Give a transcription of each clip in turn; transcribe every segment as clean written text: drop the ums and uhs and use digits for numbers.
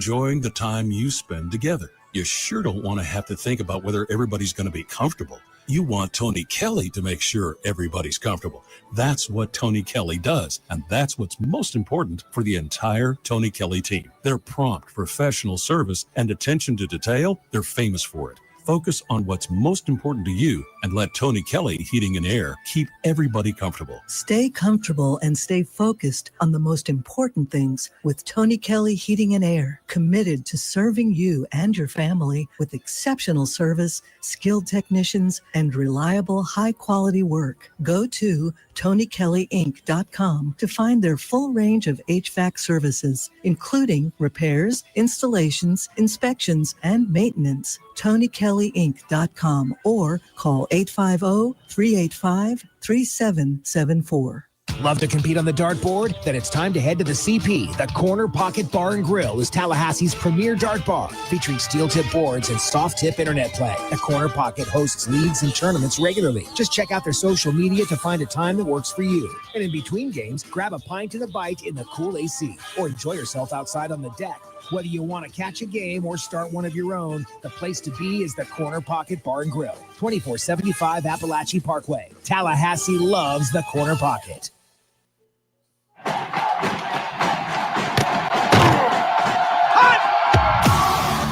enjoying the time you spend together. You sure don't want to have to think about whether everybody's going to be comfortable. You want Tony Kelly to make sure everybody's comfortable. That's what Tony Kelly does, and that's what's most important for the entire Tony Kelly team. Their prompt, professional service and attention to detail, they're famous for it. Focus on what's most important to you and let Tony Kelly Heating and Air keep everybody comfortable. Stay comfortable and stay focused on the most important things with Tony Kelly Heating and Air, committed to serving you and your family with exceptional service, skilled technicians, and reliable high-quality work. Go to TonyKellyInc.com to find their full range of HVAC services, including repairs, installations, inspections, and maintenance. TonyKellyInc.com or call 850-385-3774. Love to compete on the dartboard? Then it's time to head to the CP. The Corner Pocket Bar and Grill is Tallahassee's premier dart bar, featuring steel-tip boards and soft-tip internet play. The Corner Pocket hosts leagues and tournaments regularly. Just check out their social media to find a time that works for you. And in between games, grab a pint and a bite in the cool AC, or enjoy yourself outside on the deck. Whether you want to catch a game or start one of your own, the place to be is the Corner Pocket Bar and Grill, 2475 Appalachie Parkway. Tallahassee loves the Corner Pocket.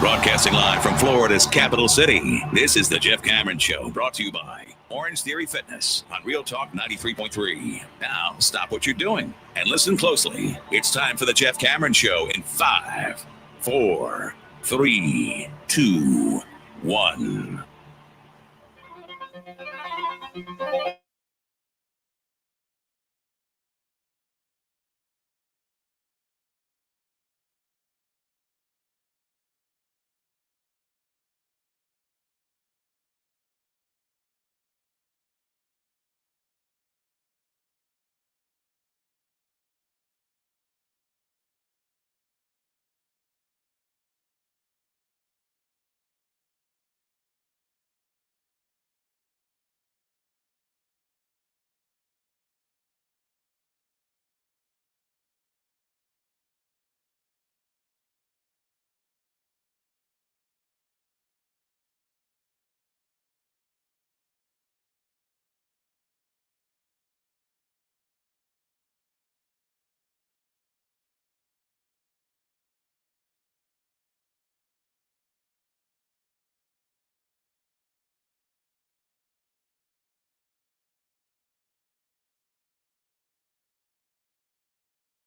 Broadcasting live from Florida's capital city, this is the Jeff Cameron Show, brought to you by Orange Theory Fitness on Real Talk 93.3. Now, stop what you're doing and listen closely. It's time for the Jeff Cameron Show in 5, 4, 3, 2, 1.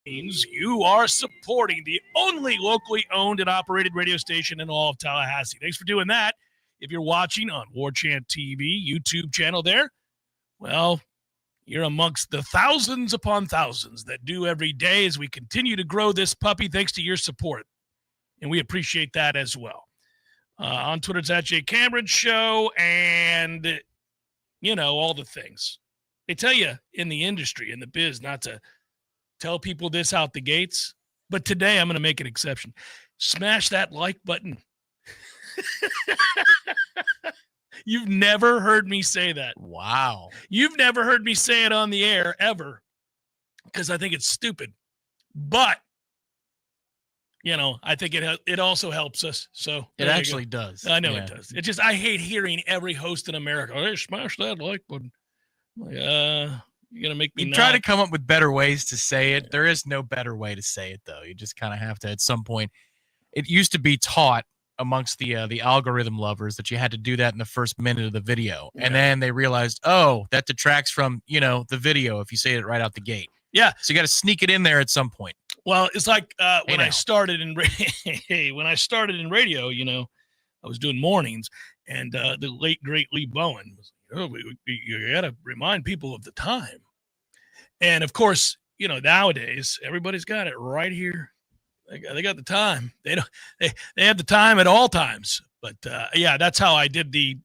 Means you are supporting the only locally owned and operated radio station in all of Tallahassee. Thanks for doing that. If you're watching on Warchant TV, YouTube channel there, well, you're amongst the thousands upon thousands that do every day as we continue to grow this puppy thanks to your support. And we appreciate that as well. On Twitter, it's at J Cameron Show and, you know, all the things. They tell you in the industry, in the biz, not to tell people this out the gates, but today I'm going to make an exception. Smash that like button. You've never heard me say that. Wow. You've never heard me say it on the air ever because I think it's stupid. But, you know, I think it also helps us. So it actually does. I know it does. It's just I hate hearing every host in America, hey, smash that like button. You're going to make me try to come up with better ways to say it. There is no better way to say it, though. You just kind of have to, at some point. It used to be taught amongst the algorithm lovers that you had to do that in the first minute of the video. Yeah. And then they realized, oh, that detracts from, you know, the video if you say it right out the gate. Yeah. So you got to sneak it in there at some point. Well, it's like when I started in radio, you know, I was doing mornings, and the late, great Lee Bowen was, you got to remind people of the time. And of course, you know, nowadays everybody's got it right here. They got the time. They have the time at all times. But yeah, that's how I did the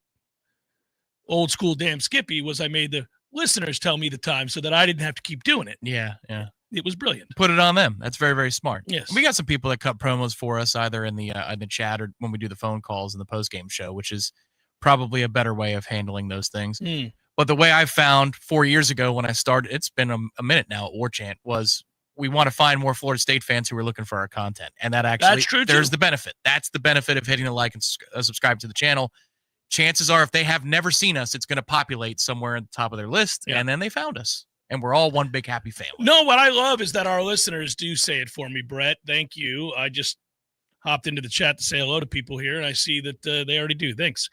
old school damn Skippy. Was I made the listeners tell me the time so that I didn't have to keep doing it. Yeah. It was brilliant. Put it on them. That's very, very smart. Yes. And we got some people that cut promos for us either in the chat or when we do the phone calls in the post-game show, which is probably a better way of handling those things. But the way I found 4 years ago when I started, it's been a minute now at Warchant, was we want to find more Florida State fans who are looking for our content. And that actually, That's true, there's too. the benefit. That's the benefit of hitting the like and subscribe to the channel. Chances are, if they have never seen us, it's going to populate somewhere at the top of their list, and then they found us. And we're all one big happy family. No, what I love is that our listeners do say it for me, Brett. Thank you. I just hopped into the chat to say hello to people here, and I see that they already do. Thanks.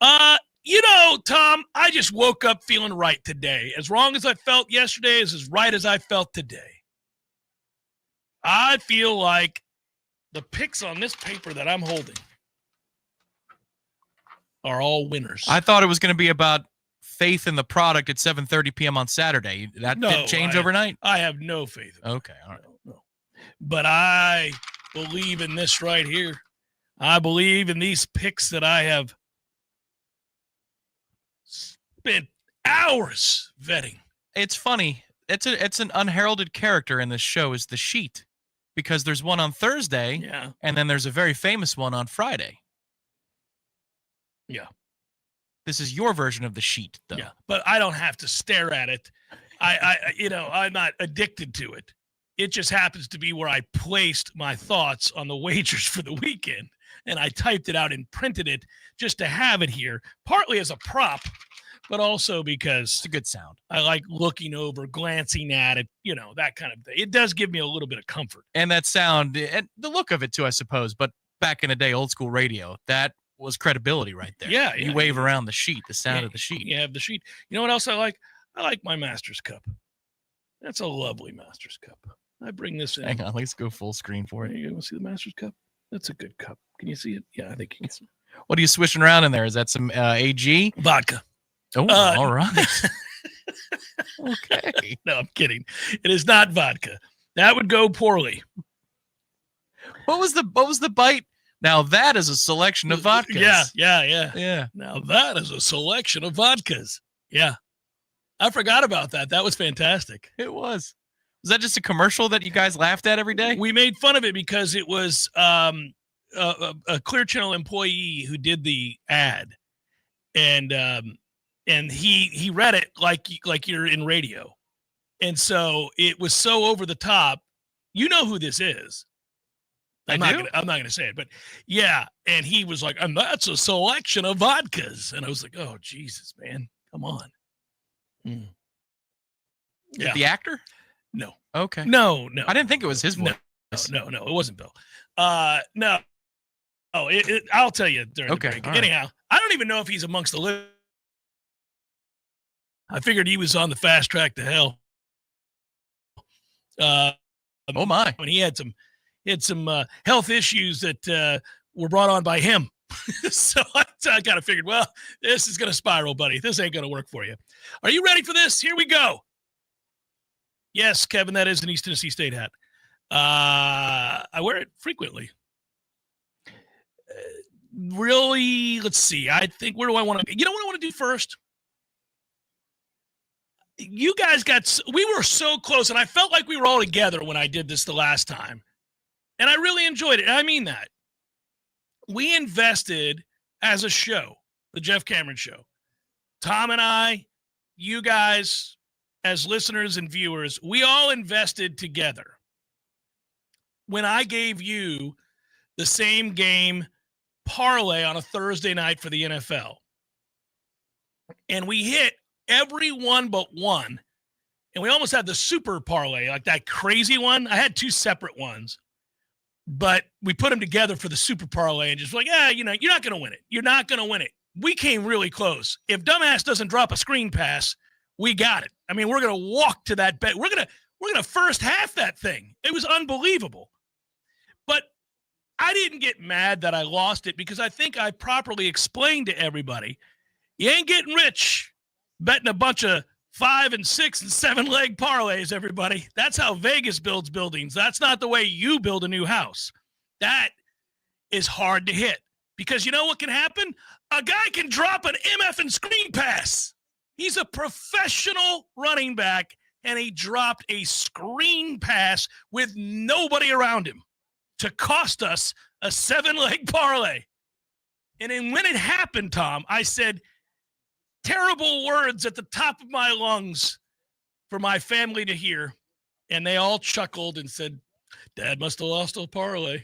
Tom, I just woke up feeling right today. As wrong as I felt yesterday is as right as I felt today. I feel like the picks on this paper that I'm holding are all winners. I thought it was going to be about faith in the product at 7:30 p.m. on Saturday. That didn't change overnight? I have no faith in it. Okay, all right. No. But I believe in this right here. I believe in these picks that I have spent hours vetting. It's funny. It's an unheralded character in this show is the sheet, because there's one on Thursday, and then there's a very famous one on Friday. Yeah. This is your version of the sheet, though. Yeah, but I don't have to stare at it. I'm not addicted to it. It just happens to be where I placed my thoughts on the wagers for the weekend, and I typed it out and printed it just to have it here, partly as a prop, but also because it's a good sound. I like looking over, glancing at it, that kind of thing. It does give me a little bit of comfort. And that sound, and the look of it too, I suppose, but back in the day, old school radio, that was credibility right there. Yeah. You wave around the sheet, the sound of the sheet. You have the sheet. You know what else I like? I like my Masters Cup. That's a lovely Masters Cup. I bring this in. Hang on, let's go full screen for it. You want to see the Masters Cup? That's a good cup. Can you see it? Yeah, I think you can see it. What are you swishing around in there? Is that some AG? Vodka. Oh, all right. Okay. No, I'm kidding. It is not vodka. That would go poorly. What was the bite? Now that is a selection of vodkas. Yeah. Now that is a selection of vodkas. Yeah. I forgot about that. That was fantastic. It was. Was that just a commercial that you guys laughed at every day? We made fun of it because it was a Clear Channel employee who did the ad, and he read it like you're in radio, and so it was so over the top. You know who this is. I'm not gonna say it, but yeah. And he was like, and that's a selection of vodkas. And I was like, oh, Jesus, man, come on. Yeah. The actor? No. Okay. No. I didn't think it was his voice. No, it wasn't Bill. No. Oh, I'll tell you during the break. Anyhow, I don't even know if he's amongst the living. I figured he was on the fast track to hell. Oh my! When he had some health issues that were brought on by him. So I kind of figured, well, this is going to spiral, buddy. This ain't going to work for you. Are you ready for this? Here we go. Yes, Kevin, that is an East Tennessee State hat. I wear it frequently. Really, let's see. I think, where do I want to, you know what I want to do first? You guys we were so close, and I felt like we were all together when I did this the last time. And I really enjoyed it. And I mean that. We invested as a show, the Jeff Cameron Show. Tom and I, you guys, as listeners and viewers, we all invested together. When I gave you the same game parlay on a Thursday night for the NFL, and we hit every one but one, and we almost had the super parlay, like that crazy one. I had two separate ones, but we put them together for the super parlay and just like, you're not going to win it. You're not going to win it. We came really close. If dumbass doesn't drop a screen pass, we got it. I mean, we're going to walk to that bet. We're going to first half that thing. It was unbelievable. But I didn't get mad that I lost it because I think I properly explained to everybody, you ain't getting rich betting a bunch of 5 and 6 and 7 leg parlays, everybody. That's how Vegas builds buildings. That's not the way you build a new house. That is hard to hit because you know what can happen? A guy can drop an MF and screen pass. He's a professional running back, and he dropped a screen pass with nobody around him to cost us a 7-leg parlay. And then when it happened, Tom, I said terrible words at the top of my lungs for my family to hear. And they all chuckled and said, Dad must have lost a parlay.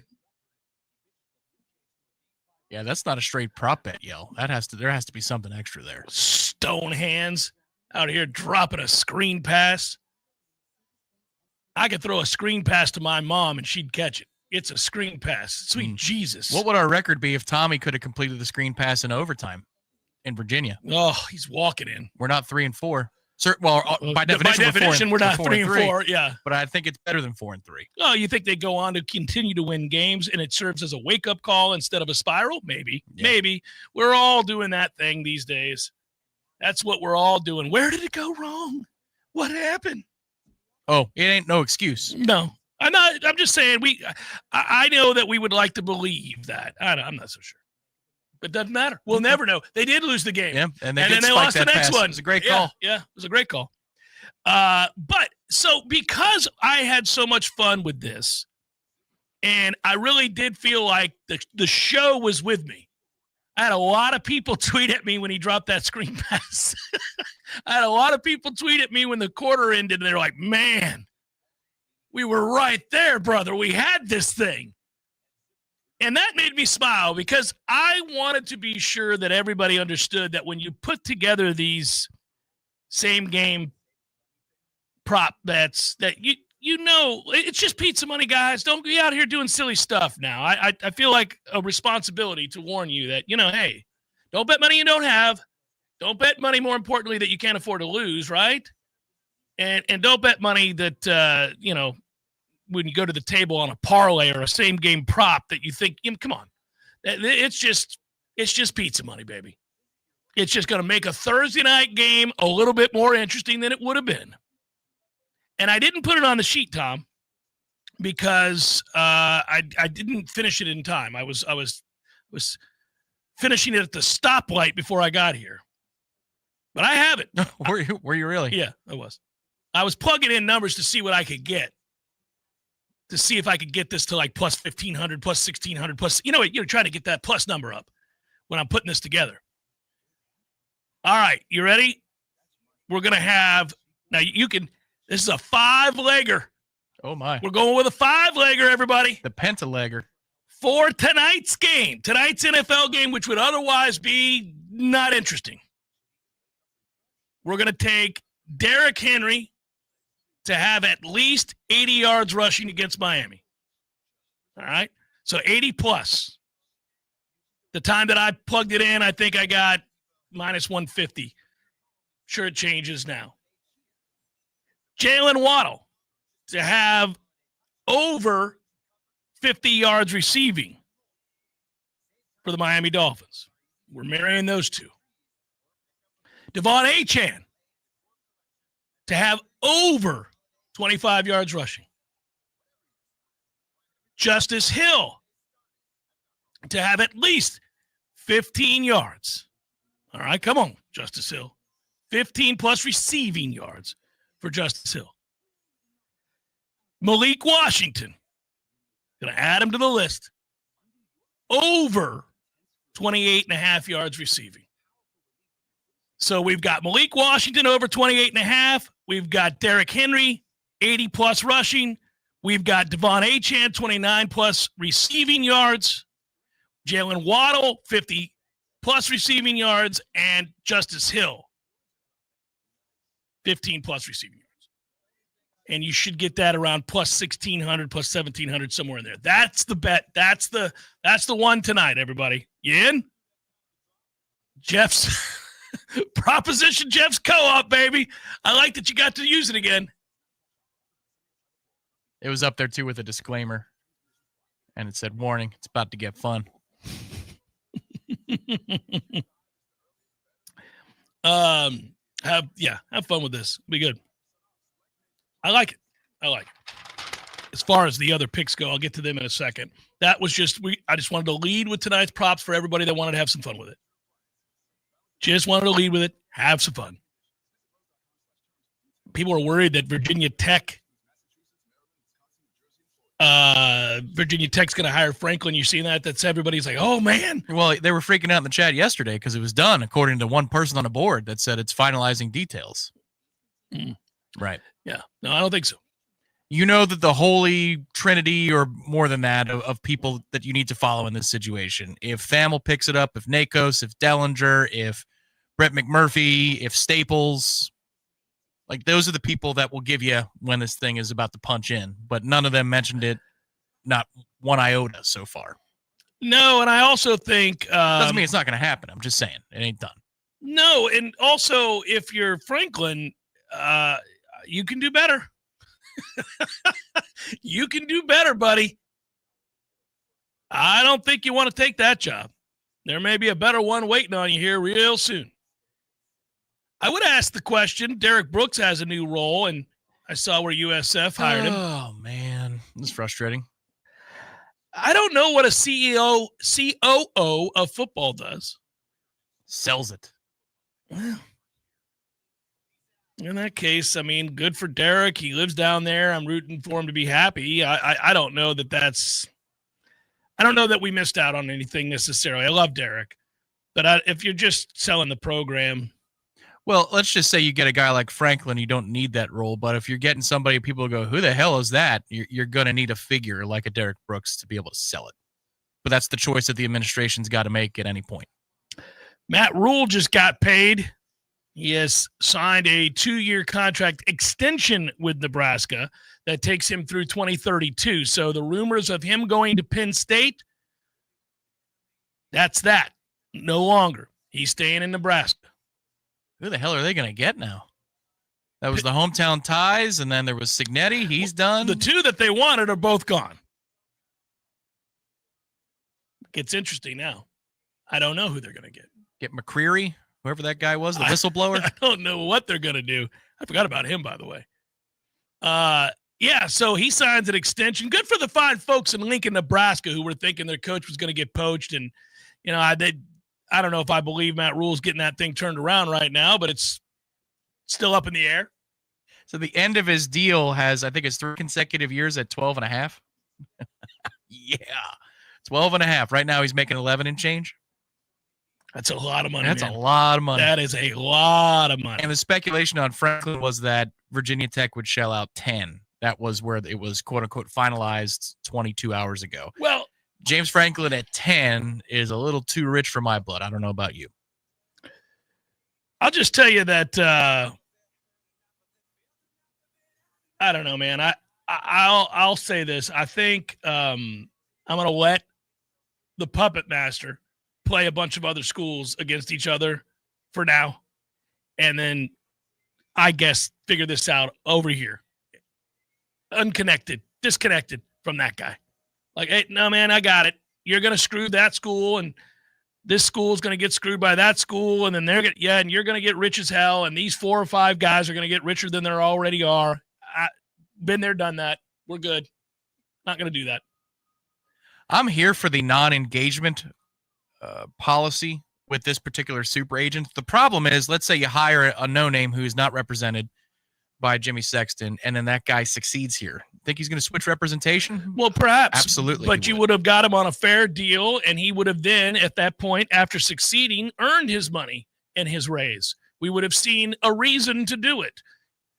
Yeah, that's not a straight prop bet, Yell. There has to be something extra there. Stone hands out here dropping a screen pass. I could throw a screen pass to my mom and she'd catch it. It's a screen pass. Sweet Jesus. What would our record be if Tommy could have completed the screen pass in overtime in Virginia? Oh, he's walking in. We're not 3-4. Well, by definition, we're not 3-4. Yeah, but I think it's better than 4-3. Oh, you think they go on to continue to win games and it serves as a wake-up call instead of a spiral? Maybe. We're all doing that thing these days. That's what we're all doing. Where did it go wrong? What happened? Oh, it ain't no excuse. No, I'm just saying I know that we would like to believe that. I'm not so sure. It doesn't matter. We'll never know. They did lose the game. Yeah, and then they lost the next one. It was a great call. Yeah, it was a great call. But so because I had so much fun with this, and I really did feel like the show was with me. I had a lot of people tweet at me when he dropped that screen pass. I had a lot of people tweet at me when the quarter ended, and they're like, man, we were right there, brother. We had this thing. And that made me smile because I wanted to be sure that everybody understood that when you put together these same game prop bets that you know it's just pizza money, guys. Don't be out here doing silly stuff now. I feel like a responsibility to warn you that, hey, don't bet money you don't have. Don't bet money, more importantly, that you can't afford to lose, right? And don't bet money that, when you go to the table on a parlay or a same game prop that you think, come on, it's just pizza money, baby. It's just going to make a Thursday night game a little bit more interesting than it would have been. And I didn't put it on the sheet, Tom, because I didn't finish it in time. I was finishing it at the stoplight before I got here, but I have it. Were you really? Yeah, I was. I was plugging in numbers to see what I could get. To see if I could get this to like plus 1,500, plus 1,600, plus, you're trying to get that plus number up when I'm putting this together. All right, you ready? We're going to have, now this is a 5-legger. Oh my. We're going with a 5-legger, everybody. The pentalegger. For tonight's game, tonight's NFL game, which would otherwise be not interesting. We're going to take Derrick Henry to have at least 80 yards rushing against Miami. All right? So 80 plus. The time that I plugged it in, I think I got minus 150. Sure, it changes now. Jalen Waddle to have over 50 yards receiving for the Miami Dolphins. We're marrying those two. Devon Achane to have over 25 yards rushing. Justice Hill to have at least 15 yards. All right, come on, Justice Hill. 15 plus receiving yards for Justice Hill. Malik Washington, going to add him to the list. Over 28.5 yards receiving. So we've got Malik Washington over 28.5. We've got Derrick Henry, 80 plus rushing. We've got Devon Achane, 29 plus receiving yards. Jalen Waddle, 50 plus receiving yards. And Justice Hill, 15 plus receiving yards. And you should get that around plus 1,600, plus 1,700, somewhere in there. That's the bet. That's the one tonight, everybody. You in? Jeff's Proposition Jeff's co-op, baby. I like that you got to use it again. It was up there, too, with a disclaimer. And it said, warning, it's about to get fun. Have fun with this. Be good. I like it. As far as the other picks go, I'll get to them in a second. That was I just wanted to lead with tonight's props for everybody that wanted to have some fun with it. Just wanted to lead with it. Have some fun. People are worried that Virginia Tech's going to hire Franklin. You see that? That's everybody's like, oh, man. Well, they were freaking out in the chat yesterday because it was done, according to one person on the board that said it's finalizing details. Mm. Right. Yeah. No, I don't think so. You know that the holy trinity, or more than that, of people that you need to follow in this situation. If Thamel picks it up, if Nakos, if Dellinger, if Brett McMurphy, if Staples, like those are the people that will give you when this thing is about to punch in. But none of them mentioned it, not one iota so far. No, and I also think doesn't mean it's not going to happen. I'm just saying it ain't done. No, and also if you're Franklin, you can do better. You can do better, buddy. I don't think you want to take that job. There may be a better one waiting on you here real soon. I would ask the question. Derek Brooks has a new role, and I saw where USF hired him. Oh, man. This is frustrating. I don't know what a COO of football does. Sells it. Well, in that case, I mean, good for Derek. He lives down there. I'm rooting for him to be happy. I don't know I don't know that we missed out on anything necessarily. I love Derek. But if you're just selling the program. Well, let's just say you get a guy like Franklin, you don't need that role. But if you're getting somebody, people go, who the hell is that? You're going to need a figure like a Derek Brooks to be able to sell it. But that's the choice that the administration's got to make at any point. Matt Rule just got paid. He has signed a 2-year contract extension with Nebraska that takes him through 2032. So the rumors of him going to Penn State, that's that. No longer. He's staying in Nebraska. Who the hell are they going to get now? That was the hometown ties, and then there was Signetti. He's done. The two that they wanted are both gone. It's interesting now. I don't know who they're going to get. Get McCreary, whoever that guy was, the whistleblower. I don't know what they're going to do. I forgot about him, by the way. Yeah, so he signs an extension. Good for the fine folks in Lincoln, Nebraska, who were thinking their coach was going to get poached. And, you know, I don't know if I believe Matt Rule's getting that thing turned around right now, but it's still up in the air. So the end of his deal has, I think it's 3 consecutive years at 12.5. Yeah, 12.5. Right now he's making 11 and change. That's a lot of money. That's man. a lot of money. That is a lot of money. And the speculation on Franklin was that Virginia Tech would shell out 10. That was where it was, quote unquote, finalized 22 hours ago. Well, James Franklin at 10 is a little too rich for my blood. I don't know about you. I'll just tell you that I don't know, man. I'll say this. I think I'm going to let the puppet master play a bunch of other schools against each other for now, and then I guess figure this out over here. Disconnected from that guy. Like, hey, no, man, I got it. You're going to screw that school, and this school is going to get screwed by that school, and then and you're going to get rich as hell, and these 4 or 5 guys are going to get richer than they already are. Been there, done that. We're good. Not going to do that. I'm here for the non-engagement policy with this particular super agent. The problem is, let's say you hire a no-name who's not represented by Jimmy Sexton, and then that guy succeeds here. Think he's going to switch representation? Well, perhaps. Absolutely. But you would have got him on a fair deal, and he would have then, at that point, after succeeding, earned his money and his raise. We would have seen a reason to do it.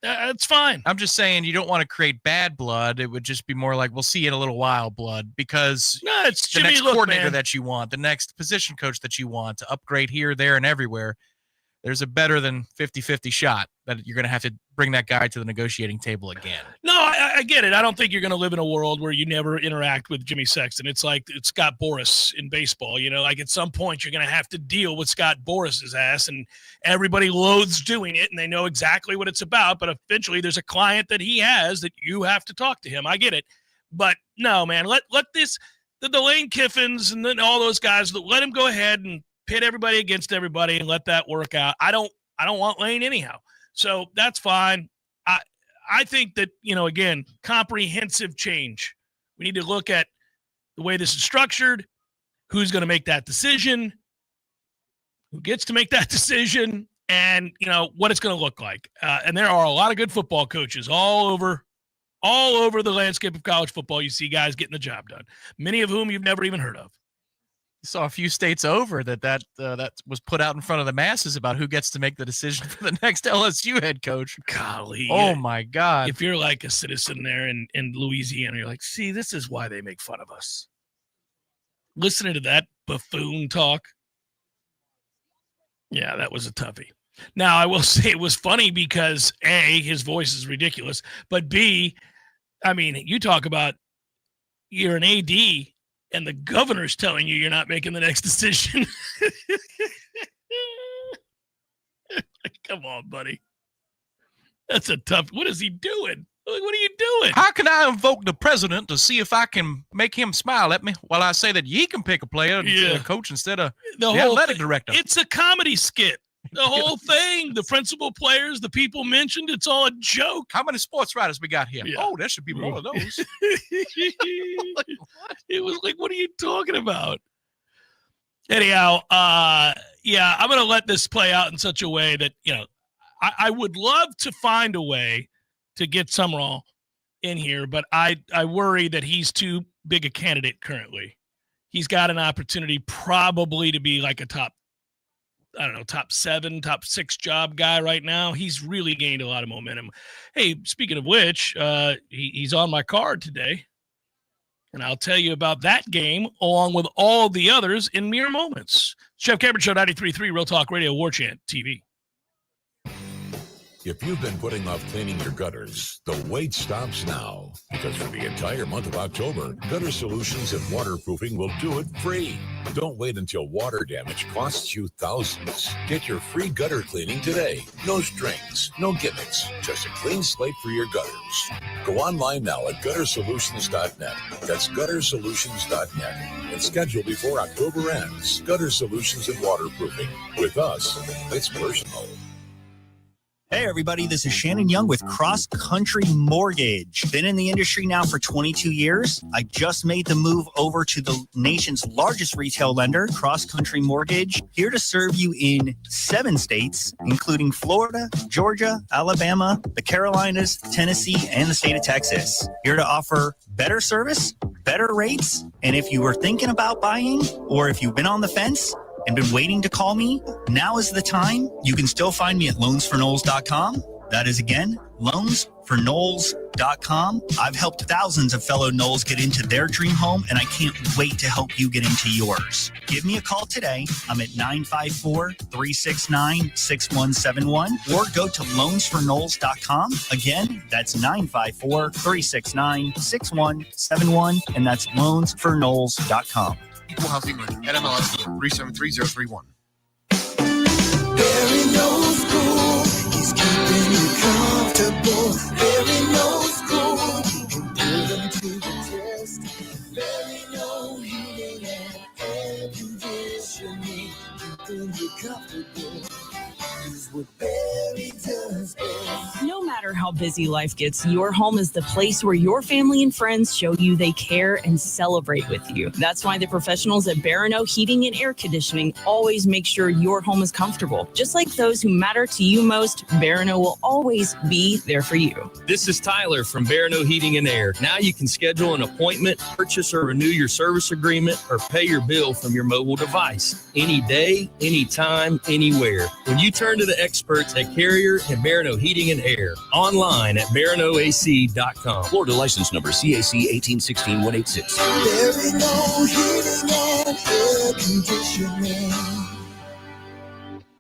That's fine. I'm just saying you don't want to create bad blood. It would just be more like, we'll see you in a little while, blood, because it's the Jimmy, next coordinator man. that you want, the next position coach that you want to upgrade here, there, and everywhere, there's a better than 50-50 shot that you're going to have to bring that guy to the negotiating table again. No, I get it. I don't think you're going to live in a world where you never interact with Jimmy Sexton. It's like Scott Boras in baseball. You know, like at some point you're going to have to deal with Scott Boras's ass, and everybody loathes doing it, and they know exactly what it's about. But eventually there's a client that he has that you have to talk to him. I get it. But no, man, let the Lane Kiffins and then all those guys, let him go ahead and pit everybody against everybody and let that work out. I don't want Lane anyhow. So that's fine. I think that, you know, again, comprehensive change. We need to look at the way this is structured, who's going to make that decision, who gets to make that decision, and, you know, what it's going to look like. And there are a lot of good football coaches all over the landscape of college football. You see guys getting the job done, many of whom you've never even heard of. Saw a few states over that was put out in front of the masses about who gets to make the decision for the next LSU head coach. Golly. Oh, my God. If you're like a citizen there in Louisiana, you're like, see, this is why they make fun of us. Listening to that buffoon talk. Yeah, that was a toughie. Now, I will say it was funny because, A, his voice is ridiculous, but B, I mean, you talk about you're an AD and the governor's telling you you're not making the next decision. Come on, buddy. That's a tough. What is he doing? Like, what are you doing? How can I invoke the president to see if I can make him smile at me while I say that he can pick a player, a coach, instead of the athletic director? It's a comedy skit. The whole thing, the principal players, the people mentioned, it's all a joke. How many sports writers we got here? Yeah. Oh, there should be more of those. It was like, what are you talking about? Anyhow, I'm going to let this play out in such a way that, I would love to find a way to get Summerall in here, but I worry that he's too big a candidate currently. He's got an opportunity probably to be like a top 7, top 6 job guy right now. He's really gained a lot of momentum. Hey, speaking of which, he's on my card today, and I'll tell you about that game along with all the others in mere moments. Jeff Cameron Show, 93.3 Real Talk Radio, Warchant TV. If you've been putting off cleaning your gutters, the wait stops now. Because for the entire month of October, Gutter Solutions and Waterproofing will do it free. Don't wait until water damage costs you thousands. Get your free gutter cleaning today. No strings, no gimmicks, just a clean slate for your gutters. Go online now at guttersolutions.net. That's guttersolutions.net. And schedule before October ends. Gutter Solutions and Waterproofing. With us, it's personal. Hey everybody, this is Shannon Young with Cross Country Mortgage. Been in the industry now for 22 years. I just made the move over to the nation's largest retail lender, Cross Country Mortgage, here to serve you in 7 states, including Florida, Georgia, Alabama, the Carolinas, Tennessee, and the state of Texas. Here to offer better service, better rates, and if you were thinking about buying, or if you've been on the fence and been waiting to call me, now is the time. You can still find me at loansforknowles.com. That is, again, loansforknowles.com. I've helped thousands of fellow Knowles get into their dream home, and I can't wait to help you get into yours. Give me a call today. I'm at 954-369-6171, or go to loansforknowles.com. Again, that's 954-369-6171, and that's loansforknowles.com. Equal housing lender, NMLS 373031. Barry knows cool. He's keeping you comfortable. Barry knows cool. You can put him to the test. Barry knows heating and air conditioning. Keeping you comfortable is what Barry does best. No matter how busy life gets, your home is the place where your family and friends show you they care and celebrate with you. That's why the professionals at Barano Heating and Air Conditioning always make sure your home is comfortable. Just like those who matter to you most, Barano will always be there for you. This is Tyler from Barano Heating and Air. Now you can schedule an appointment, purchase or renew your service agreement, or pay your bill from your mobile device. Any day, anytime, anywhere. When you turn to the experts at Carrier and Barano Heating and Air. Online at baranoac.com. Florida license number CAC 1816186. Barano Heating and Air Conditioning.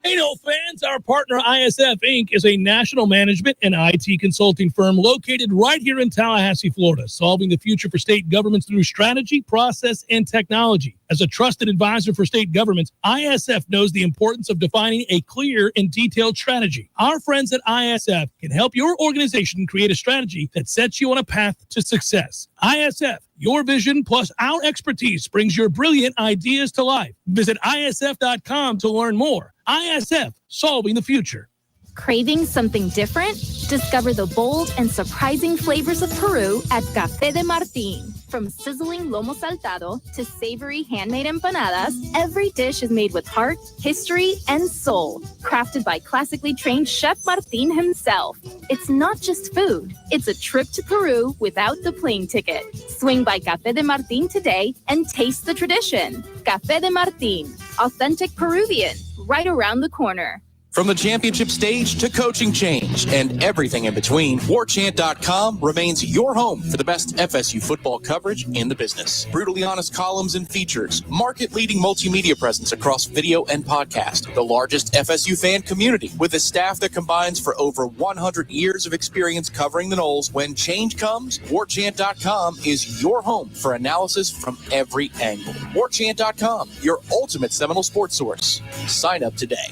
Hey, no fans, our partner ISF Inc. is a national management and IT consulting firm located right here in Tallahassee, Florida, solving the future for state governments through strategy, process, and technology. As a trusted advisor for state governments, ISF knows the importance of defining a clear and detailed strategy. Our friends at ISF can help your organization create a strategy that sets you on a path to success. ISF, your vision plus our expertise brings your brilliant ideas to life. Visit isf.com to learn more. ISF, solving the future. Craving something different? Discover the bold and surprising flavors of Peru at Café de Martín. From sizzling lomo saltado to savory handmade empanadas, every dish is made with heart, history, and soul. Crafted by classically trained Chef Martin himself. It's not just food. It's a trip to Peru without the plane ticket. Swing by Café de Martin today and taste the tradition. Café de Martin, authentic Peruvian, right around the corner. From the championship stage to coaching change and everything in between, Warchant.com remains your home for the best FSU football coverage in the business. Brutally honest columns and features, market-leading multimedia presence across video and podcast, the largest FSU fan community with a staff that combines for over 100 years of experience covering the Noles. When change comes, Warchant.com is your home for analysis from every angle. Warchant.com, your ultimate Seminole sports source. Sign up today.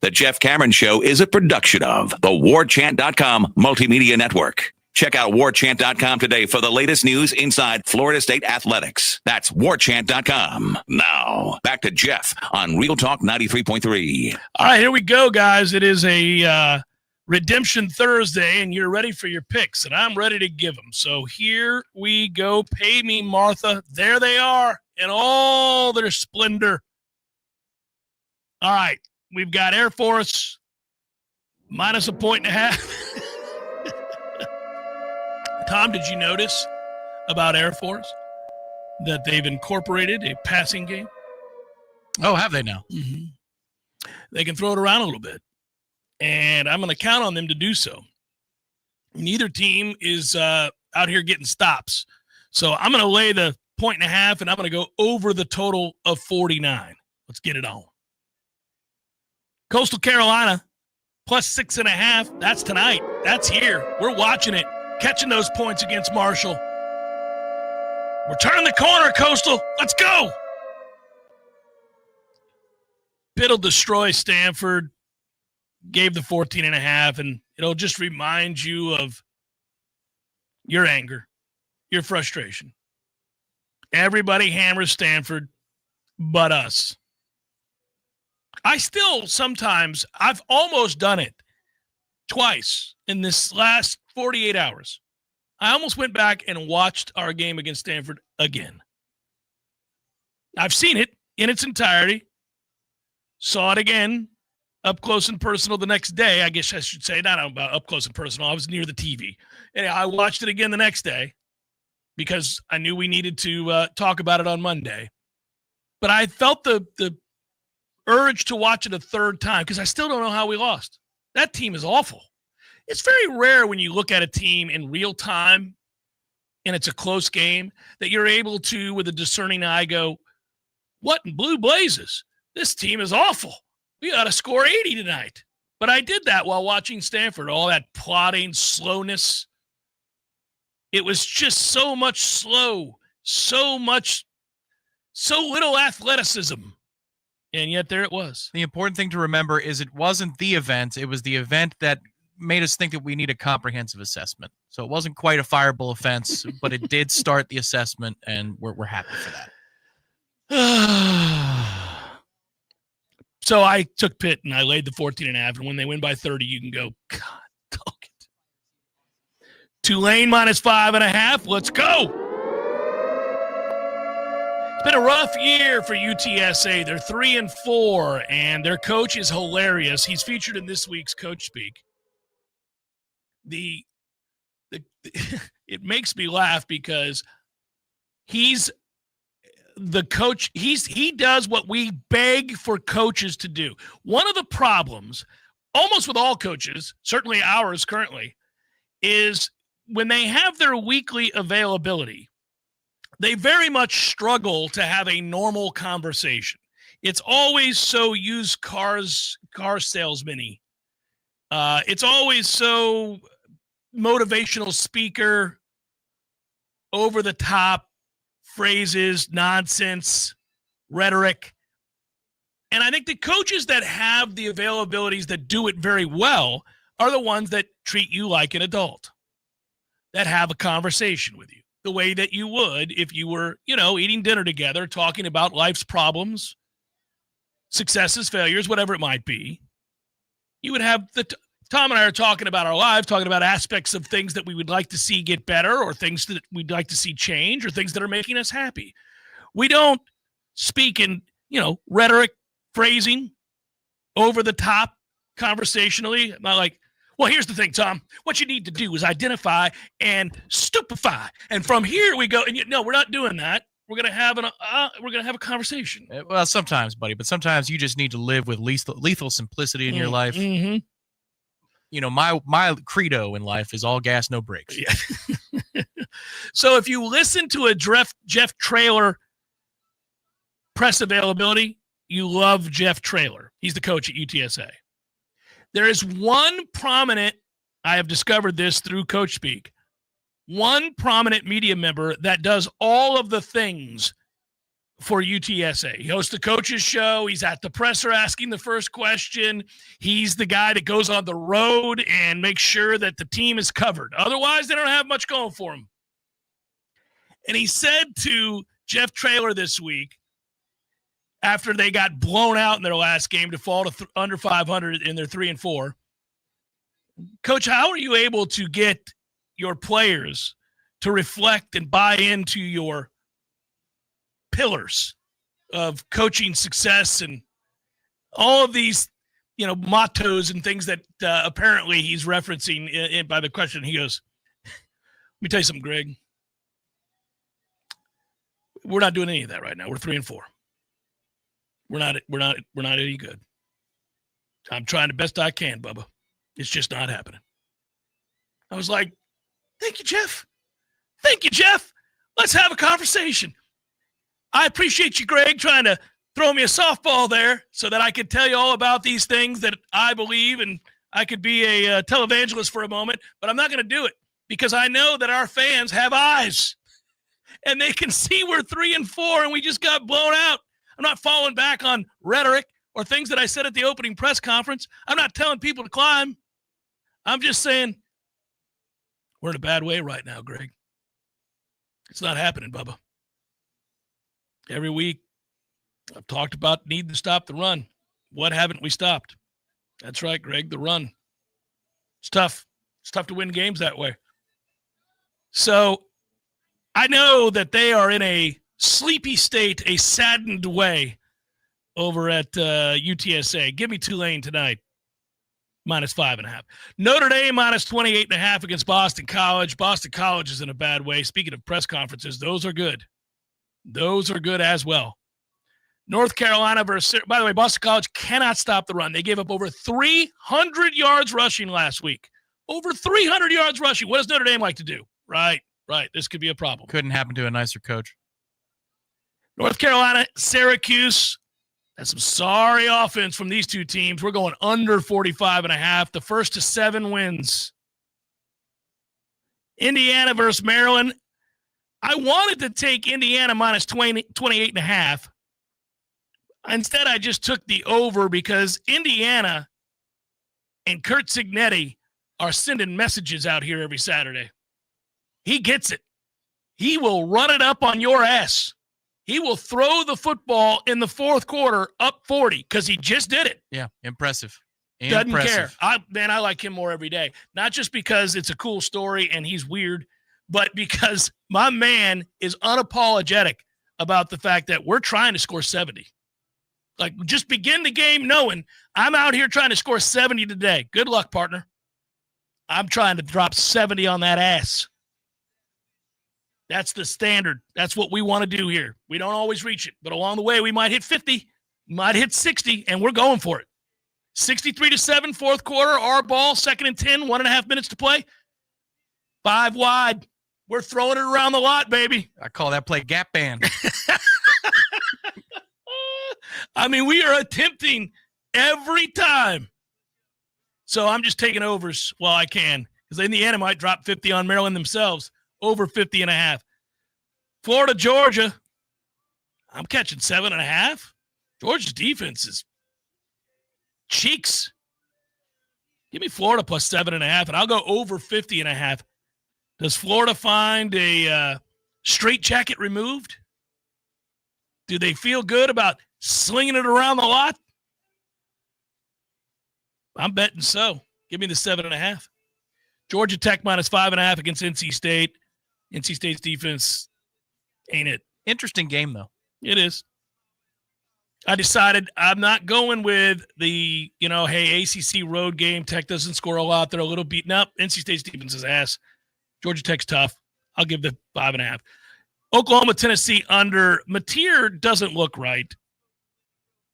The Jeff Cameron Show is a production of the Warchant.com Multimedia Network. Check out Warchant.com today for the latest news inside Florida State athletics. That's Warchant.com. Now, back to Jeff on Real Talk 93.3. All right, here we go, guys. It is a Redemption Thursday, and you're ready for your picks, and I'm ready to give them. So here we go. Pay me, Martha. There they are in all their splendor. All right. We've got Air Force minus 1.5. Tom, did you notice about Air Force that they've incorporated a passing game? Oh, have they now? Mm-hmm. They can throw it around a little bit, and I'm going to count on them to do so. Neither team is out here getting stops. So I'm going to lay the 1.5, and I'm going to go over the total of 49. Let's get it on. Coastal Carolina, plus 6.5. That's tonight. That's here. We're watching it. Catching those points against Marshall. We're turning the corner, Coastal. Let's go. Pitt'll destroy Stanford. Gave the 14.5, and it'll just remind you of your anger, your frustration. Everybody hammers Stanford but us. I still sometimes, I've almost done it twice in this last 48 hours. I almost went back and watched our game against Stanford again. I've seen it in its entirety. Saw it again up close and personal the next day. I guess I should say, not about up close and personal. I was near the TV. And I watched it again the next day because I knew we needed to talk about it on Monday. But I felt the urge to watch it a third time because I still don't know how we lost. That team is awful. It's very rare when you look at a team in real time and it's a close game that you're able to, with a discerning eye, go, what in blue blazes? This team is awful. We got to score 80 tonight. But I did that while watching Stanford, all that plotting, slowness. It was just so much slow, so little athleticism. And yet there it was. The important thing to remember is it wasn't the event. It was the event that made us think that we need a comprehensive assessment. So it wasn't quite a fireable offense, but it did start the assessment, and we're happy for that. So I took Pitt, and I laid the 14.5, and when they win by 30, you can go, God, dog it. Tulane minus 5.5. Let's go. It's been a rough year for UTSA. They're 3-4, and their coach is hilarious. He's featured in this week's Coach Speak. It makes me laugh because he's the coach. He does what we beg for coaches to do. One of the problems, almost with all coaches, certainly ours currently, is when they have their weekly availability, they very much struggle to have a normal conversation. It's always so used car salesman-y. It's always so motivational speaker, over the top phrases, nonsense, rhetoric. And I think the coaches that have the availabilities that do it very well are the ones that treat you like an adult, that have a conversation with you the way that you would if you were, eating dinner together, talking about life's problems, successes, failures, whatever it might be. You would have Tom and I are talking about our lives, talking about aspects of things that we would like to see get better or things that we'd like to see change or things that are making us happy. We don't speak in, rhetoric, phrasing, over the top, conversationally. Not like, well, here's the thing, Tom. What you need to do is identify and stupefy. And from here we go. And no, we're not doing that. We're gonna have a conversation. Well, sometimes, buddy, but sometimes you just need to live with lethal simplicity in your life. Mm-hmm. My credo in life is all gas, no brakes. Yeah. So if you listen to a Jeff Traylor press availability, you love Jeff Traylor. He's the coach at UTSA. There is one prominent, I have discovered this through Coach Speak, one prominent media member that does all of the things for UTSA. He hosts the coaches show. He's at the presser asking the first question. He's the guy that goes on the road and makes sure that the team is covered. Otherwise, they don't have much going for them. And he said to Jeff Traylor this week, after they got blown out in their last game to fall to under 500 in their 3-4, Coach, how are you able to get your players to reflect and buy into your pillars of coaching success and all of these, mottos and things that apparently he's referencing by the question? He goes, let me tell you something, Greg. We're not doing any of that right now. We're 3-4. We're not any good. I'm trying the best I can, Bubba. It's just not happening. I was like, thank you, Jeff. Thank you, Jeff. Let's have a conversation. I appreciate you, Greg, trying to throw me a softball there so that I could tell you all about these things that I believe, and I could be a televangelist for a moment, but I'm not going to do it because I know that our fans have eyes and they can see we're 3-4 and we just got blown out. I'm not falling back on rhetoric or things that I said at the opening press conference. I'm not telling people to climb. I'm just saying we're in a bad way right now, Greg. It's not happening, Bubba. Every week I've talked about needing to stop the run. What haven't we stopped? That's right, Greg, the run. It's tough. It's tough to win games that way. So I know that they are in a sleepy state, a saddened way over at UTSA. Give me Tulane tonight, -5.5. Notre Dame -28.5 against Boston College. Boston College is in a bad way. Speaking of press conferences, those are good. Those are good as well. North Carolina versus, by the way, Boston College cannot stop the run. They gave up over 300 yards rushing last week. Over 300 yards rushing. What does Notre Dame like to do? Right. This could be a problem. Couldn't happen to a nicer coach. North Carolina, Syracuse. That's some sorry offense from these two teams. We're going under 45.5. The first to 7 wins. Indiana versus Maryland. I wanted to take Indiana -28.5. Instead, I just took the over because Indiana and Kurt Cignetti are sending messages out here every Saturday. He gets it. He will run it up on your ass. He will throw the football in the fourth quarter up 40 because he just did it. Yeah, impressive. Doesn't care. I like him more every day. Not just because it's a cool story and he's weird, but because my man is unapologetic about the fact that we're trying to score 70. Like, just begin the game knowing I'm out here trying to score 70 today. Good luck, partner. I'm trying to drop 70 on that ass. That's the standard. That's what we want to do here. We don't always reach it, but along the way, we might hit 50, might hit 60, and we're going for it. 63-7, fourth quarter, our ball, 2nd and 10, 1.5 minutes to play. 5 wide. We're throwing it around the lot, baby. I call that play gap band. I mean, we are attempting every time. So I'm just taking overs while I can because Indiana might drop 50 on Maryland themselves. Over 50.5. Florida, Georgia. I'm catching 7.5. Georgia's defense is cheeks. Give me Florida plus 7.5, and I'll go over 50.5. Does Florida find a straight jacket removed? Do they feel good about slinging it around the lot? I'm betting so. Give me the 7.5. Georgia Tech minus 5.5 against NC State. NC State's defense ain't it. Interesting game, though. It is. I decided I'm not going with the, hey, ACC road game. Tech doesn't score a lot. They're a little beaten up. NC State's defense is ass. Georgia Tech's tough. I'll give the 5.5. Oklahoma, Tennessee under. Mateer doesn't look right.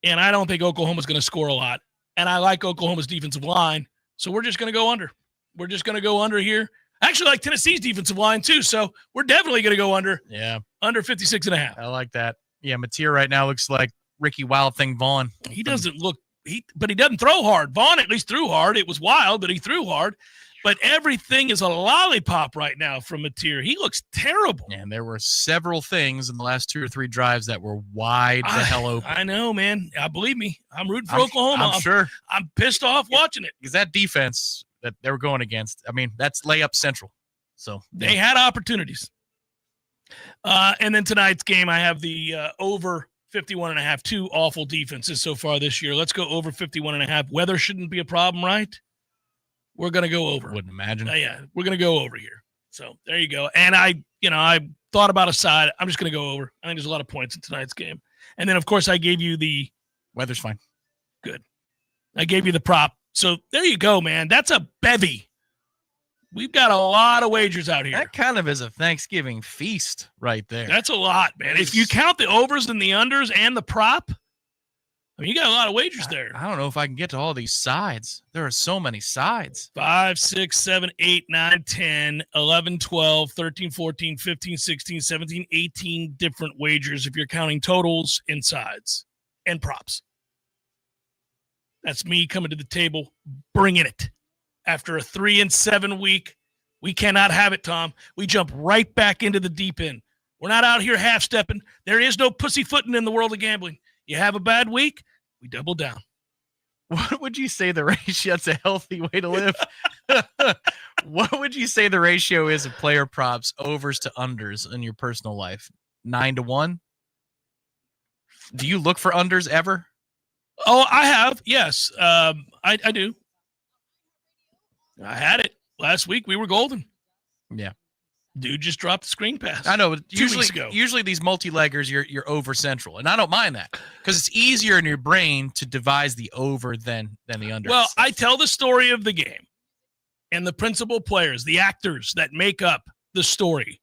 And I don't think Oklahoma's going to score a lot. And I like Oklahoma's defensive line. So we're just going to go under. We're just going to go under here. I actually like Tennessee's defensive line too. So we're definitely going to go under. Yeah. Under 56.5. I like that. Yeah, Mateer right now looks like Ricky Wild Thing Vaughn. He doesn't look but he doesn't throw hard. Vaughn at least threw hard. It was wild, but he threw hard. But everything is a lollipop right now from Mateer. He looks terrible. And there were several things in the last 2 or 3 drives that were wide the hell open. I know, man. Believe me, I'm rooting for Oklahoma. I'm sure. I'm pissed off watching it. Because that defense that they were going against, that's layup central. So they had opportunities. And then tonight's game, I have the over 51.5. 2 awful defenses so far this year. Let's go over 51.5. Weather shouldn't be a problem, right? We're going to go over. Wouldn't imagine. Yeah, we're going to go over here. So there you go. And I thought about a side. I'm just going to go over. I think there's a lot of points in tonight's game. And then, of course, I gave you the weather's fine. Good. I gave you the prop. So there you go, man. That's a bevy. We've got a lot of wagers out here. That kind of is a Thanksgiving feast right there. That's a lot, man. If you count the overs and the unders and the prop, you got a lot of wagers there. I don't know if I can get to all these sides. There are so many sides. 5, 6, 7, 8, 9, 10, 11, 12, 13, 14, 15, 16, 17, 18 different wagers if you're counting totals and sides and props. That's me coming to the table, bringing it. After a 3-7 week, we cannot have it, Tom. We jump right back into the deep end. We're not out here half-stepping. There is no pussyfooting in the world of gambling. You have a bad week, we double down. What would you say the ratio? That's a healthy way to live. What would you say the ratio is of player props, overs to unders in your personal life? 9-1? Do you look for unders ever? Oh, I have. Yes, I do. I had it last week. We were golden. Yeah. Dude just dropped the screen pass. I know. 2 weeks ago. Usually these multi-leggers, you're over central, and I don't mind that because it's easier in your brain to devise the over than the under. Well, I tell the story of the game and the principal players, the actors that make up the story.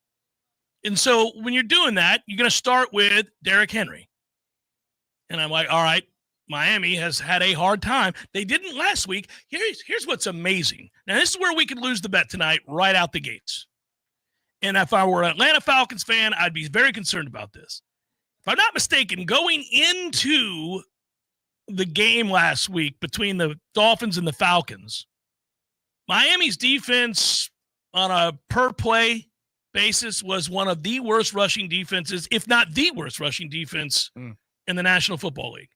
And so when you're doing that, you're going to start with Derrick Henry. And I'm like, all right, Miami has had a hard time. They didn't last week. Here's what's amazing. Now, this is where we could lose the bet tonight right out the gates. And if I were an Atlanta Falcons fan, I'd be very concerned about this. If I'm not mistaken, going into the game last week between the Dolphins and the Falcons, Miami's defense on a per-play basis was one of the worst rushing defenses, if not the worst rushing defense in the National Football League.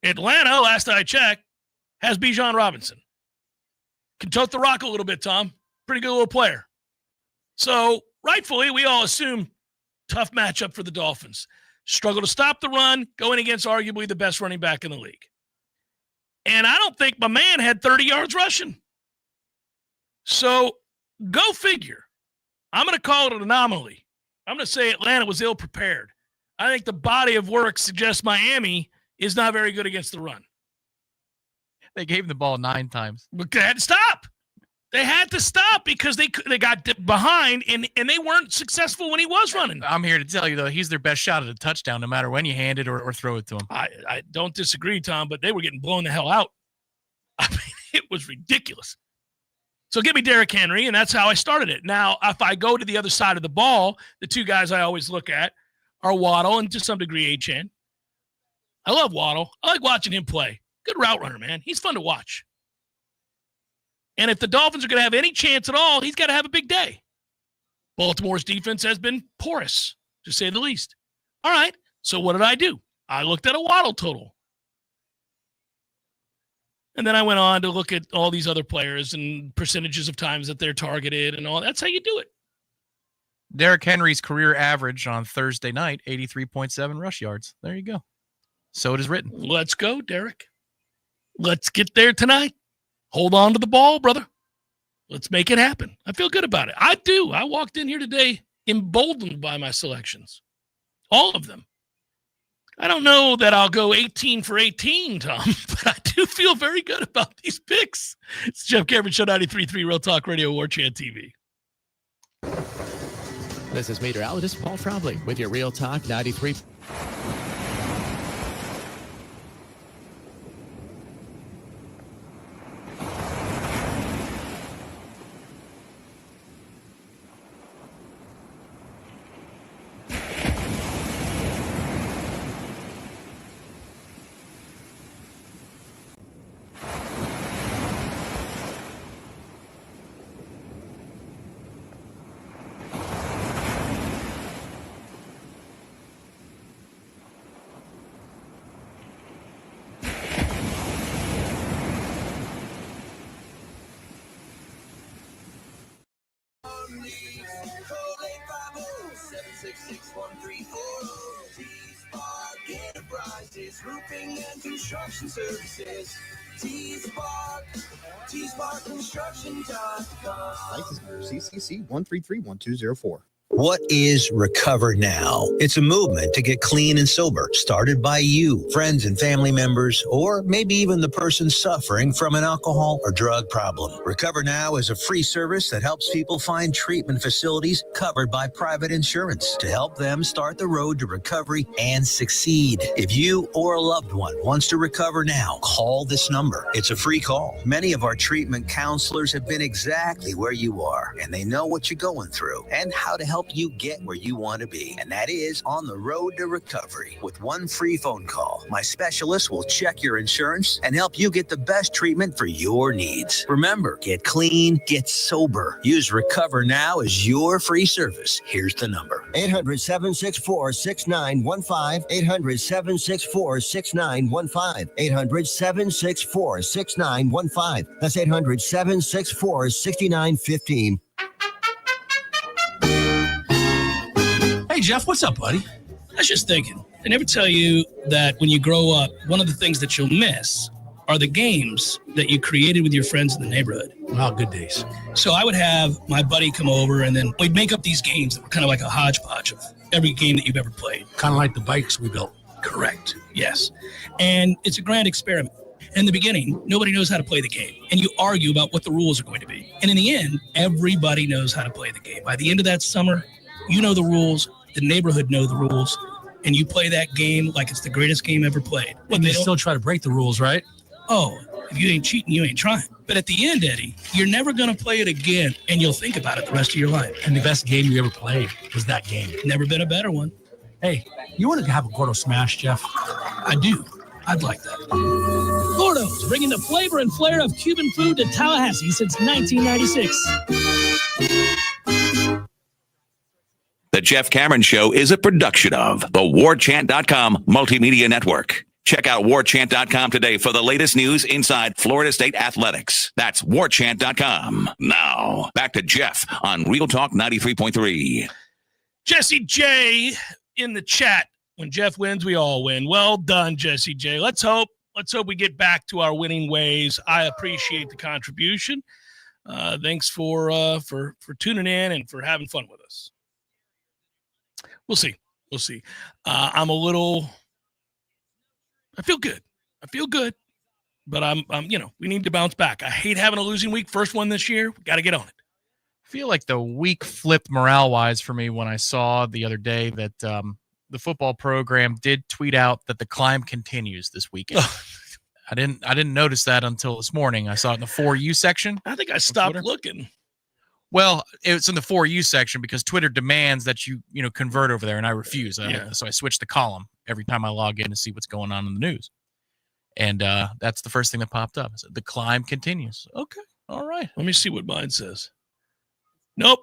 Atlanta, last I checked, has Bijan Robinson. Can tote the rock a little bit, Tom. Pretty good little player. So, rightfully, we all assume tough matchup for the Dolphins. Struggle to stop the run, going against arguably the best running back in the league. And I don't think my man had 30 yards rushing. So, go figure. I'm going to call it an anomaly. I'm going to say Atlanta was ill-prepared. I think the body of work suggests Miami is not very good against the run. They gave him the ball 9 times. But they had to stop. They had to stop because they got behind and they weren't successful when he was running. I'm here to tell you, though, he's their best shot at a touchdown no matter when you hand it or throw it to him. I don't disagree, Tom, but they were getting blown the hell out. I mean, it was ridiculous. So give me Derrick Henry, and that's how I started it. Now, if I go to the other side of the ball, the 2 guys I always look at are Waddle and to some degree Achane. I love Waddle. I like watching him play. Good route runner, man. He's fun to watch. And if the Dolphins are going to have any chance at all, he's got to have a big day. Baltimore's defense has been porous, to say the least. All right, so what did I do? I looked at a Waddle total. And then I went on to look at all these other players and percentages of times that they're targeted and all. That's how you do it. Derrick Henry's career average on Thursday night, 83.7 rush yards. There you go. So it is written. Let's go, Derrick. Let's get there tonight. Hold on to the ball, brother. Let's make it happen. I feel good about it. I do. I walked in here today emboldened by my selections. All of them. I don't know that I'll go 18 for 18, Tom, but I do feel very good about these picks. It's Jeff Cameron Show, 93.3 Real Talk Radio, Warchant TV. This is meteorologist Paul Trombley with your Real Talk 93. Roofing and construction services. T-Spark Construction.com. License number CCC 1331204. What is Recover Now? It's a movement to get clean and sober, started by you, friends and family members, or maybe even the person suffering from an alcohol or drug problem. Recover Now is a free service that helps people find treatment facilities covered by private insurance to help them start the road to recovery and succeed. If you or a loved one wants to recover now, call this number. It's a free call. Many of our treatment counselors have been exactly where you are, and they know what you're going through and how to help you get where you want to be, and that is on the road to recovery. With one free phone call, my specialist will check your insurance and help you get the best treatment for your needs. Remember, get clean, get sober. Use Recover Now as your free service. Here's the number. 800-764-6915. 800-764-6915. 800-764-6915. That's 800-764-6915. Hey, Jeff, what's up, buddy? I was just thinking, they never tell you that when you grow up, one of the things that you'll miss are the games that you created with your friends in the neighborhood. Wow, good days. So I would have my buddy come over, and then we'd make up these games that were kind of like a hodgepodge of every game that you've ever played. Kind of like the bikes we built. Correct, yes. And it's a grand experiment. In the beginning, nobody knows how to play the game, and you argue about what the rules are going to be. And in the end, everybody knows how to play the game. By the end of that summer, you know the rules, the neighborhood know the rules, and you play that game like it's the greatest game ever played. But they still try to break the rules, right? Oh, if you ain't cheating, you ain't trying. But at the end, Eddie, you're never going to play it again, and you'll think about it the rest of your life. And the best game you ever played was that game. Never been a better one. Hey, you want to have a Gordo Smash, Jeff? I do. I'd like that. Gordo's, bringing the flavor and flair of Cuban food to Tallahassee since 1996. The Jeff Cameron Show is a production of the Warchant.com Multimedia Network. Check out Warchant.com today for the latest news inside Florida State athletics. That's Warchant.com. Now, back to Jeff on Real Talk 93.3. Jesse J in the chat. When Jeff wins, we all win. Well done, Jesse J. Let's hope we get back to our winning ways. I appreciate the contribution. Thanks for tuning in and for having fun with us. We'll see. I feel good, but we need to bounce back. I hate having a losing week. First one this year. We got to get on it. I feel like the week flipped morale-wise for me when I saw the other day that the football program did tweet out that the climb continues this weekend. I didn't notice that until this morning. I saw it in the 4U section. I think I stopped looking. Well, it's in the 4U section because Twitter demands that you convert over there, and I refuse. So I switch the column every time I log in to see what's going on in the news. And that's the first thing that popped up. The climb continues. Okay, all right. Let me see what mine says. Nope,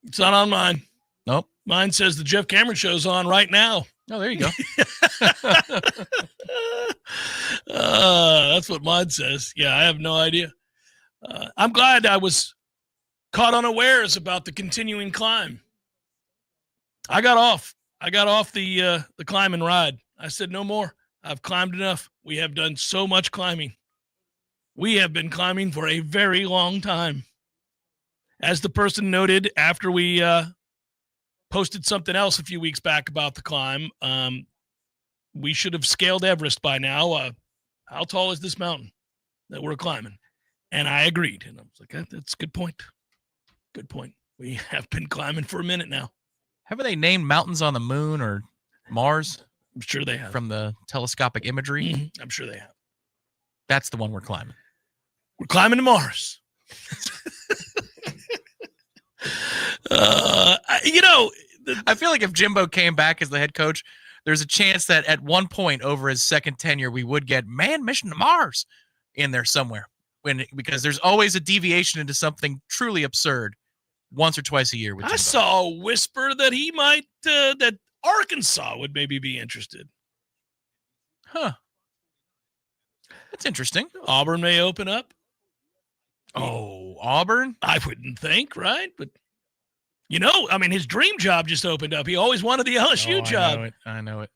it's not on mine. Nope. Mine says the Jeff Cameron Show's on right now. Oh, there you go. That's what mine says. Yeah, I have no idea. I'm glad I was caught unawares about the continuing climb. I got off the climb and ride. I said, no more. I've climbed enough. We have done so much climbing. We have been climbing for a very long time. As the person noted after we posted something else a few weeks back about the climb, we should have scaled Everest by now. How tall is this mountain that we're climbing? And I agreed. And I was like, that's a good point. Good point. We have been climbing for a minute now. Haven't they named mountains on the moon or Mars? I'm sure they have. From the telescopic imagery? Mm-hmm. I'm sure they have. That's the one we're climbing. We're climbing to Mars. I feel like if Jimbo came back as the head coach, there's a chance that at one point over his second tenure, we would get manned mission to Mars in there somewhere. Because there's always a deviation into something truly absurd once or twice a year. With Jimbo. I saw a whisper that he might, that Arkansas would maybe be interested. Huh. That's interesting. Auburn may open up. Oh, Auburn? I wouldn't think, right? But, his dream job just opened up. He always wanted the LSU job. I know it.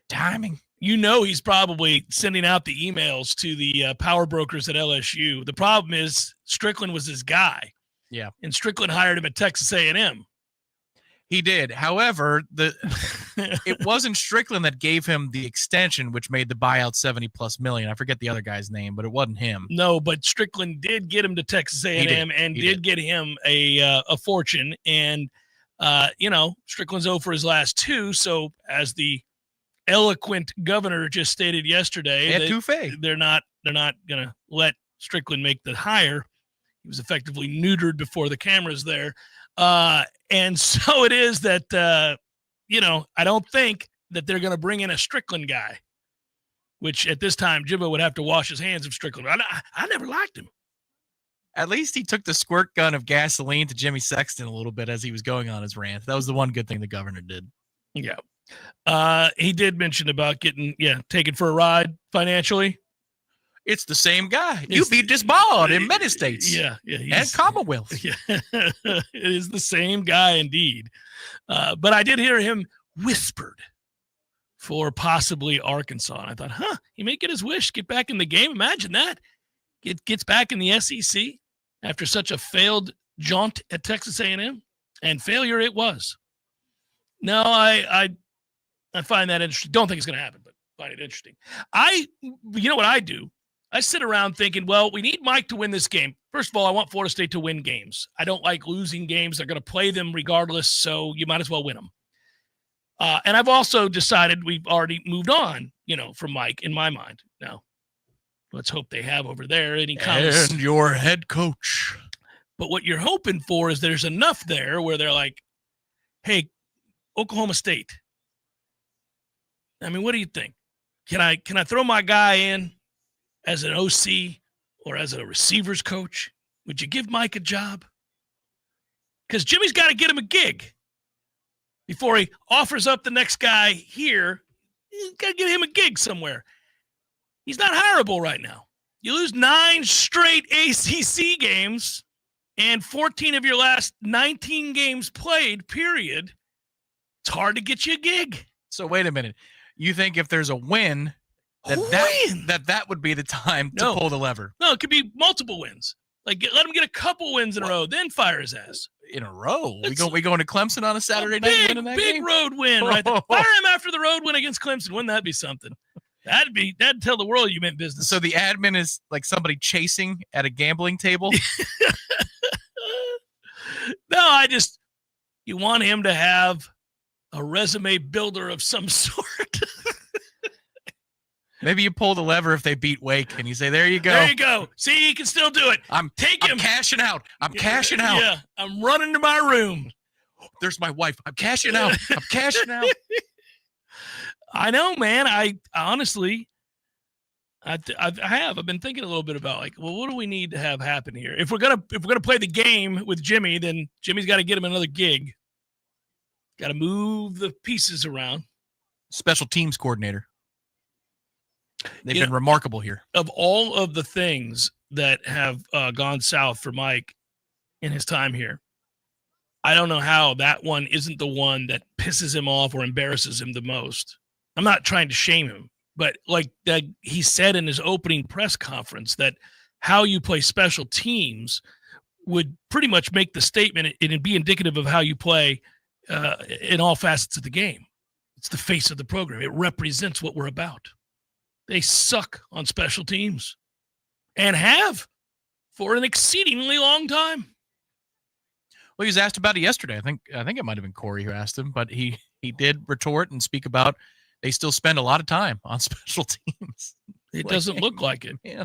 Timing. He's probably sending out the emails to the power brokers at LSU. The problem is Strickland was his guy. Yeah. And Strickland hired him at Texas A&M. He did. However, it wasn't Strickland that gave him the extension, which made the buyout $70+ million. I forget the other guy's name, but it wasn't him. No, but Strickland did get him to Texas A&M and did get him a fortune. And, Strickland's 0 for his last 2. So as the eloquent governor just stated yesterday, they're not going to let Strickland make the hire. He was effectively neutered before the cameras there. And so it is that, I don't think that they're going to bring in a Strickland guy, which at this time, Jimbo would have to wash his hands of Strickland. I never liked him. At least he took the squirt gun of gasoline to Jimmy Sexton a little bit as he was going on his rant. That was the one good thing the governor did. Yeah. He did mention about getting, taken for a ride financially. It's the same guy. You beat this ball in many states. Yeah. And Commonwealth. Yeah. It is the same guy indeed. But I did hear him whispered for possibly Arkansas. And I thought, he may get his wish, get back in the game. Imagine that. Gets back in the SEC after such a failed jaunt at Texas A&M. And failure it was. No, I find that interesting. Don't think it's going to happen, but find it interesting. You know what I do? I sit around thinking, well, we need Mike to win this game. First of all, I want Florida State to win games. I don't like losing games. They're going to play them regardless, so you might as well win them. And I've also decided we've already moved on, from Mike in my mind. Now, let's hope they have over there. And he comes. And your head coach. But what you're hoping for is there's enough there where they're like, hey, Oklahoma State. I mean, what do you think? Can I throw my guy in as an OC or as a receivers coach? Would you give Mike a job? Because Jimmy's got to get him a gig before he offers up the next guy here. He's got to get him a gig somewhere. He's not hireable right now. You lose 9 straight ACC games and 14 of your last 19 games played, period. It's hard to get you a gig. So wait a minute. You think if there's a win, that would be the time to pull the lever? No, it could be multiple wins. Like, let him get a couple wins in a row, then fire his ass. In a row? We going to Clemson on a Saturday night winning that big game? Road win, right there. Fire him after the road win against Clemson. Wouldn't that be something? That'd tell the world you meant business. So the admin is like somebody chasing at a gambling table? No, you want him to have a resume builder of some sort. Maybe you pull the lever if they beat Wake and you say, there you go. There you go. See, he can still do it. I'm cashing out. I'm cashing out. Yeah, I'm running to my room. There's my wife. I'm cashing out. I'm cashing out. I know, man. I honestly, I've been thinking a little bit about like, well, what do we need to have happen here? If we're gonna play the game with Jimmy, then Jimmy's got to get him another gig. Got to move the pieces around. Special teams coordinator. They've been remarkable here. Of all of the things that have gone south for Mike in his time here, I don't know how that one isn't the one that pisses him off or embarrasses him the most. I'm not trying to shame him. But like that, he said in his opening press conference that how you play special teams would pretty much make the statement and be indicative of how you play in all facets of the game. It's the face of the program. It represents what we're about. They suck on special teams and have for an exceedingly long time. Well, he was asked about it yesterday. I think it might have been Corey who asked him, but he did retort and speak about they still spend a lot of time on special teams. It doesn't look like it. Yeah.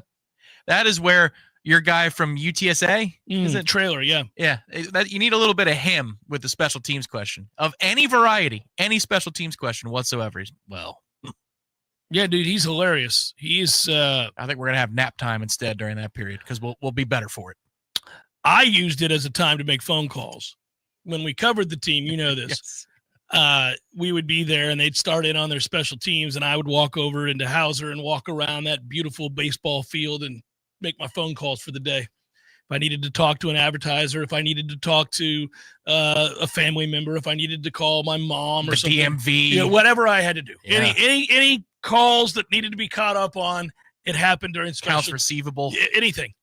That is where your guy from UTSA is it? Trailer, yeah. Yeah. That you need a little bit of him with the special teams question of any variety, any special teams question whatsoever. Yeah, dude, he's hilarious. He's I think we're gonna have nap time instead during that period because we'll be better for it. I used it as a time to make phone calls. When we covered the team, you know this. Yes. We would be there, and they'd start in on their special teams, and I would walk over into Hauser and walk around that beautiful baseball field and make my phone calls for the day. If I needed to talk to an advertiser, if I needed to talk to a family member, if I needed to call my mom or something. DMV. Whatever I had to do. Yeah. Any calls that needed to be caught up on, it happened during special. Accounts receivable. Anything.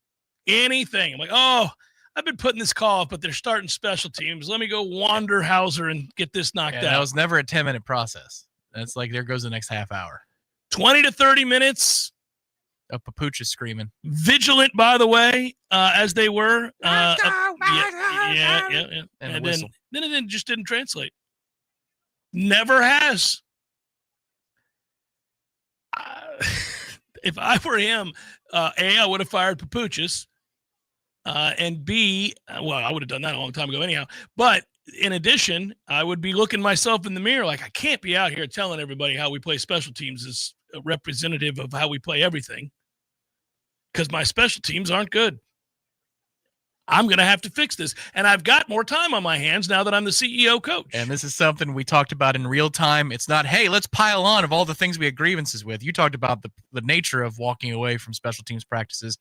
I'm like, oh, I've been putting this call off, but they're starting special teams. Let me go wander Hauser and get this knocked out. That was never a 10-minute process. That's like there goes the next half hour. 20 to 30 minutes. A Papuch is screaming. Vigilant, by the way, as they were. Yeah. And then it just didn't translate. Never has. If I were him, A, I would have fired Papuchis. And B, well, I would have done that a long time ago anyhow. But in addition, I would be looking myself in the mirror like I can't be out here telling everybody how we play special teams is a representative of how we play everything because my special teams aren't good. I'm going to have to fix this. And I've got more time on my hands now that I'm the CEO coach. And this is something we talked about in real time. It's not, hey, let's pile on of all the things we had grievances with. You talked about the nature of walking away from special teams practices.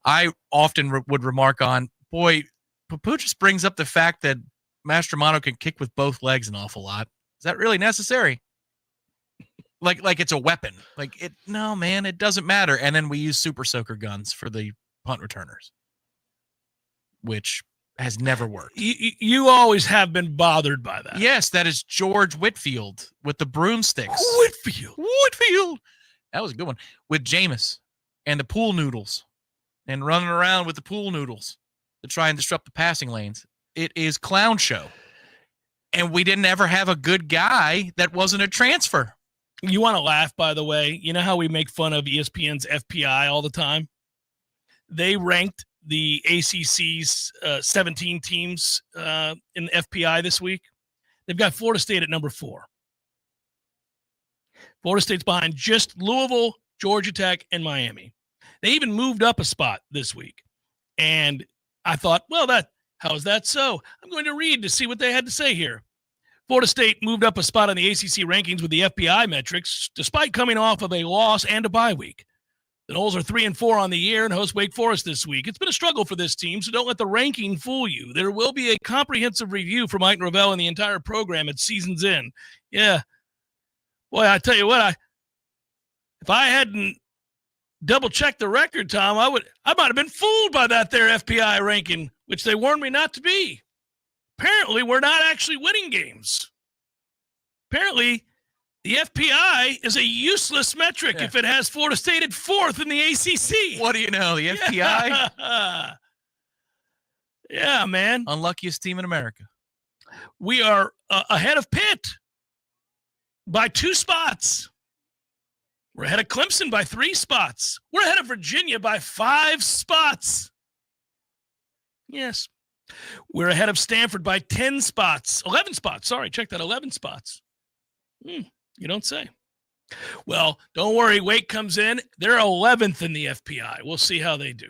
I often would remark on, boy, Papuch just brings up the fact that Mastromano can kick with both legs an awful lot. Is that really necessary? Like it's a weapon. No, man, it doesn't matter. And then we use super soaker guns for the punt returners, which has never worked. You always have been bothered by that. Yes, that is George Whitfield with the broomsticks. Whitfield. That was a good one. With Jameis and the pool noodles. And running around with the pool noodles to try and disrupt the passing lanes. It is clown show. And we didn't ever have a good guy that wasn't a transfer. You want to laugh, by the way. You know how we make fun of ESPN's FPI all the time? They ranked the ACC's 17 teams in the FPI this week. They've got Florida State at number 4. Florida State's behind just Louisville, Georgia Tech, and Miami. They even moved up a spot this week. And I thought, well, how is that so? I'm going to read to see what they had to say here. Florida State moved up a spot on the ACC rankings with the FPI metrics, despite coming off of a loss and a bye week. The Noles are 3-4 on the year and host Wake Forest this week. It's been a struggle for this team, so don't let the ranking fool you. There will be a comprehensive review for Mike Norvell and the entire program at season's end. Yeah. Boy, I tell you what, if I hadn't double-check the record, Tom, I might have been fooled by that there FPI ranking, which they warned me not to be. Apparently, we're not actually winning games. Apparently, the FPI is a useless metric if it has Florida State at 4th in the ACC. What do you know, the FPI? Yeah, man. Unluckiest team in America. We are ahead of Pitt by 2 spots. We're ahead of Clemson by 3 spots. We're ahead of Virginia by 5 spots. Yes. We're ahead of Stanford by 10 spots. 11 spots. Sorry, check that. 11 spots. You don't say. Well, don't worry. Wake comes in. They're 11th in the FPI. We'll see how they do.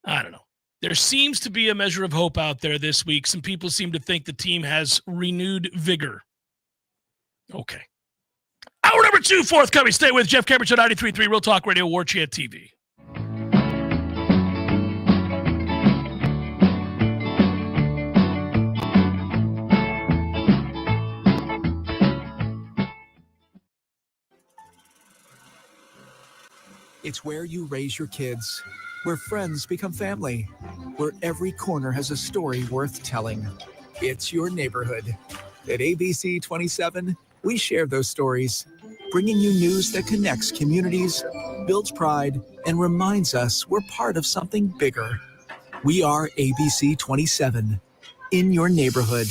I don't know. There seems to be a measure of hope out there this week. Some people seem to think the team has renewed vigor. Okay. Hour number 2 forthcoming. Stay with Jeff Cameron, 93.3 Real Talk Radio, Warchant TV. It's where you raise your kids, where friends become family, where every corner has a story worth telling. It's your neighborhood. At ABC 27, we share those stories, bringing you news that connects communities, builds pride, and reminds us we're part of something bigger. We are ABC 27, in your neighborhood.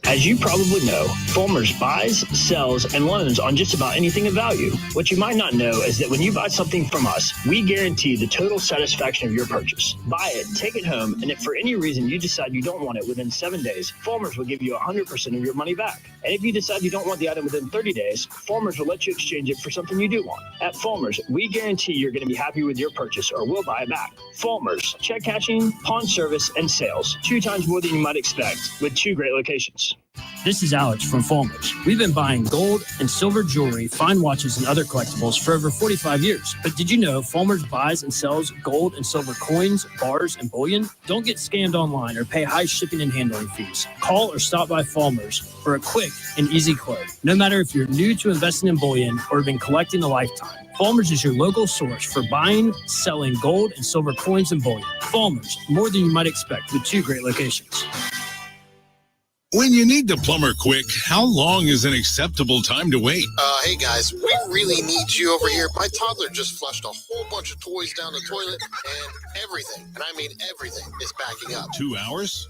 As you probably know, Fulmer's buys, sells, and loans on just about anything of value. What you might not know is that when you buy something from us, we guarantee the total satisfaction of your purchase. Buy it, take it home, and if for any reason you decide you don't want it within 7 days, Fulmer's will give you 100% of your money back. And if you decide you don't want the item within 30 days, Fulmer's will let you exchange it for something you do want. At Fulmer's, we guarantee you're going to be happy with your purchase or we'll buy it back. Fulmer's, check cashing, pawn service, and sales. 2 times more than you might expect with 2 great locations. This is Alex from Fulmer's. We've been buying gold and silver jewelry, fine watches, and other collectibles for over 45 years. But did you know Fulmer's buys and sells gold and silver coins, bars, and bullion? Don't get scammed online or pay high shipping and handling fees. Call or stop by Fulmer's for a quick and easy quote. No matter if you're new to investing in bullion or have been collecting a lifetime, Fulmer's is your local source for buying, selling gold and silver coins and bullion. Fulmer's, more than you might expect with 2 great locations. When you need the plumber quick, how long is an acceptable time to wait? Hey guys, we really need you over here. My toddler just flushed a whole bunch of toys down the toilet and everything, and I mean everything, is backing up. 2 hours?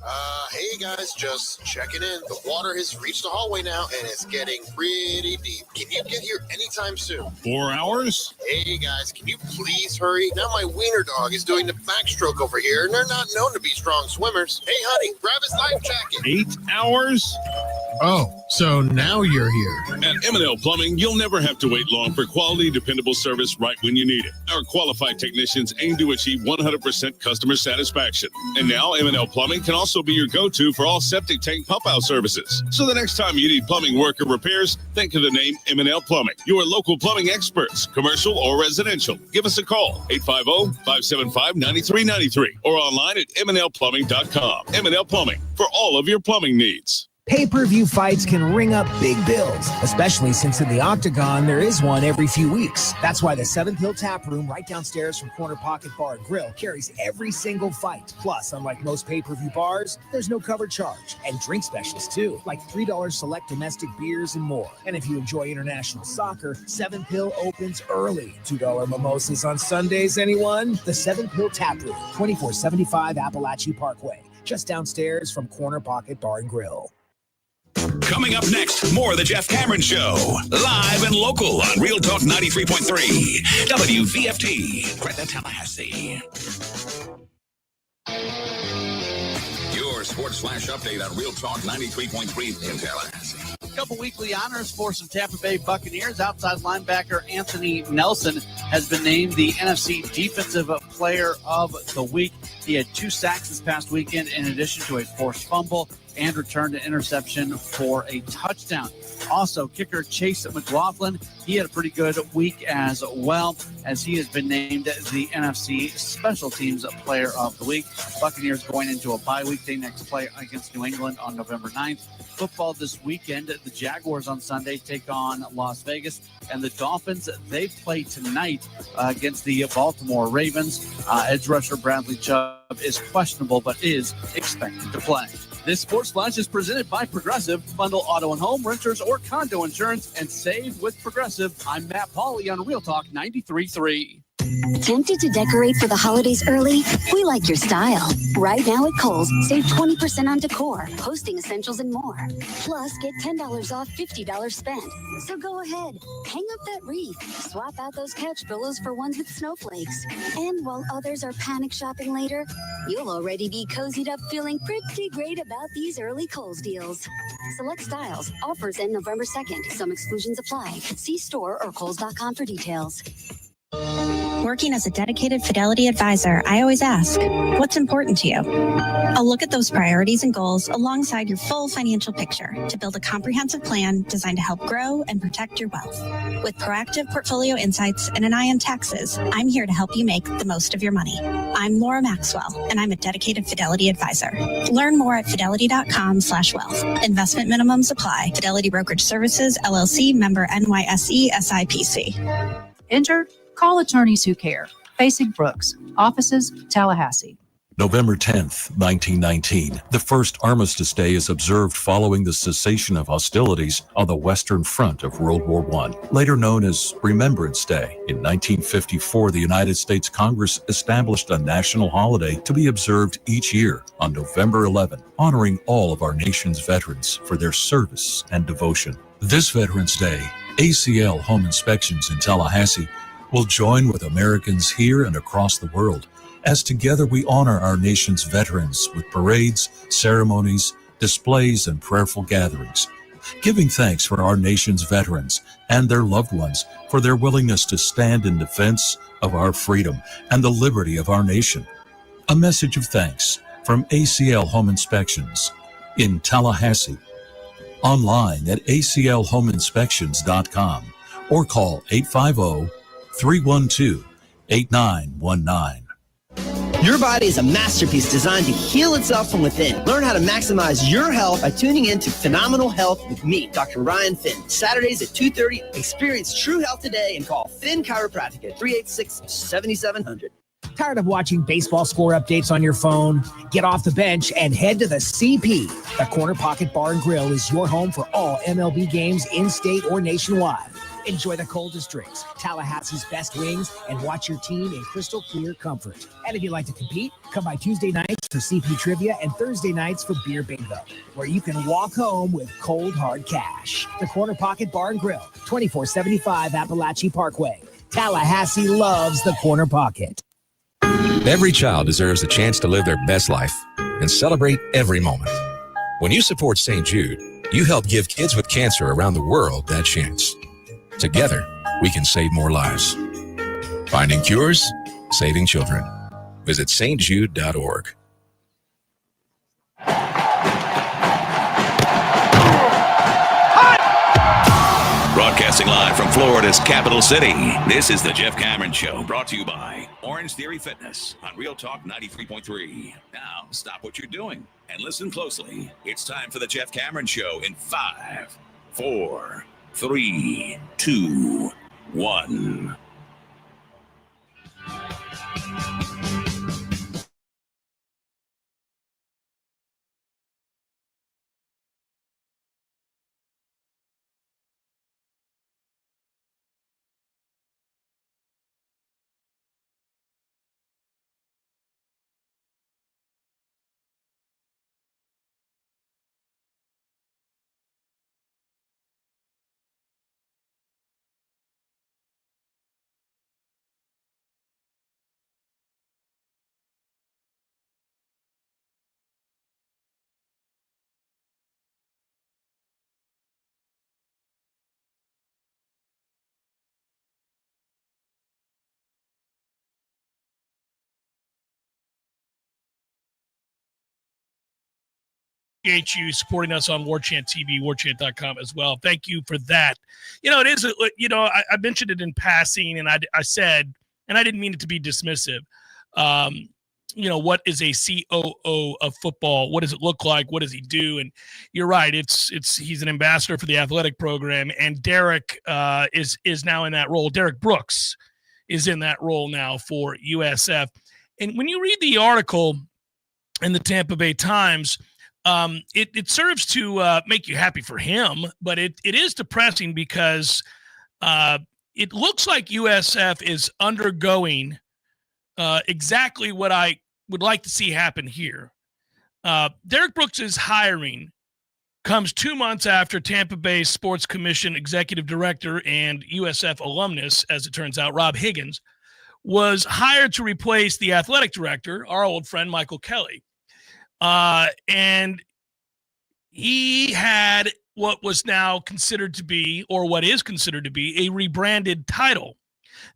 Hey guys, just checking in. The water has reached the hallway now and it's getting pretty deep. Can you get here anytime soon? 4 hours? Hey guys, can you please hurry? Now my wiener dog is doing the backstroke over here and they're not known to be strong swimmers. Hey honey, grab his life jacket. 8 hours? Oh, so now you're here. At M&L Plumbing, you'll never have to wait long for quality, dependable service right when you need it. Our qualified technicians aim to achieve 100% customer satisfaction. And now M&L Plumbing can also be your go-to for all septic tank pump-out services. So the next time you need plumbing work or repairs, think of the name M&L Plumbing. Your local plumbing experts, commercial or residential. Give us a call, 850-575-9393, or online at mnlplumbing.com. M&L Plumbing, for all of your plumbing needs. Pay-per-view fights can ring up big bills, especially since in the Octagon, there is one every few weeks. That's why the 7th Hill Tap Room right downstairs from Corner Pocket Bar and Grill carries every single fight. Plus, unlike most pay-per-view bars, there's no cover charge. And drink specials, too, like $3 select domestic beers and more. And if you enjoy international soccer, 7th Hill opens early. $2 mimosas on Sundays, anyone? The 7th Hill Tap Room, 2475 Appalachia Parkway, just downstairs from Corner Pocket Bar and Grill. Coming up next, more of the Jeff Cameron Show. Live and local on Real Talk 93.3. WVFT. Greta, Tallahassee. Your Sports Flash update on Real Talk 93.3 in Tallahassee. A couple weekly honors for some Tampa Bay Buccaneers. Outside linebacker Anthony Nelson has been named the NFC Defensive Player of the Week. He had 2 sacks this past weekend in addition to a forced fumble and returned an interception for a touchdown. Also, kicker Chase McLaughlin, he had a pretty good week as well, as he has been named the NFC Special Teams Player of the Week. Buccaneers going into a bye week. They next play against New England on November 9th. Football this weekend, the Jaguars on Sunday take on Las Vegas, and the Dolphins, they play tonight against the Baltimore Ravens. Edge rusher Bradley Chubb is questionable, but is expected to play. This Sports Flash is presented by Progressive. Bundle auto and home, renters, or condo insurance and save with Progressive. I'm Matt Pauley on Real Talk 93.3. Tempted to decorate for the holidays early? We like your style. Right now at Kohl's, save 20% on decor, hosting essentials, and more. Plus, get $10 off $50 spent. So go ahead, hang up that wreath, swap out those couch pillows for ones with snowflakes. And while others are panic shopping later, you'll already be cozied up feeling pretty great about these early Kohl's deals. Select styles. Offers end November 2nd. Some exclusions apply. See store or Kohl's.com for details. Working as a dedicated Fidelity advisor, I always ask, what's important to you? I'll look at those priorities and goals alongside your full financial picture to build a comprehensive plan designed to help grow and protect your wealth. With proactive portfolio insights and an eye on taxes, I'm here to help you make the most of your money. I'm Laura Maxwell, and I'm a dedicated Fidelity advisor. Learn more at fidelity.com/wealth. Investment minimums apply. Fidelity Brokerage Services, LLC, member NYSE, SIPC. Injured? Call attorneys who care. Facing Brooks. Offices, Tallahassee. November 10th, 1919, the first Armistice Day is observed following the cessation of hostilities on the Western Front of World War I, later known as Remembrance Day. In 1954, the United States Congress established a national holiday to be observed each year on November 11, honoring all of our nation's veterans for their service and devotion. This Veterans Day, ACL Home Inspections in Tallahassee will join with Americans here and across the world as together we honor our nation's veterans with parades, ceremonies, displays, and prayerful gatherings, giving thanks for our nation's veterans and their loved ones for their willingness to stand in defense of our freedom and the liberty of our nation. A message of thanks from ACL Home Inspections in Tallahassee. Online at aclhomeinspections.com or call 850-312-8919. Your body is a masterpiece designed to heal itself from within. Learn how to maximize your health by tuning in to Phenomenal Health with me, Dr. Ryan Finn. Saturdays at 2:30. Experience true health today and call Finn Chiropractic at 386-7700. Tired of watching baseball score updates on your phone? Get off the bench and head to the CP. The Corner Pocket Bar and Grill is your home for all MLB games in-state or nationwide. Enjoy the coldest drinks, Tallahassee's best wings, and watch your team in crystal clear comfort. And if you'd like to compete, come by Tuesday nights for CP Trivia and Thursday nights for Beer Bingo, where you can walk home with cold, hard cash. The Corner Pocket Bar and Grill, 2475 Appalachie Parkway. Tallahassee loves the Corner Pocket. Every child deserves a chance to live their best life and celebrate every moment. When you support St. Jude, you help give kids with cancer around the world that chance. Together, we can save more lives. Finding cures, saving children. Visit stjude.org. Broadcasting live from Florida's capital city, this is the Jeff Cameron Show, brought to you by Orange Theory Fitness on Real Talk 93.3. Now, stop what you're doing and listen closely. It's time for the Jeff Cameron Show in 5, 4, 3, 2, 1. Appreciate you supporting us on Warchant TV, warchant.com as well. Thank you for that. You know, it is, I mentioned it in passing, and I said, and I didn't mean it to be dismissive, what is a COO of football? What does it look like? What does he do? And you're right. He's an ambassador for the athletic program, and Derek is now in that role. Derek Brooks is in that role now for USF. And when you read the article in the Tampa Bay Times, it serves to make you happy for him, but it is depressing because it looks like USF is undergoing exactly what I would like to see happen here. Derek Brooks' hiring comes 2 months after Tampa Bay Sports Commission executive director and USF alumnus, as it turns out, Rob Higgins, was hired to replace the athletic director, our old friend Michael Kelly. And he had what was now considered to be, or what is considered to be, a rebranded title.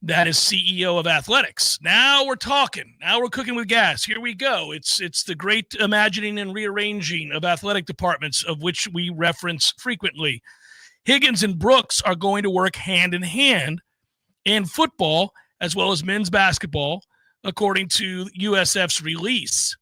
That is CEO of athletics. Now we're talking. Now we're cooking with gas. Here we go. It's the great imagining and rearranging of athletic departments, of which we reference frequently. Higgins and Brooks are going to work hand in hand in football as well as men's basketball, according to USF's release.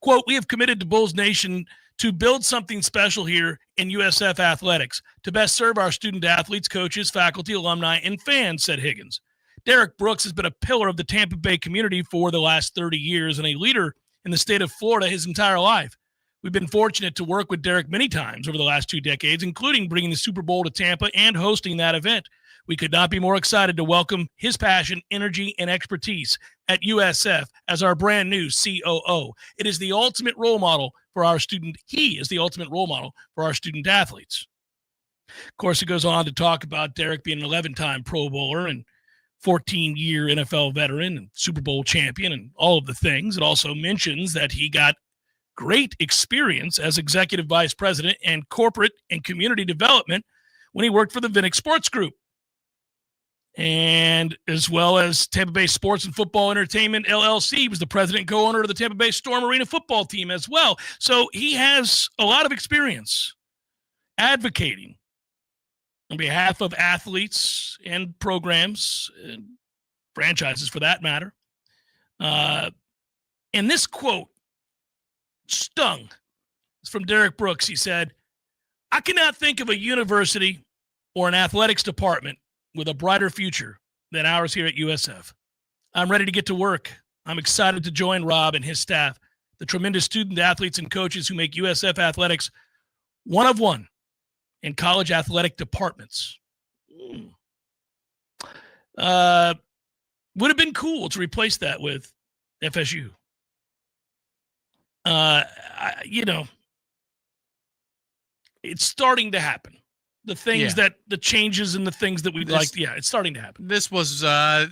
Quote, we have committed to Bulls Nation to build something special here in USF athletics to best serve our student athletes, coaches, faculty, alumni, and fans, said Higgins. Derek Brooks has been a pillar of the Tampa Bay community for the last 30 years and a leader in the state of Florida his entire life. We've been fortunate to work with Derek many times over the last 2 decades, including bringing the Super Bowl to Tampa and hosting that event. We could not be more excited to welcome his passion, energy, and expertise at USF as our brand new COO. It is the ultimate role model for our student. He is the ultimate role model for our student athletes. Of course, it goes on to talk about Derek being an 11-time Pro Bowler and 14-year NFL veteran and Super Bowl champion and all of the things. It also mentions that he got great experience as executive vice president and corporate and community development when he worked for the Vinnick Sports Group, and as well as Tampa Bay Sports and Football Entertainment, LLC. He was the president and co-owner of the Tampa Bay Storm Arena football team as well. So he has a lot of experience advocating on behalf of athletes and programs and franchises for that matter. And this quote stung. It's from Derek Brooks. He said, I cannot think of a university or an athletics department with a brighter future than ours here at USF. I'm ready to get to work. I'm excited to join Rob and his staff, the tremendous student athletes and coaches who make USF athletics one of one in college athletic departments. Would have been cool to replace that with FSU. It's starting to happen. The things that the changes and the things that we'd like. Yeah, it's starting to happen. This was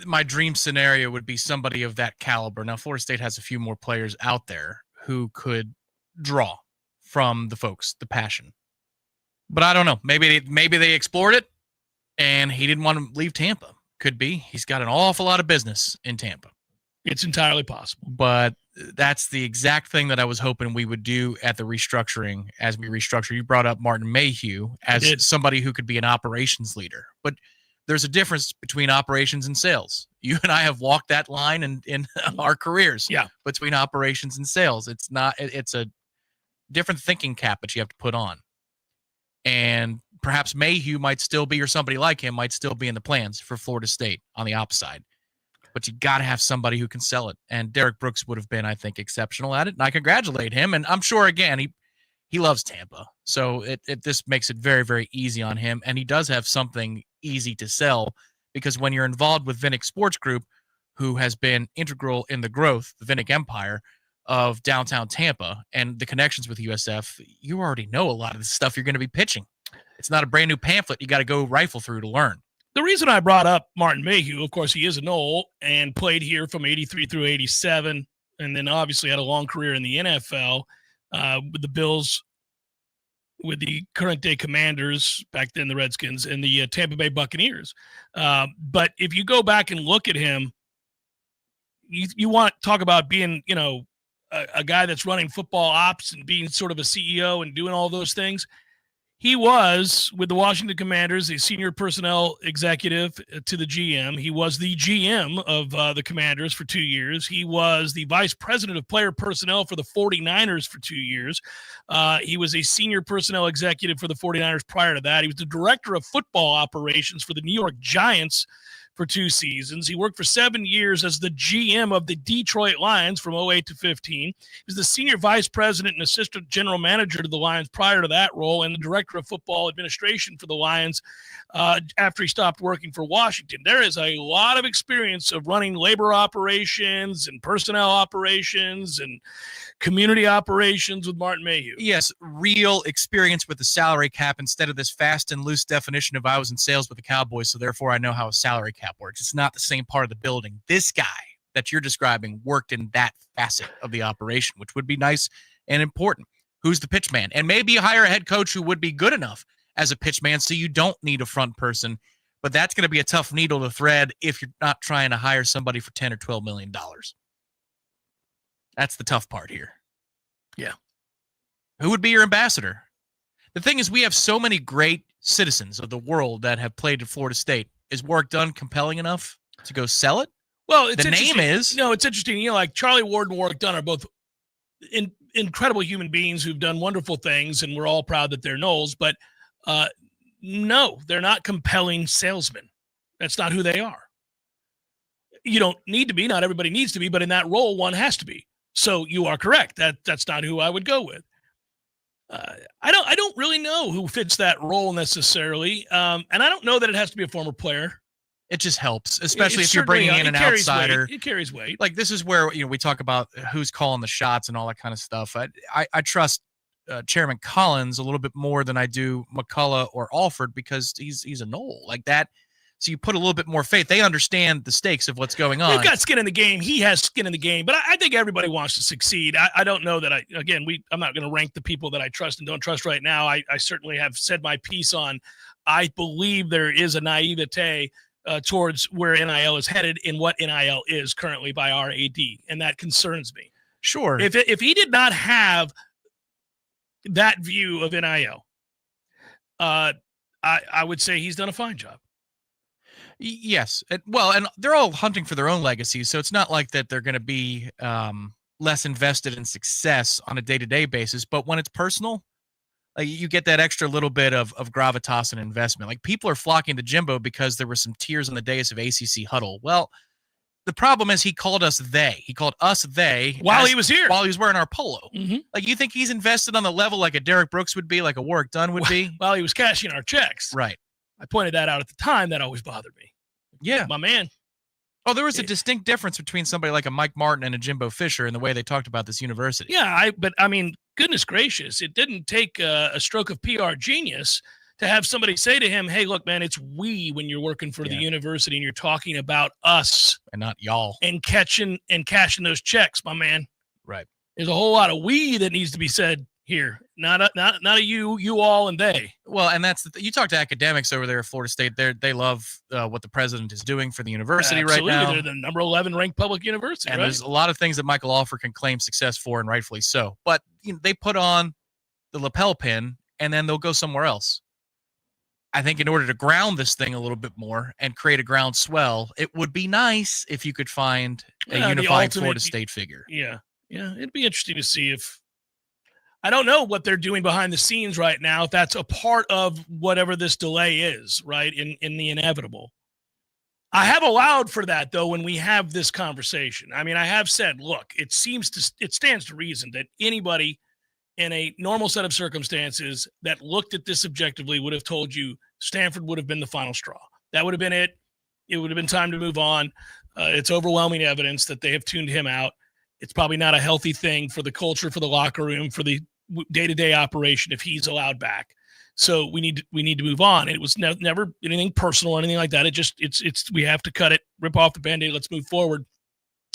my dream scenario would be somebody of that caliber. Now, Florida State has a few more players out there who could draw from the folks, the passion. But I don't know. Maybe they explored it and he didn't want to leave Tampa. Could be. He's got an awful lot of business in Tampa. It's entirely possible. But that's the exact thing that I was hoping we would do at the restructuring. As we restructure, you brought up Martin Mayhew as somebody who could be an operations leader. But there's a difference between operations and sales. You and I have walked that line in our careers. Yeah. Between operations and sales. It's a different thinking cap that you have to put on. And perhaps Mayhew might still be, or somebody like him might still be in the plans for Florida State on the ops side. But you got to have somebody who can sell it. And Derek Brooks would have been, I think, exceptional at it. And I congratulate him. And I'm sure, again, he loves Tampa. So this makes it very, very easy on him. And he does have something easy to sell, because when you're involved with Vinnick Sports Group, who has been integral in the growth, the Vinnick Empire of downtown Tampa, and the connections with USF, you already know a lot of the stuff you're going to be pitching. It's not a brand new pamphlet you got to go rifle through to learn. The reason I brought up Martin Mayhew, of course, he is a Knoll and played here from 83 through 87, and then obviously had a long career in the NFL with the Bills, with the current-day Commanders, back then the Redskins, and the Tampa Bay Buccaneers. But if you go back and look at him, you want to talk about being, a guy that's running football ops and being sort of a CEO and doing all those things. He was, with the Washington Commanders, a senior personnel executive to the GM. He was the GM of the Commanders for 2 years. He was the vice president of player personnel for the 49ers for 2 years. He was a senior personnel executive for the 49ers prior to that. He was the director of football operations for the New York Giants for 2 seasons. He worked for 7 years as the GM of the Detroit Lions from 08 to 15. He was the senior vice president and assistant general manager to the Lions prior to that role, and the director of football administration for the Lions after he stopped working for Washington. There is a lot of experience of running labor operations and personnel operations and community operations with Martin Mayhew. Yes, real experience with the salary cap instead of this fast and loose definition of I was in sales with the Cowboys, so therefore I know how a salary cap works. It's not the same part of the building. This guy that you're describing worked in that facet of the operation, which would be nice and important. Who's the pitch man? And maybe you hire a head coach who would be good enough as a pitch man, so you don't need a front person. But that's going to be a tough needle to thread if you're not trying to hire somebody for $10 or $12 million. That's the tough part here. Yeah. Who would be your ambassador? The thing is, we have so many great citizens of the world that have played at Florida State. Is Warwick Dunn compelling enough to go sell it? Well, it's the name is. No, it's interesting. You know, like Charlie Ward and Warwick Dunn are both incredible human beings who've done wonderful things, and we're all proud that they're Noles. But no, they're not compelling salesmen. That's not who they are. You don't need to be. Not everybody needs to be, but in that role, one has to be. So you are correct. That's not who I would go with. I don't really know who fits that role necessarily, and I don't know that it has to be a former player. It just helps, especially if you're bringing in an outsider. It carries weight. Like, this is where we talk about who's calling the shots and all that kind of stuff. I trust Chairman Collins a little bit more than I do McCullough or Alford because he's a Nole like that. So you put a little bit more faith. They understand the stakes of what's going on. They've got skin in the game. He has skin in the game. But I think everybody wants to succeed. I don't know that I'm not going to rank the people that I trust and don't trust right now. I certainly have said my piece on, I believe there is a naivete towards where NIL is headed and what NIL is currently by our AD. And that concerns me. Sure. If he did not have that view of NIL, I would say he's done a fine job. Yes. Well, and they're all hunting for their own legacies, so it's not like that they're going to be less invested in success on a day-to-day basis. But when it's personal, you get that extra little bit of gravitas and investment. Like, people are flocking to Jimbo because there were some tears on the dais of ACC Huddle. Well, the problem is he called us they. He called us they while he was here, while he was wearing our polo. Mm-hmm. Like, you think he's invested on the level like a Derek Brooks would be, like a Warwick Dunn would be? While he was cashing our checks. Right. I pointed that out at the time. That always bothered me. Yeah. My man. Oh, there was a distinct difference between somebody like a Mike Martin and a Jimbo Fisher in the way they talked about this university. Yeah, but goodness gracious, it didn't take a stroke of PR genius to have somebody say to him, hey, look, man, it's we when you're working for the university and you're talking about us. And not y'all. And cashing those checks, my man. Right. There's a whole lot of we that needs to be said here. Not a you all, and they. Well, and that's you talk to academics over there at Florida State. They love what the president is doing for the university right now. They're the number 11 ranked public university. And right? There's a lot of things that Michael Alford can claim success for, and rightfully so. But they put on the lapel pin, and then they'll go somewhere else. I think in order to ground this thing a little bit more and create a groundswell, it would be nice if you could find a unified Florida State figure. Yeah, it'd be interesting to see if. I don't know what they're doing behind the scenes right now, if that's a part of whatever this delay is, right, in the inevitable. I have allowed for that, though, when we have this conversation. I mean, I have said, look, it stands to reason that anybody in a normal set of circumstances that looked at this objectively would have told you Stanford would have been the final straw. That would have been it. It would have been time to move on. It's overwhelming evidence that they have tuned him out. It's probably not a healthy thing for the culture, for the locker room, for the day-to-day operation if he's allowed back. So we need to move on. And it was never anything personal or anything like that. It's we have to cut it, rip off the Band-Aid, let's move forward.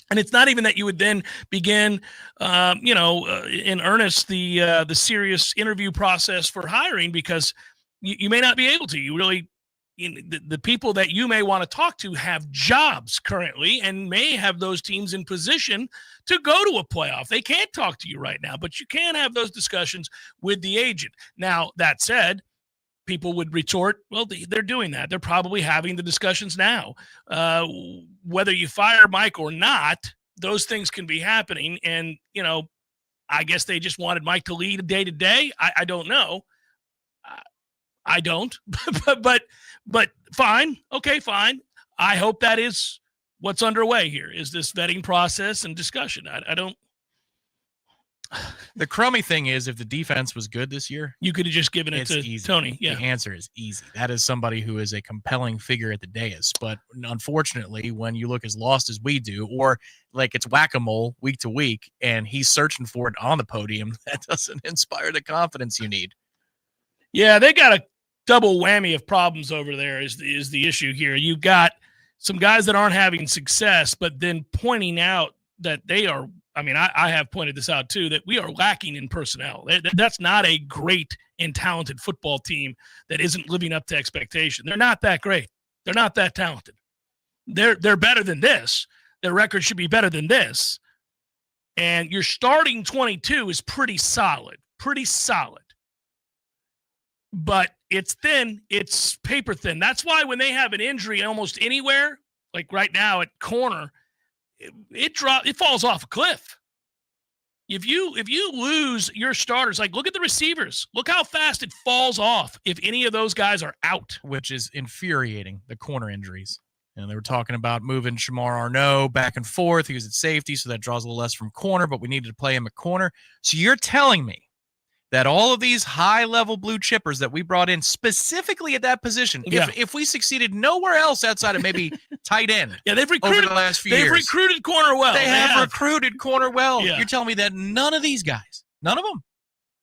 And it's not even that you would then begin, in earnest, the serious interview process for hiring, because you may not be able to. You really, the people that you may want to talk to have jobs currently and may have those teams in position to go to a playoff. They can't talk to you right now, but you can have those discussions with the agent. Now, that said, people would retort, well, they're doing that. They're probably having the discussions now. Whether you fire Mike or not, those things can be happening. And, I guess they just wanted Mike to lead day to day. I don't know. I don't, but fine. Okay, fine. I hope that is what's underway here, is this vetting process and discussion. I don't. The crummy thing is, if the defense was good this year, you could have just given it to easy. Tony. Yeah. The answer is easy. That is somebody who is a compelling figure at the dais. But unfortunately, when you look as lost as we do, or like it's whack-a-mole week to week, and he's searching for it on the podium, that doesn't inspire the confidence you need. Yeah, they got a double whammy of problems over there is the issue here. You've got some guys that aren't having success, but then pointing out that they are, I have pointed this out too, that we are lacking in personnel. That's not a great and talented football team that isn't living up to expectation. They're not that great. They're not that talented. They're better than this. Their record should be better than this. And your starting 22 is pretty solid. But it's thin. It's paper thin. That's why when they have an injury almost anywhere, like right now at corner, it falls off a cliff. If you lose your starters, like look at the receivers. Look how fast it falls off if any of those guys are out. Which is infuriating, the corner injuries. And they were talking about moving Shamar Arnaud back and forth. He was at safety, so that draws a little less from corner, but we needed to play him at corner. So you're telling me that all of these high-level blue chippers that we brought in specifically at that position, if we succeeded nowhere else outside of maybe tight end they've recruited, over the last few years. They've recruited corner well. They have recruited corner well. Yeah. You're telling me that none of these guys, none of them,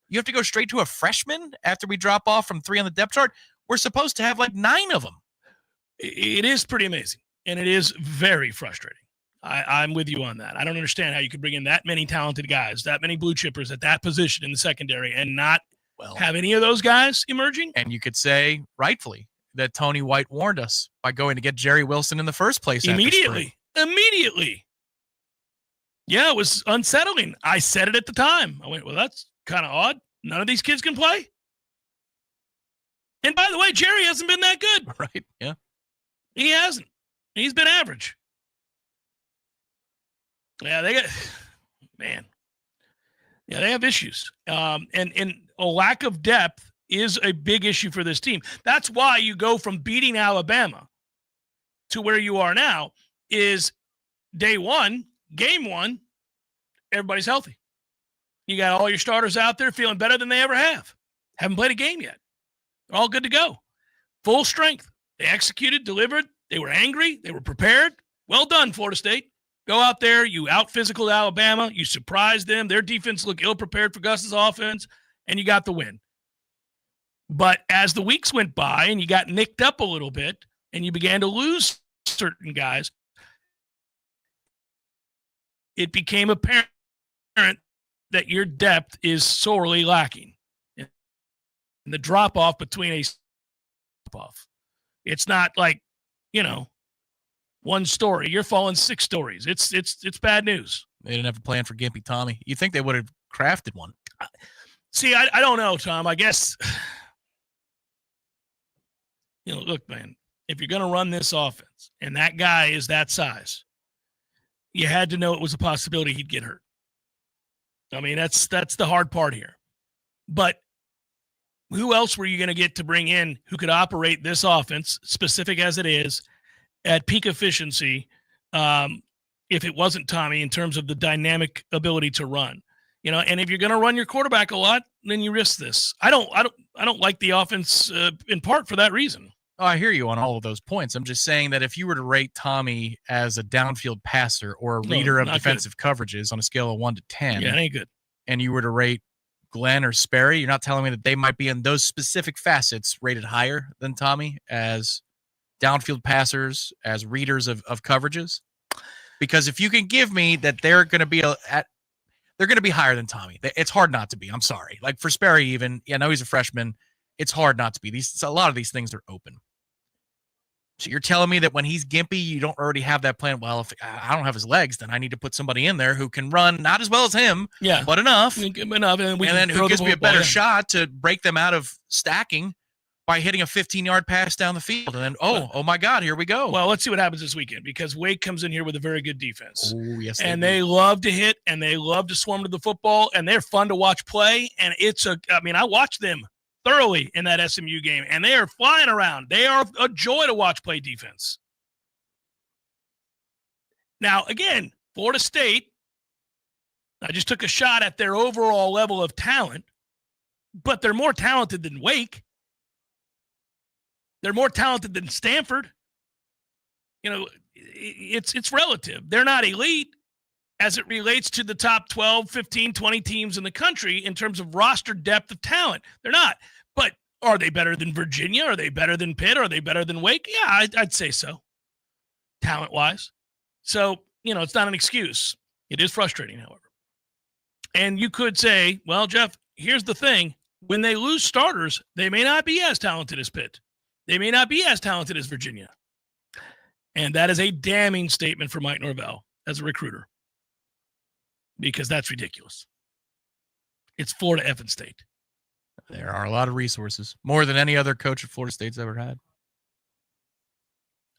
you have to go straight to a freshman after we drop off from 3 on the depth chart? We're supposed to have like 9 of them. It is pretty amazing, and it is very frustrating. I'm with you on that. I don't understand how you could bring in that many talented guys, that many blue chippers at that position in the secondary, and not have any of those guys emerging. And you could say, rightfully, that Tony White warned us by going to get Jerry Wilson in the first place. Immediately. Yeah, it was unsettling. I said it at the time. I went, well, that's kind of odd. None of these kids can play. And by the way, Jerry hasn't been that good. Right, yeah. He hasn't. He's been average. Yeah, they have issues. And a lack of depth is a big issue for this team. That's why you go from beating Alabama to where you are now is day one, game one, everybody's healthy. You got all your starters out there feeling better than they ever have. Haven't played a game yet. They're all good to go. Full strength. They executed, delivered. They were angry. They were prepared. Well done, Florida State. Go out there. You out-physical Alabama. You surprised them. Their defense looked ill-prepared for Gus's offense, and you got the win. But as the weeks went by and you got nicked up a little bit and you began to lose certain guys, it became apparent that your depth is sorely lacking. And the drop-off between a drop-off. It's not like, one story. You're following 6 stories. It's bad news. They didn't have a plan for Gimpy Tommy. You think they would have crafted one? See, I don't know, Tom. I guess, look, man, if you're going to run this offense and that guy is that size, you had to know it was a possibility he'd get hurt. I mean, that's the hard part here. But who else were you going to get to bring in who could operate this offense, specific as it is, at peak efficiency, if it wasn't Tommy, in terms of the dynamic ability to run? And if you're going to run your quarterback a lot, then you risk this. I don't like the offense in part for that reason. Oh, I hear you on all of those points. I'm just saying that if you were to rate Tommy as a downfield passer or a reader of defensive coverages on a scale of 1 to 10, it ain't good. And you were to rate Glenn or Sperry, you're not telling me that they might be in those specific facets rated higher than Tommy as downfield passers, as readers of coverages? Because if you can give me that they're going to be they're going to be higher than Tommy. It's hard not to be. I'm sorry. Like for Sperry, even, I know he's a freshman. It's hard not to be. A lot of these things are open. So you're telling me that when he's gimpy, you don't already have that plan. Well, if I don't have his legs, then I need to put somebody in there who can run not as well as him, but enough. And then who gives me a better shot to break them out of stacking by hitting a 15-yard pass down the field. And then, oh my God, here we go. Well, let's see what happens this weekend, because Wake comes in here with a very good defense. Oh, yes, and they love to hit, and they love to swarm to the football, and they're fun to watch play. And I watched them thoroughly in that SMU game, and they are flying around. They are a joy to watch play defense. Now, again, Florida State, I just took a shot at their overall level of talent, but they're more talented than Wake. They're more talented than Stanford. It's relative. They're not elite as it relates to the top 12, 15, 20 teams in the country in terms of roster depth of talent. They're not. But are they better than Virginia? Are they better than Pitt? Are they better than Wake? Yeah, I'd say so, talent-wise. So, it's not an excuse. It is frustrating, however. And you could say, well, Jeff, here's the thing. When they lose starters, they may not be as talented as Pitt. They may not be as talented as Virginia. And that is a damning statement for Mike Norvell as a recruiter, because that's ridiculous. It's Florida effing State. There are a lot of resources, more than any other coach at Florida State's ever had.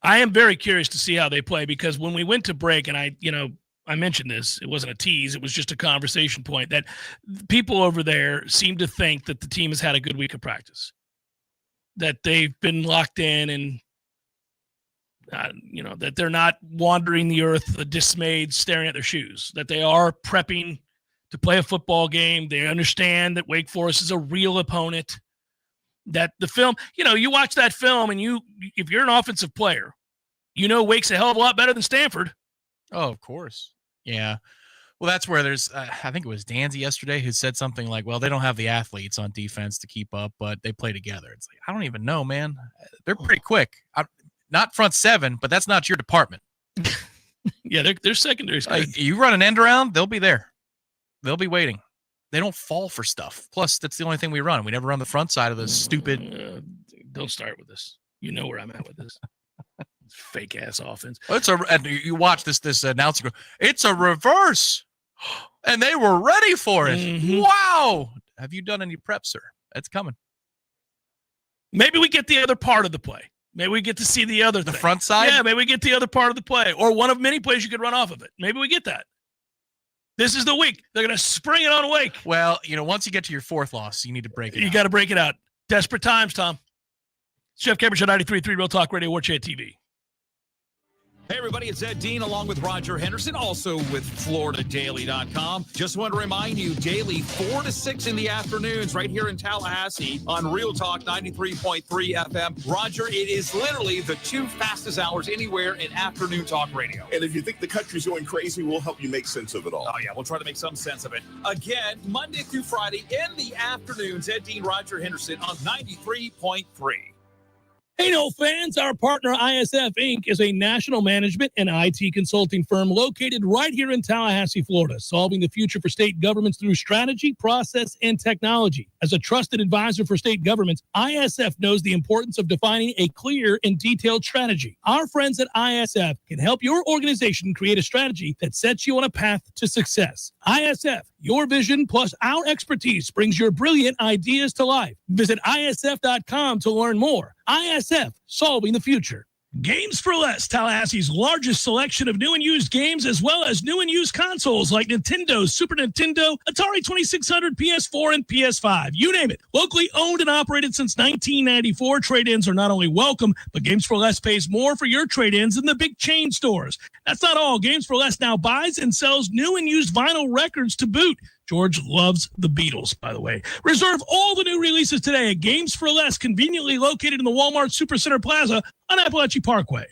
I am very curious to see how they play, because when we went to break, and I mentioned this, it wasn't a tease, it was just a conversation point, that people over there seem to think that the team has had a good week of practice, that they've been locked in, and that they're not wandering the earth dismayed, staring at their shoes, that they are prepping to play a football game. They understand that Wake Forest is a real opponent, that the film, you watch that film, and if you're an offensive player, Wake's a hell of a lot better than Stanford. Oh, of course. Yeah. Well, that's where there's, I think it was Danzy yesterday who said something like, well, they don't have the athletes on defense to keep up, but they play together. It's like, I don't even know, man. They're pretty quick. Not front seven, but that's not your department. Yeah, they're secondary. You run an end around, they'll be there. They'll be waiting. They don't fall for stuff. Plus, that's the only thing we run. We never run the front side of the stupid. Don't start with this. You know where I'm at with this. Fake ass offense. And you watch this announcer go, it's a reverse, and they were ready for it. Mm-hmm. Wow. Have you done any prep, sir? It's coming. Maybe we get the other part of the play. Maybe we get to see the thing. Front side? Yeah, maybe we get the other part of the play, or one of many plays you could run off of it. Maybe we get that. This is the week. They're going to spring it on Wake. Well, once you get to your fourth loss, you need to break it out. You got to break it out. Desperate times, Tom. Jeff Cameron Show, 93.3 Real Talk Radio, Warchant TV. Hey, everybody, it's Ed Dean along with Roger Henderson, also with FloridaDaily.com. Just want to remind you, daily 4 to 6 in the afternoons right here in Tallahassee on Real Talk 93.3 FM. Roger, it is literally the 2 fastest hours anywhere in afternoon talk radio. And if you think the country's going crazy, we'll help you make sense of it all. Oh, yeah, we'll try to make some sense of it. Again, Monday through Friday in the afternoons, Ed Dean, Roger Henderson on 93.3. Hey, no fans, our partner ISF Inc. is a national management and IT consulting firm located right here in Tallahassee, Florida, solving the future for state governments through strategy, process, and technology. As a trusted advisor for state governments, ISF knows the importance of defining a clear and detailed strategy. Our friends at ISF can help your organization create a strategy that sets you on a path to success. ISF, your vision plus our expertise brings your brilliant ideas to life. Visit ISF.com to learn more. ISF, solving the future. Games for Less, Tallahassee's largest selection of new and used games, as well as new and used consoles like Nintendo, Super Nintendo, Atari 2600, PS4, and PS5. You name it. Locally owned and operated since 1994, trade-ins are not only welcome, but Games for Less pays more for your trade-ins than the big chain stores. That's not all. Games for Less now buys and sells new and used vinyl records to boot. George loves the Beatles, by the way. Reserve all the new releases today at Games for Less, conveniently located in the Walmart Supercenter Plaza on Appalachian Parkway.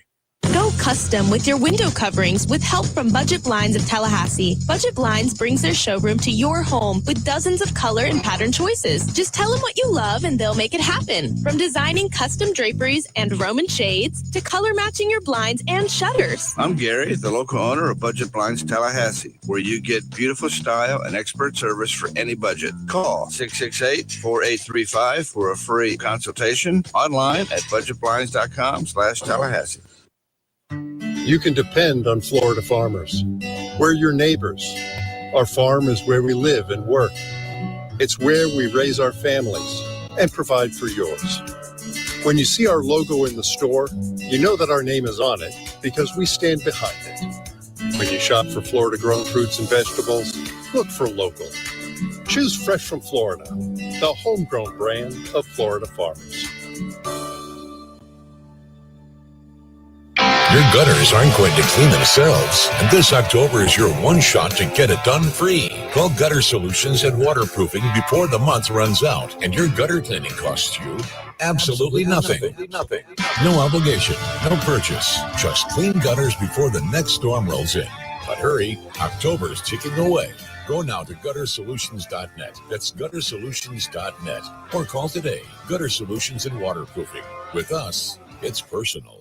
Go custom with your window coverings with help from Budget Blinds of Tallahassee. Budget Blinds brings their showroom to your home with dozens of color and pattern choices. Just tell them what you love and they'll make it happen. From designing custom draperies and Roman shades to color matching your blinds and shutters. I'm Gary, the local owner of Budget Blinds Tallahassee, where you get beautiful style and expert service for any budget. Call 668-4835 for a free consultation online at budgetblinds.com/Tallahassee. You can depend on Florida farmers. We're your neighbors. Our farm is where we live and work. It's where we raise our families and provide for yours. When you see our logo in the store, you know that our name is on it because we stand behind it. When you shop for Florida-grown fruits and vegetables, look for local. Choose Fresh from Florida, the homegrown brand of Florida farmers. Your gutters aren't going to clean themselves, and this October is your one shot to get it done free. Call Gutter Solutions and Waterproofing before the month runs out, and your gutter cleaning costs you absolutely nothing. No obligation, no purchase. Just clean gutters before the next storm rolls in. But hurry, October's ticking away. Go now to guttersolutions.net. That's guttersolutions.net. Or call today. Gutter Solutions and Waterproofing. With us, it's personal.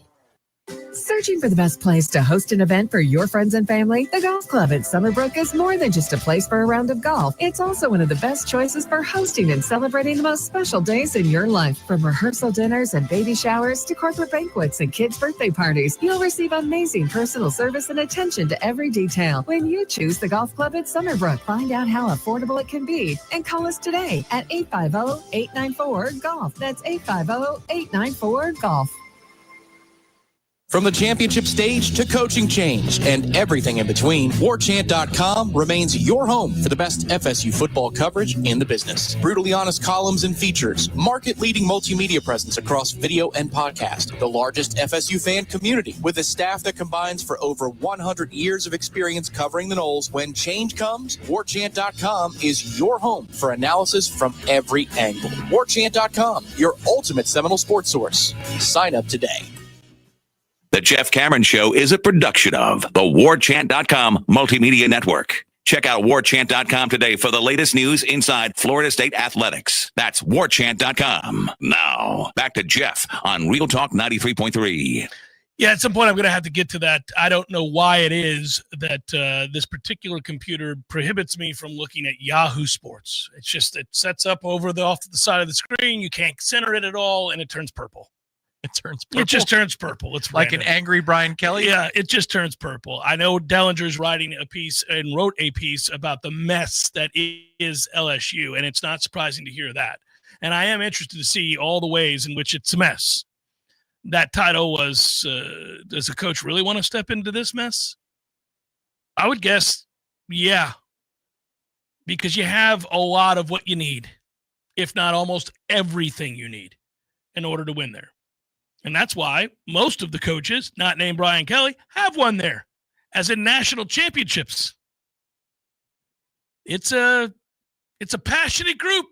Searching for the best place to host an event for your friends and family? The Golf Club at Summerbrook is more than just a place for a round of golf. It's also one of the best choices for hosting and celebrating the most special days in your life. From rehearsal dinners and baby showers to corporate banquets and kids' birthday parties, you'll receive amazing personal service and attention to every detail when you choose the Golf Club at Summerbrook. Find out how affordable it can be and call us today at 850-894-GOLF. That's 850-894-GOLF. From the championship stage to coaching change and everything in between, Warchant.com remains your home for the best FSU football coverage in the business. Brutally honest columns and features, market-leading multimedia presence across video and podcast, the largest FSU fan community with a staff that combines for over 100 years of experience covering the Noles. When change comes, Warchant.com is your home for analysis from every angle. Warchant.com, your ultimate Seminole sports source. Sign up today. The Jeff Cameron Show is a production of the Warchant.com Multimedia Network. Check out Warchant.com today for the latest news inside Florida State athletics. That's Warchant.com. Now, back to Jeff on Real Talk 93.3. Yeah, at some point I'm going to have to get to that. I don't know why it is that this particular computer prohibits me from looking at Yahoo Sports. It's just, it sets up off to the side of the screen. You can't center it at all, and it turns purple. It turns purple. It just turns purple. It's like random. an angry Brian Kelly. Yeah, it just turns purple. I know Dellinger's writing a piece and wrote a piece about the mess that is LSU, and it's not surprising to hear that. And I am interested to see all the ways in which it's a mess. That title was, does a coach really want to step into this mess? I would guess, yeah, because you have a lot of what you need, if not almost everything you need in order to win there. And that's why most of the coaches, not named Brian Kelly, have won there, as in national championships. It's a passionate group.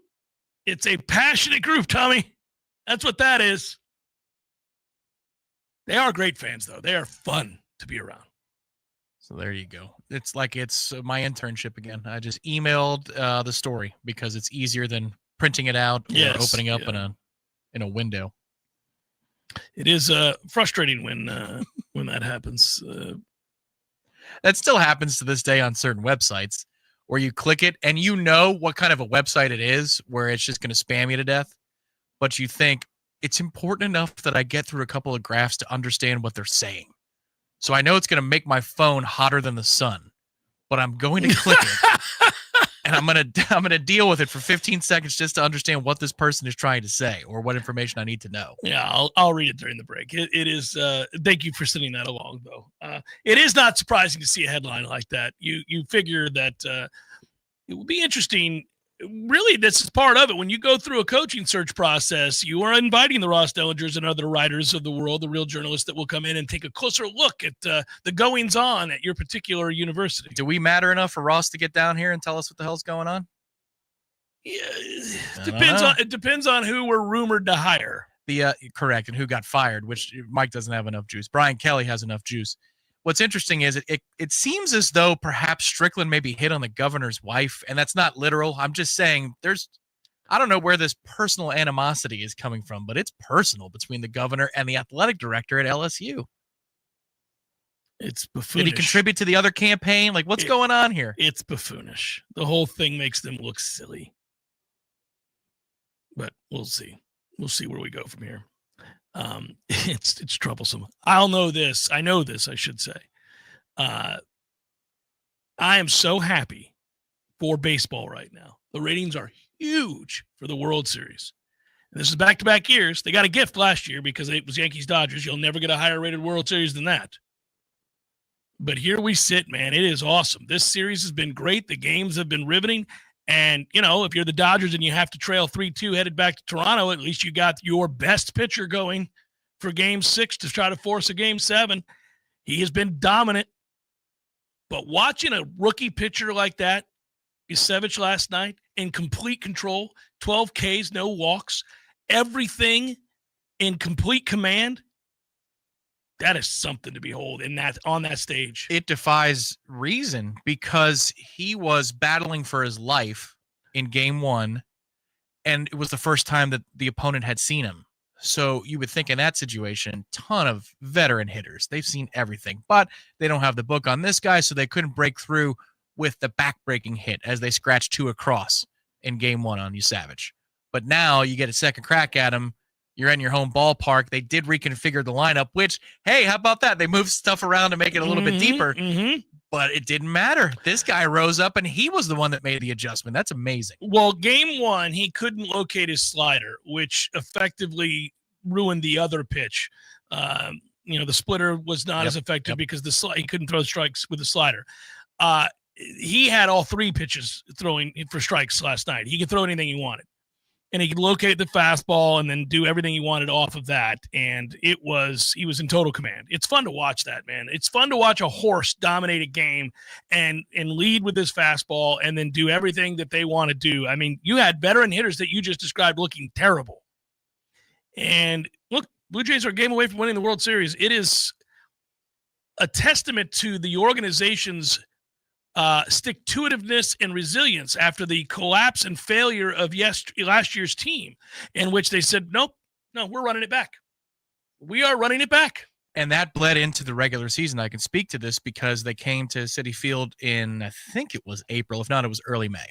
It's a passionate group, Tommy. That's what that is. They are great fans, though. They are fun to be around. So there you go. It's like it's my internship again. I just emailed the story because it's easier than printing it out or opening up in a window. It is frustrating when that happens. That still happens to this day on certain websites where you click it and you know what kind of a website it is, where it's just going to spam you to death. But you think it's important enough that I get through a couple of graphs to understand what they're saying. So I know it's going to make my phone hotter than the sun, but I'm going to click it. And I'm gonna deal with it for 15 seconds just to understand what this person is trying to say or what information I need to know. Yeah, I'll read it during the break. It is. Thank you for sending that along, though. It is not surprising to see a headline like that. You figure that it will be interesting. Really, this is part of it. When you go through a coaching search process, you are inviting the Ross Dellingers and other writers of the world, the real journalists that will come in and take a closer look at the goings-on at your particular university. Do we matter enough for Ross to get down here and tell us what the hell's going on? Yeah, it depends on who we're rumored to hire. Correct, and who got fired, which Mike doesn't have enough juice. Brian Kelly has enough juice. What's interesting is it seems as though perhaps Strickland maybe hit on the governor's wife, and that's not literal. I'm just saying I don't know where this personal animosity is coming from, but it's personal between the governor and the athletic director at LSU. It's buffoonish. Did he contribute to the other campaign? Like, what's going on here? It's buffoonish. The whole thing makes them look silly. But we'll see. We'll see where we go from here. It's troublesome. I know this, I should say. I am so happy for baseball right now. The ratings are huge for the World Series. And this is back-to-back years. They got a gift last year because it was Yankees-Dodgers. You'll never get a higher-rated World Series than that. But here we sit, man. It is awesome. This series has been great. The games have been riveting. And, if you're the Dodgers and you have to trail 3-2 headed back to Toronto, at least you got your best pitcher going for Game 6 to try to force a Game 7. He has been dominant. But watching a rookie pitcher like that, Yusevich last night, in complete control, 12 Ks, no walks, everything in complete command, that is something to behold on that stage. It defies reason because he was battling for his life in Game 1, and it was the first time that the opponent had seen him. So you would think in that situation, ton of veteran hitters. They've seen everything, but they don't have the book on this guy, so they couldn't break through with the back-breaking hit as they scratched 2 across in game 1 on you, Savage. But now you get a second crack at him. You're in your home ballpark. They did reconfigure the lineup, which, hey, how about that? They moved stuff around to make it a little bit deeper, but it didn't matter. This guy rose up, and he was the one that made the adjustment. That's amazing. Well, game 1, he couldn't locate his slider, which effectively ruined the other pitch. The splitter was not as effective because he couldn't throw strikes with the slider. He had all 3 pitches throwing for strikes last night. He could throw anything he wanted. And he could locate the fastball and then do everything he wanted off of that. And he was in total command. It's fun to watch that, man. It's fun to watch a horse dominate a game and lead with his fastball and then do everything that they want to do. I mean, you had veteran hitters that you just described looking terrible. And look, Blue Jays are a game away from winning the World Series. It is a testament to the organization's stick-to-itiveness and resilience after the collapse and failure of last year's team, in which they said, no, we're running it back. We are running it back. And that bled into the regular season. I can speak to this because they came to Citi Field in, I think it was April. If not, it was early May.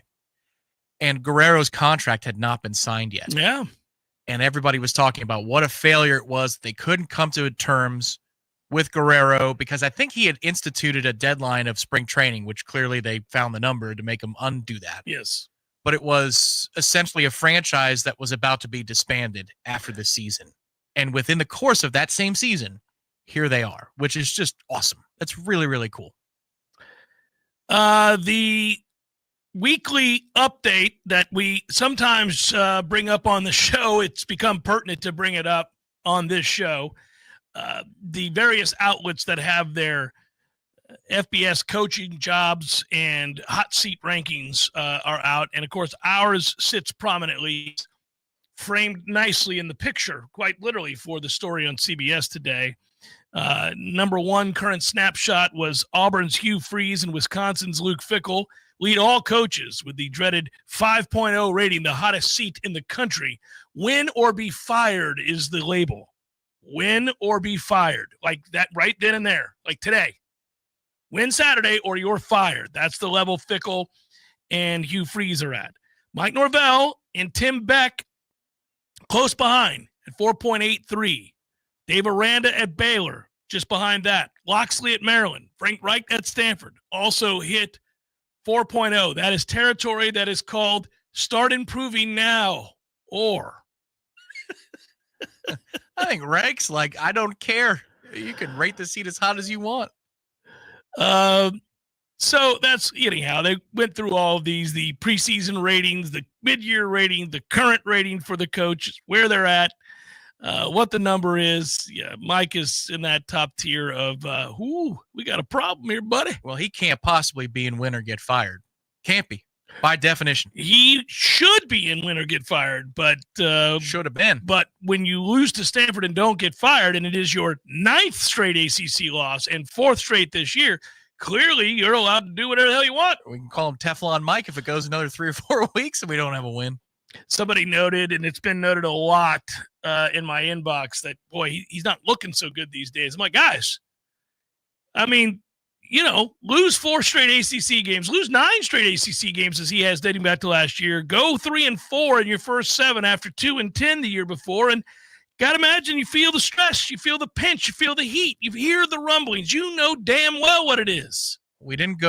And Guerrero's contract had not been signed yet. Yeah. And everybody was talking about what a failure it was. They couldn't come to terms with Guerrero because I think he had instituted a deadline of spring training, which clearly they found the number to make him undo that. Yes. But it was essentially a franchise that was about to be disbanded after the season. And within the course of that same season, here they are, which is just awesome. That's really, really cool. The weekly update that we sometimes bring up on the show, it's become pertinent to bring it up on this show. The various outlets that have their FBS coaching jobs and hot seat rankings are out. And, of course, ours sits prominently, framed nicely in the picture, quite literally, for the story on CBS today. Number 1 current snapshot was Auburn's Hugh Freeze and Wisconsin's Luke Fickell lead all coaches with the dreaded 5.0 rating, the hottest seat in the country. Win or be fired is the label. Win or be fired. Like that right then and there. Like today. Win Saturday or you're fired. That's the level Fickell and Hugh Freeze are at. Mike Norvell and Tim Beck close behind at 4.83. Dave Aranda at Baylor, just behind that. Loxley at Maryland. Frank Reich at Stanford also hit 4.0. That is territory that is called start improving now or. I think Reich's like, I don't care. You can rate the seat as hot as you want. So that's anyhow. They went through all of these, the preseason ratings, the mid-year rating, the current rating for the coaches, where they're at, what the number is. Yeah, Mike is in that top tier of, we got a problem here, buddy. Well, he can't possibly be in win or get fired. Can't be, by definition. He should be in win or get fired, but should have been. But when you lose to Stanford and don't get fired, and it is your 9th straight ACC loss and 4th straight this year, clearly you're allowed to do whatever the hell you want. We can call him Teflon Mike if it goes another 3 or 4 weeks and we don't have a win. Somebody noted, and it's been noted a lot in my inbox, that, boy, he's not looking so good these days. I'm like, guys, I mean, lose 4 straight ACC games, lose 9 straight ACC games as he has dating back to last year, go 3-4 in your first 7 after 2-10 the year before, and got to imagine you feel the stress, you feel the pinch, you feel the heat, you hear the rumblings, you know damn well what it is. We didn't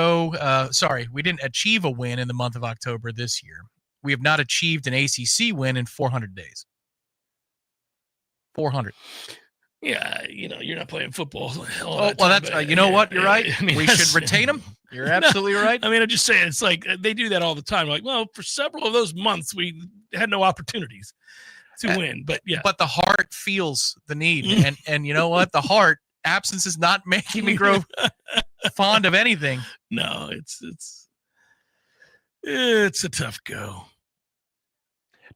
we didn't achieve a win in the month of October this year. We have not achieved an ACC win in 400 days. 400. Yeah, you're not playing football. That's you know what? You're right. I mean, we should retain them. You're absolutely right. I mean, I'm just saying, it's like they do that all the time. Like, well, for several of those months, we had no opportunities to win. But yeah, but the heart feels the need, and you know what? The heart absence is not making me grow fond of anything. No, it's a tough go.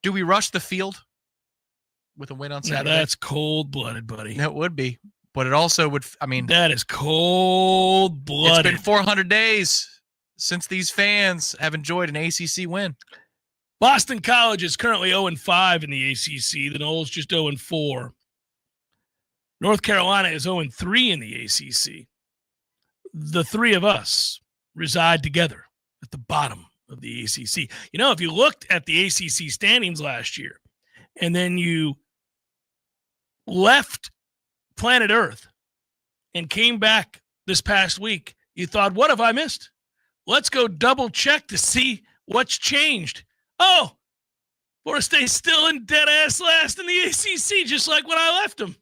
Do we rush the field with a win on Saturday? Now that's cold-blooded, buddy. That would be. But it also would, that is cold-blooded. It's been 400 days since these fans have enjoyed an ACC win. Boston College is currently 0-5 in the ACC. The Noles just 0-4. North Carolina is 0-3 in the ACC. The three of us reside together at the bottom of the ACC. You know, if you looked at the ACC standings last year and then you left planet Earth and came back this past week, you thought, what have I missed? Let's go double check to see what's changed. Oh, Florida State's still in dead ass last in the ACC, just like when I left them.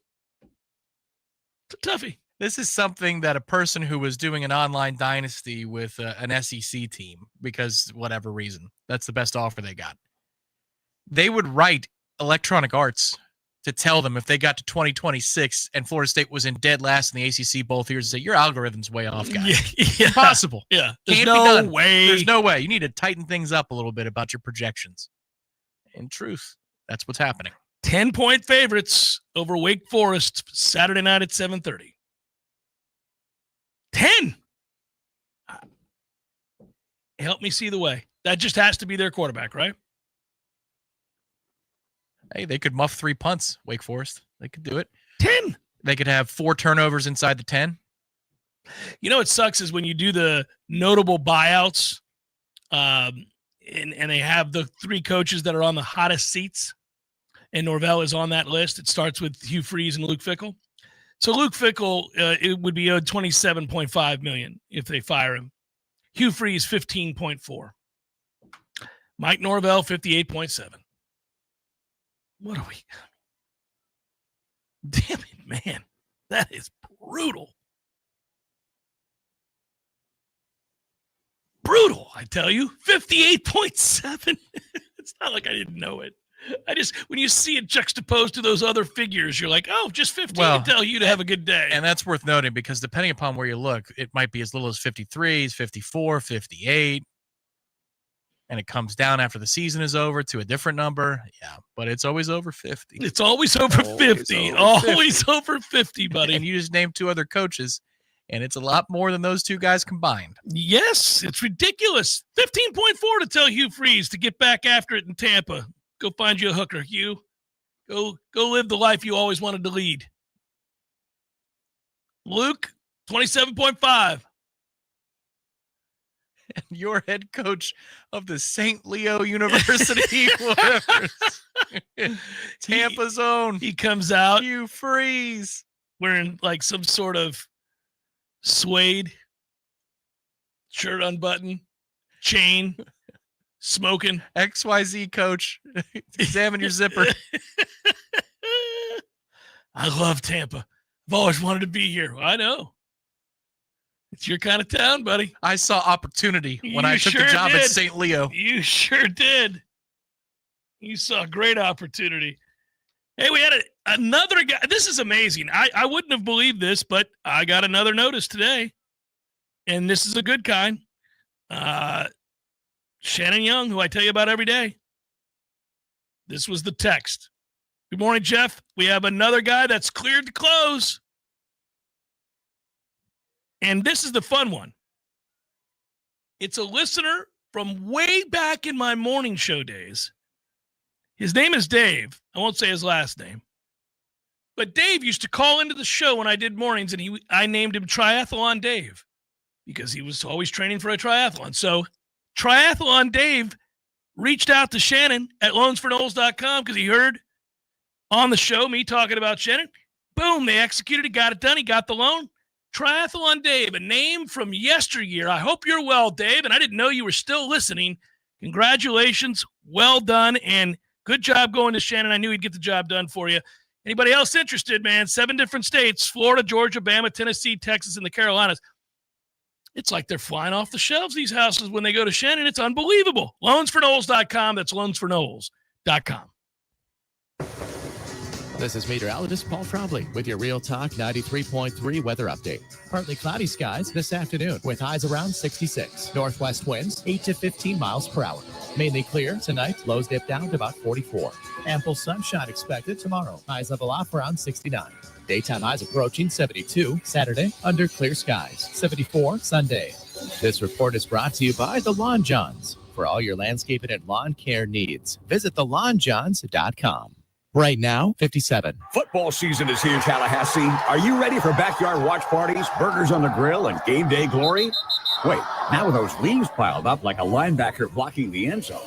It's a toughie. This is something that a person who was doing an online dynasty with an SEC team, because whatever reason, that's the best offer they got. They would write Electronic Arts to tell them if they got to 2026 and Florida State was in dead last in the ACC both years, to say, your algorithm's way off, guys. Yeah. Impossible. Yeah. Can't no be done. way. There's no way. You need to tighten things up a little bit about your projections. In truth, that's what's happening. 10-point favorites over Wake Forest Saturday night at 7:30. 10. Help me see the way. That just has to be their quarterback, right? Hey, they could muff 3 punts, Wake Forest. They could do it. 10. They could have 4 turnovers inside the 10. You know what sucks is when you do the notable buyouts, and they have the 3 coaches that are on the hottest seats, and Norvell is on that list. It starts with Hugh Freeze and Luke Fickell. So Luke Fickell, it would be owed $27.5 million if they fire him. Hugh Freeze, $15.4. Mike Norvell, $58.7. What are we? Damn it, man. That is brutal. Brutal, I tell you. 58.7. It's not like I didn't know it. When you see it juxtaposed to those other figures, you're like, oh, just 15 to tell you to have a good day. And that's worth noting because depending upon where you look, it might be as little as 53s, 54, 58. And it comes down after the season is over to a different number. Yeah, but it's always over 50. It's always over 50. Always over 50, buddy. And you just named 2 other coaches, and it's a lot more than those 2 guys combined. Yes, it's ridiculous. 15.4 to tell Hugh Freeze to get back after it in Tampa. Go find you a hooker, Hugh. Go live the life you always wanted to lead. Luke, 27.5. And your head coach of the St. Leo University, Tampa's own. He comes out. Hugh Freeze. Wearing like some sort of suede shirt unbuttoned, chain. Smoking. XYZ coach. Examine your zipper. I love Tampa. I've always wanted to be here. I know. It's your kind of town, buddy. I saw opportunity when I took the job at St. Leo. You sure did. You saw great opportunity. Hey, we had another guy. This is amazing. I wouldn't have believed this, but I got another notice today. And this is a good kind. Shannon Young, who I tell you about every day. This was the text. Good morning, Jeff. We have another guy that's cleared to close. And this is the fun one. It's a listener from way back in my morning show days. His name is Dave. I won't say his last name. But Dave used to call into the show when I did mornings, and I named him Triathlon Dave because he was always training for a triathlon. So Triathlon Dave reached out to Shannon at loansforknowles.com because he heard on the show me talking about Shannon. Boom, they executed it, got it done. He got the loan. Triathlon Dave, a name from yesteryear. I hope you're well, Dave, and I didn't know you were still listening. Congratulations. Well done, and good job going to Shannon. I knew he'd get the job done for you. Anybody else interested, man? 7 different states, Florida, Georgia, Bama, Tennessee, Texas, and the Carolinas. It's like they're flying off the shelves, these houses, when they go to Shannon. It's unbelievable. Loansforknowles.com. That's loansforknowles.com. This is meteorologist Paul Trombley with your Real Talk 93.3 weather update. Partly cloudy skies this afternoon with highs around 66. Northwest winds 8 to 15 miles per hour. Mainly clear tonight. Lows dip down to about 44. Ample sunshine expected tomorrow. Highs level off around 69. Daytime highs approaching 72. Saturday under clear skies. 74 Sunday. This report is brought to you by the Lawn Johns. for all your landscaping and lawn care needs. Visit thelawnjohns.com. Right now, 57. Football season is here, Tallahassee. Are you ready for backyard watch parties, burgers on the grill, and game day glory? Wait, now with those leaves piled up like a linebacker blocking the end zone.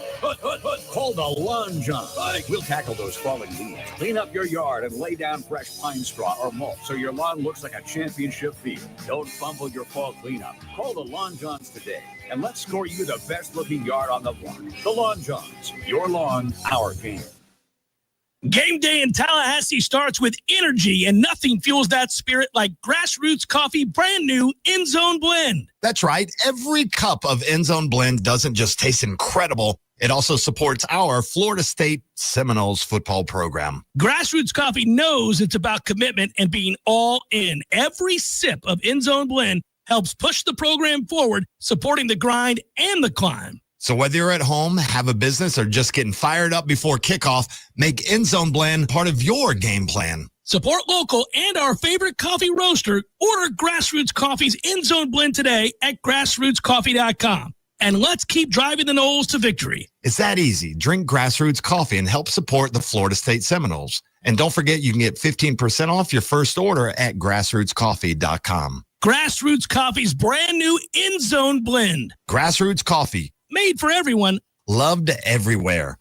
Call the Lawn John. We'll tackle those falling leaves, clean up your yard, and lay down fresh pine straw or mulch so your lawn looks like a championship field. Don't fumble your fall cleanup. Call the Lawn Johns today, and let's score you the best-looking yard on the block. The Lawn Johns. Your lawn, our game. Game day in Tallahassee starts with energy, and nothing fuels that spirit like Grassroots Coffee brand new End Zone Blend. That's right. Every cup of End Zone Blend doesn't just taste incredible. It also supports our Florida State Seminoles football program. Grassroots Coffee knows it's about commitment and being all in. Every sip of End Zone Blend helps push the program forward, supporting the grind and the climb. So whether you're at home, have a business, or just getting fired up before kickoff, make End Zone Blend part of your game plan. Support local and our favorite coffee roaster. Order Grassroots Coffee's End Zone Blend today at grassrootscoffee.com. And let's keep driving the Noles to victory. It's that easy. Drink Grassroots Coffee and help support the Florida State Seminoles. And don't forget, you can get 15% off your first order at grassrootscoffee.com. Grassroots Coffee's brand new End Zone Blend. Grassroots Coffee. Made for everyone. Loved everywhere.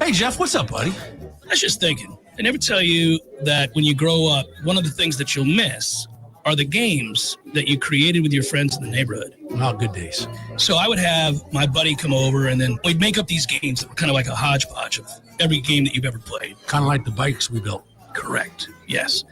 Hey, Jeff, what's up, buddy? I was just thinking, I never tell you that when you grow up, one of the things that you'll miss are the games that you created with your friends in the neighborhood. Oh, good days. So I would have my buddy come over, and then we'd make up these games that were kind of like a hodgepodge of every game that you've ever played. Kind of like the bikes we built. Correct. Yes.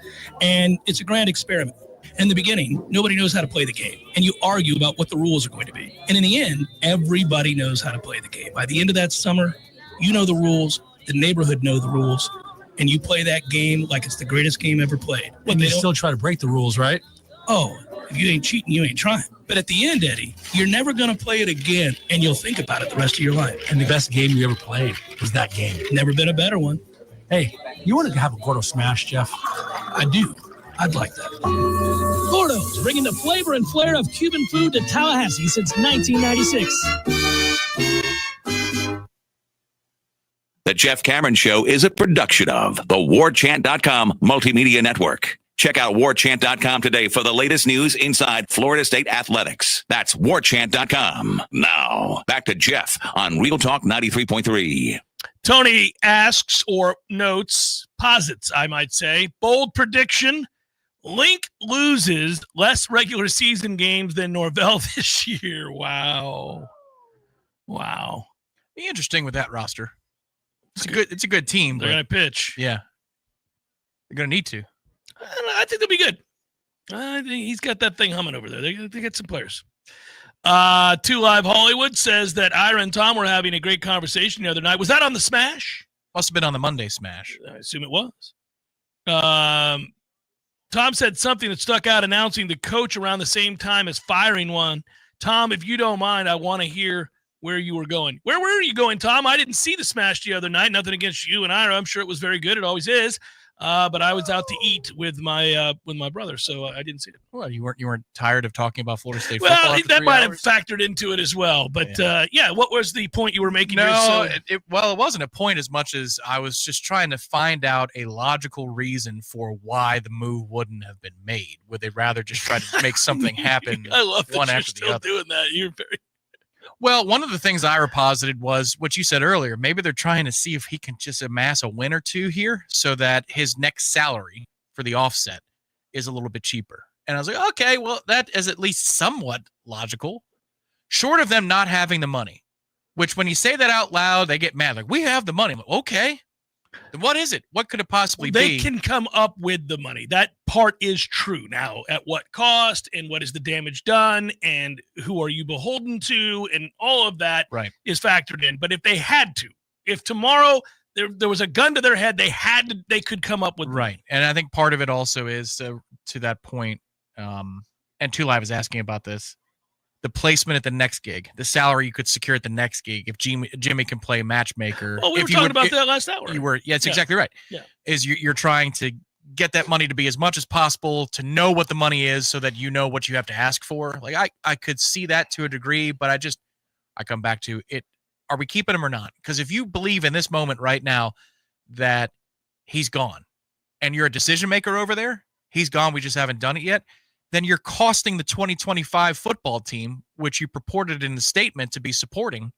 And it's a grand experiment. In the beginning, nobody knows how to play the game, and you argue about what the rules are going to be. And in the end, everybody knows how to play the game. By the end of that summer, you know the rules, the neighborhood know the rules, and you play that game like it's the greatest game ever played. And you still try to break the rules, right? Oh, if you ain't cheating, you ain't trying. But at the end, Eddie, you're never going to play it again, and you'll think about it the rest of your life. And the best game you ever played was that game. Never been a better one. Hey, you want to have a Gordo Smash, Jeff? I do. I'd like that. Gordo's, bringing the flavor and flair of Cuban food to Tallahassee since 1996. The Jeff Cameron Show is a production of the Warchant.com Multimedia Network. Check out Warchant.com today for the latest news inside Florida State athletics. That's Warchant.com. Now, back to Jeff on Real Talk 93.3. Tony asks, or notes, posits, I might say, bold prediction. Link loses less regular season games than Norvell this year. Wow. Be interesting with that roster. It's a good team. They're going to pitch. Yeah. They're going to need to. I think they'll be good. I think he's got that thing humming over there. They get some players. 2 Live Hollywood says that Ira and Tom were having a great conversation the other night. Was that on the Smash? Must have been on the Monday Smash. I assume it was. Tom said something that stuck out, announcing the coach around the same time as firing one. Tom, if you don't mind, I want to hear where you were going. Where were you going, Tom? I didn't see the Smash the other night. Nothing against you and Ira. I'm sure it was very good. It always is. But I was out to eat with my brother, so I didn't see it. Well, you weren't tired of talking about Florida State football? Well, that might have factored into it as well. But what was the point you were making? No, it wasn't a point as much as I was just trying to find out a logical reason for why the move wouldn't have been made. Would they rather just try to make something happen? I love that one you're after still the other? doing that. You're very. Well, one of the things Ira posited was what you said earlier. Maybe they're trying to see if he can just amass a win or two here so that his next salary for the offset is a little bit cheaper. And I was like, okay, well, that is at least somewhat logical. Short of them not having the money, which when you say that out loud, they get mad. Like, we have the money. I'm like, okay. Then what is it? What could it possibly be? They can come up with the money. That part is true. Now, at what cost and what is the damage done and who are you beholden to and all of that is factored in. But if they had to, if tomorrow there was a gun to their head, they could come up with right. And I think part of it also is to that point, and 2 Live is asking about this, the placement at the next gig, the salary you could secure at the next gig if Jimmy can play matchmaker. Well, we were talking about that last hour. That's exactly right. Yeah. Is you're trying to get that money to be as much as possible, to know what the money is so that you know what you have to ask for. Like I could see that to a degree, but I come back to it. Are we keeping him or not? Because if you believe in this moment right now that he's gone and you're a decision maker over there, he's gone, we just haven't done it yet, then you're costing the 2025 football team, which you purported in the statement to be supporting.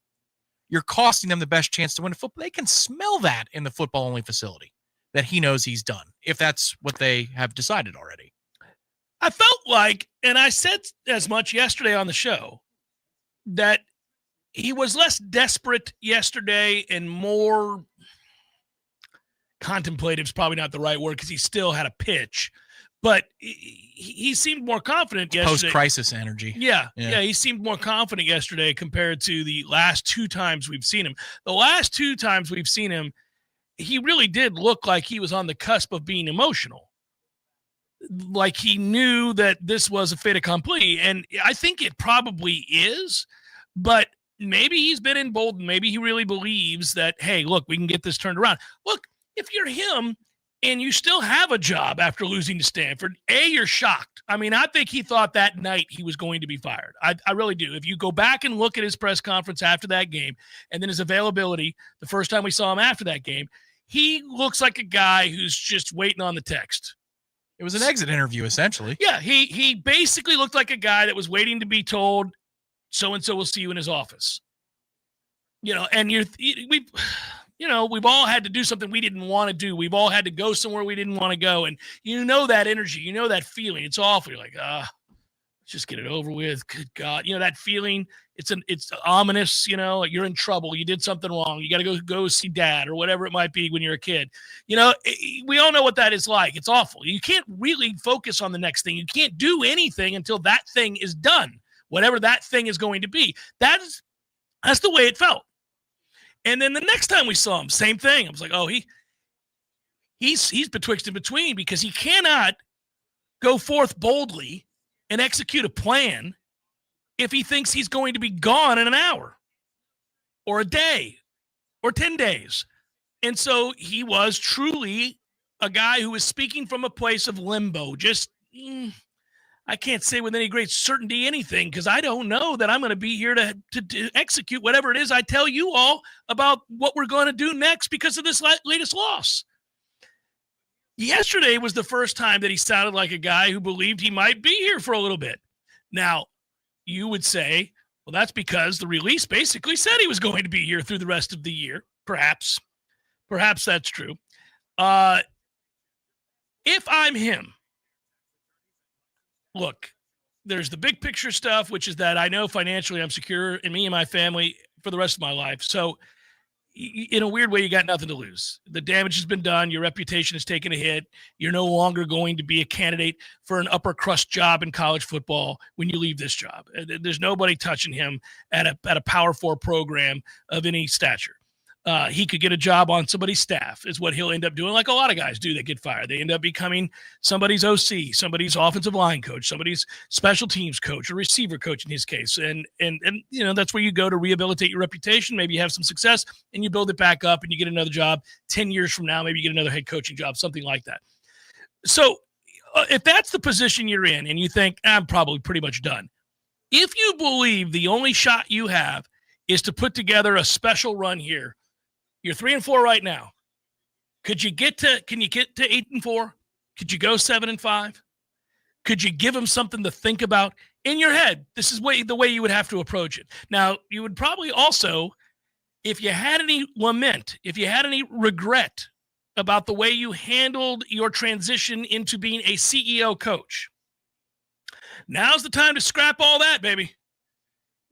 You're costing them the best chance to win a football. They can smell that in the football-only facility, that he knows he's done, if that's what they have decided already. I felt like, and I said as much yesterday on the show, that he was less desperate yesterday and more contemplative is probably not the right word because he still had a pitch, but he seemed more confident yesterday. Post-crisis energy. Yeah, he seemed more confident yesterday compared to the last two times we've seen him. The last two times we've seen him, he really did look like he was on the cusp of being emotional. Like he knew that this was a fait accompli, and I think it probably is, but maybe he's been emboldened. Maybe he really believes that, hey, look, we can get this turned around. Look, if you're him and you still have a job after losing to Stanford, you're shocked. I mean, I think he thought that night he was going to be fired. I really do. If you go back and look at his press conference after that game and then his availability the first time we saw him after that game, he looks like a guy who's just waiting on the text. It was an exit interview, essentially. Yeah, he basically looked like a guy that was waiting to be told, so-and-so will see you in his office. And we've all had to do something we didn't want to do. We've all had to go somewhere we didn't want to go. And that energy, that feeling. It's awful. You're like, let's just get it over with. Good God. that feeling, it's ominous, like you're in trouble. You did something wrong. You got to go see dad or whatever it might be when you're a kid. We all know what that is like. It's awful. You can't really focus on the next thing. You can't do anything until that thing is done, whatever that thing is going to be. That's the way it felt. And then the next time we saw him, same thing. I was like, oh, he's betwixt and between because he cannot go forth boldly and execute a plan if he thinks he's going to be gone in an hour or a day or 10 days. And so he was truly a guy who was speaking from a place of limbo. Just, I can't say with any great certainty anything because I don't know that I'm going to be here to execute whatever it is I tell you all about what we're going to do next because of this latest loss. Yesterday was the first time that he sounded like a guy who believed he might be here for a little bit. Now, you would say, well, that's because the release basically said he was going to be here through the rest of the year. Perhaps that's true. If I'm him, look, there's the big picture stuff, which is that I know financially I'm secure in me and my family for the rest of my life. So in a weird way, you got nothing to lose. The damage has been done. Your reputation has taken a hit. You're no longer going to be a candidate for an upper crust job in college football when you leave this job. There's nobody touching him at a Power 4 program of any stature. He could get a job on somebody's staff is what he'll end up doing, like a lot of guys do that get fired. They end up becoming somebody's OC, somebody's offensive line coach, somebody's special teams coach, or receiver coach in his case. And that's where you go to rehabilitate your reputation. Maybe you have some success and you build it back up and you get another job 10 years from now. Maybe you get another head coaching job, something like that. So if that's the position you're in and you think, I'm probably pretty much done. If you believe the only shot you have is to put together a special run here, you're 3-4 right now. Can you get to 8-4? Could you go 7-5? Could you give them something to think about in your head? This is the way you would have to approach it. Now, you would probably also, if you had any lament, if you had any regret about the way you handled your transition into being a CEO coach, now's the time to scrap all that, baby.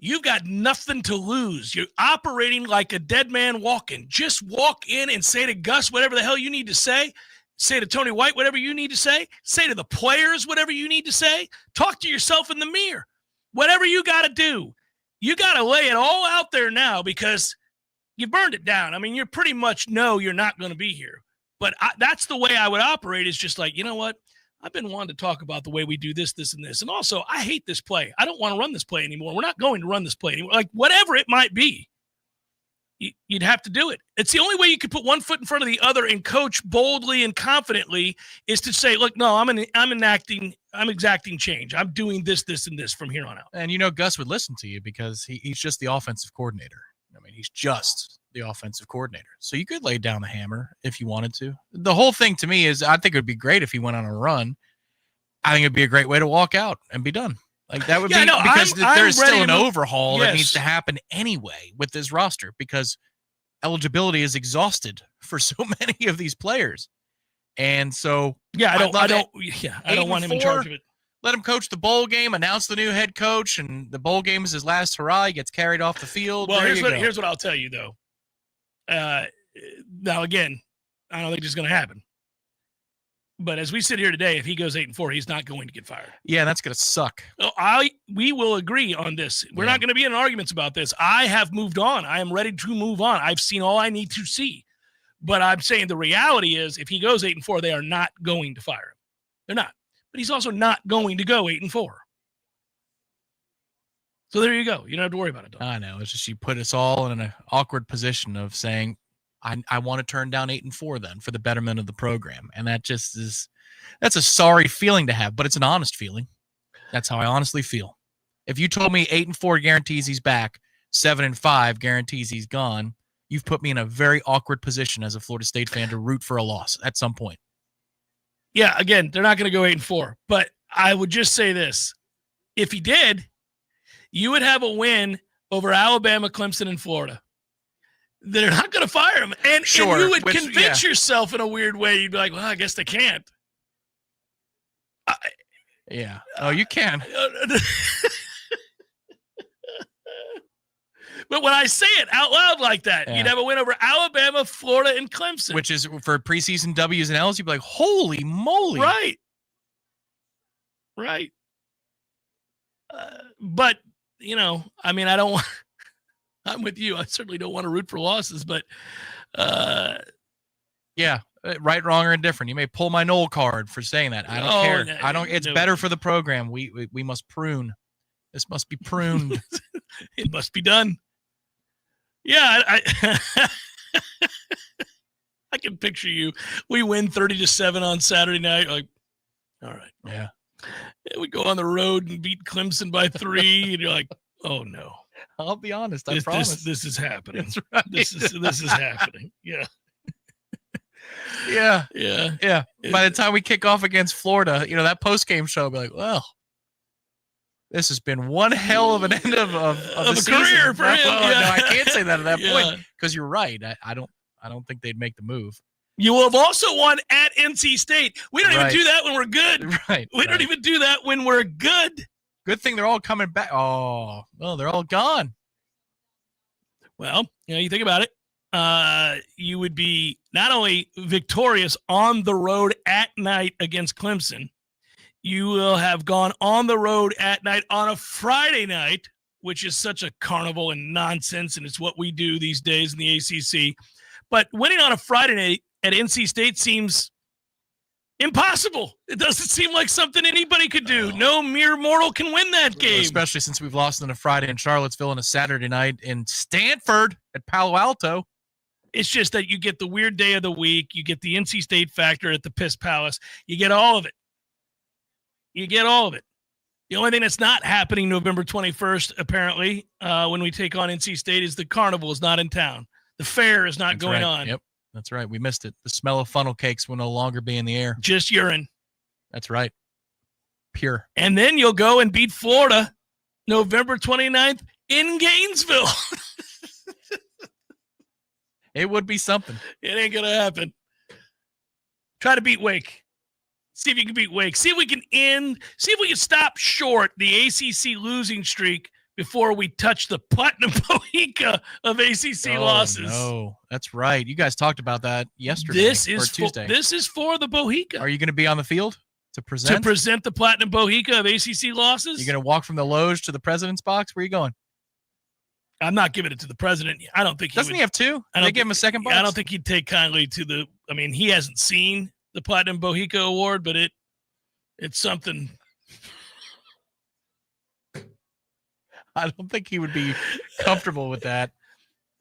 You've got nothing to lose. You're operating like a dead man walking. Just walk in and say to Gus whatever the hell you need to say. Say to Tony White whatever you need to say. Say to the players whatever you need to say. Talk to yourself in the mirror. Whatever you got to do. You got to lay it all out there now because you burned it down. I mean, you pretty much know you're not going to be here. But that's the way I would operate is just like, you know what? I've been wanting to talk about the way we do this, this, and this. And also, I hate this play. I don't want to run this play anymore. We're not going to run this play anymore. Like, whatever it might be. you'd have to do it. It's the only way you could put one foot in front of the other and coach boldly and confidently is to say, look, no, I'm exacting change. I'm doing this, this, and this from here on out. And Gus would listen to you because he's just the offensive coordinator. I mean, he's just the offensive coordinator. So you could lay down the hammer if you wanted to. The whole thing to me is I think it would be great if he went on a run. I think it'd be a great way to walk out and be done. Like that would be because there's still an overhaul that needs to happen anyway with this roster because eligibility is exhausted for so many of these players. And so I don't want him in charge of it. Let him coach the bowl game, announce the new head coach, and the bowl game is his last hurrah. He gets carried off the field. Well, here's what I'll tell you though. Now again, I don't think this is going to happen. But as we sit here today, if he goes 8-4, he's not going to get fired. Yeah, that's going to suck. We will agree on this. We're not going to be in arguments about this. I have moved on. I am ready to move on. I've seen all I need to see. But I'm saying the reality is if he goes 8-4, they are not going to fire him. They're not. But he's also not going to go 8-4. So there you go. You don't have to worry about it, Don. I know. It's just you put us all in an awkward position of saying, I want to turn down 8-4 then for the betterment of the program. And that just that's a sorry feeling to have, but it's an honest feeling. That's how I honestly feel. If you told me 8-4 guarantees he's back, 7-5 guarantees he's gone, you've put me in a very awkward position as a Florida State fan to root for a loss at some point. Yeah, again, they're not going to go 8-4, but I would just say this. If he did, you would have a win over Alabama, Clemson, and Florida. They're not going to fire him. And you would convince yourself in a weird way. You'd be like, well, I guess they can't. Oh, you can. But when I say it out loud like that, you'd have a win over Alabama, Florida, and Clemson. Which is for preseason W's and L's, you'd be like, holy moly. Right. But, I don't want... I'm with you. I certainly don't want to root for losses, but right, wrong, or indifferent. You may pull my Knoll card for saying that. I don't care. It's better for the program. We must prune. This must be pruned. It must be done. Yeah, I can picture you. We win 30-7 on Saturday night. Like, all right. Yeah. We go on the road and beat Clemson by 3, and you're like, oh no. I'll be honest. I promise. This is happening. That's right. This is happening. Yeah. Yeah. By the time we kick off against Florida, that post-game show will be like, well, this has been one hell of an end of the season. Career for him. No, I can't say that at that point because you're right. I don't think they'd make the move. You will have also won at NC State. We don't even do that when we're good. Right. We don't even do that when we're good. Good thing they're all coming back. Oh, well, they're all gone. Well, you think about it. You would be not only victorious on the road at night against Clemson, you will have gone on the road at night on a Friday night, which is such a carnival and nonsense, and it's what we do these days in the ACC. But winning on a Friday night at NC State seems impossible. It doesn't seem like something anybody could do. No mere mortal can win that game. Especially since we've lost on a Friday in Charlottesville and a Saturday night in Stanford at Palo Alto. It's just that you get the weird day of the week. You get the NC State factor at the Piss Palace. You get all of it. The only thing that's not happening November 21st, apparently, when we take on NC State is the carnival is not in town. The fair is not going on. Yep. That's right. We missed it. The smell of funnel cakes will no longer be in the air. Just urine. That's right. Pure. And then you'll go and beat Florida November 29th in Gainesville. It would be something. It ain't going to happen. Try to beat Wake. See if you can beat Wake. See if we can stop short the ACC losing streak before we touch the Platinum Bohica of ACC losses. No, that's right. You guys talked about that yesterday or Tuesday. This is for the Bohica. Are you going to be on the field to present? To present the Platinum Bohica of ACC losses? You're going to walk from the loge to the president's box? Where are you going? I'm not giving it to the president. I don't think Doesn't he have two? They give him a second box? I don't think he'd take kindly to he hasn't seen the Platinum Bohica Award, but it's something. I don't think he would be comfortable with that.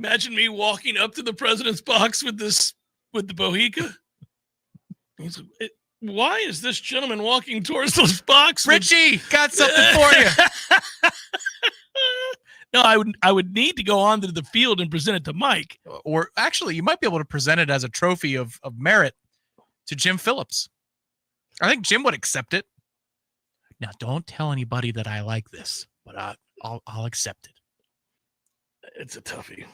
Imagine me walking up to the president's box with the Bohica. Why is this gentleman walking towards this box? Richie, got something for you. No, I would need to go onto the field and present it to Mike. Or actually, you might be able to present it as a trophy of merit to Jim Phillips. I think Jim would accept it. Now, don't tell anybody that I like this, but I'll accept it. It's a toughie.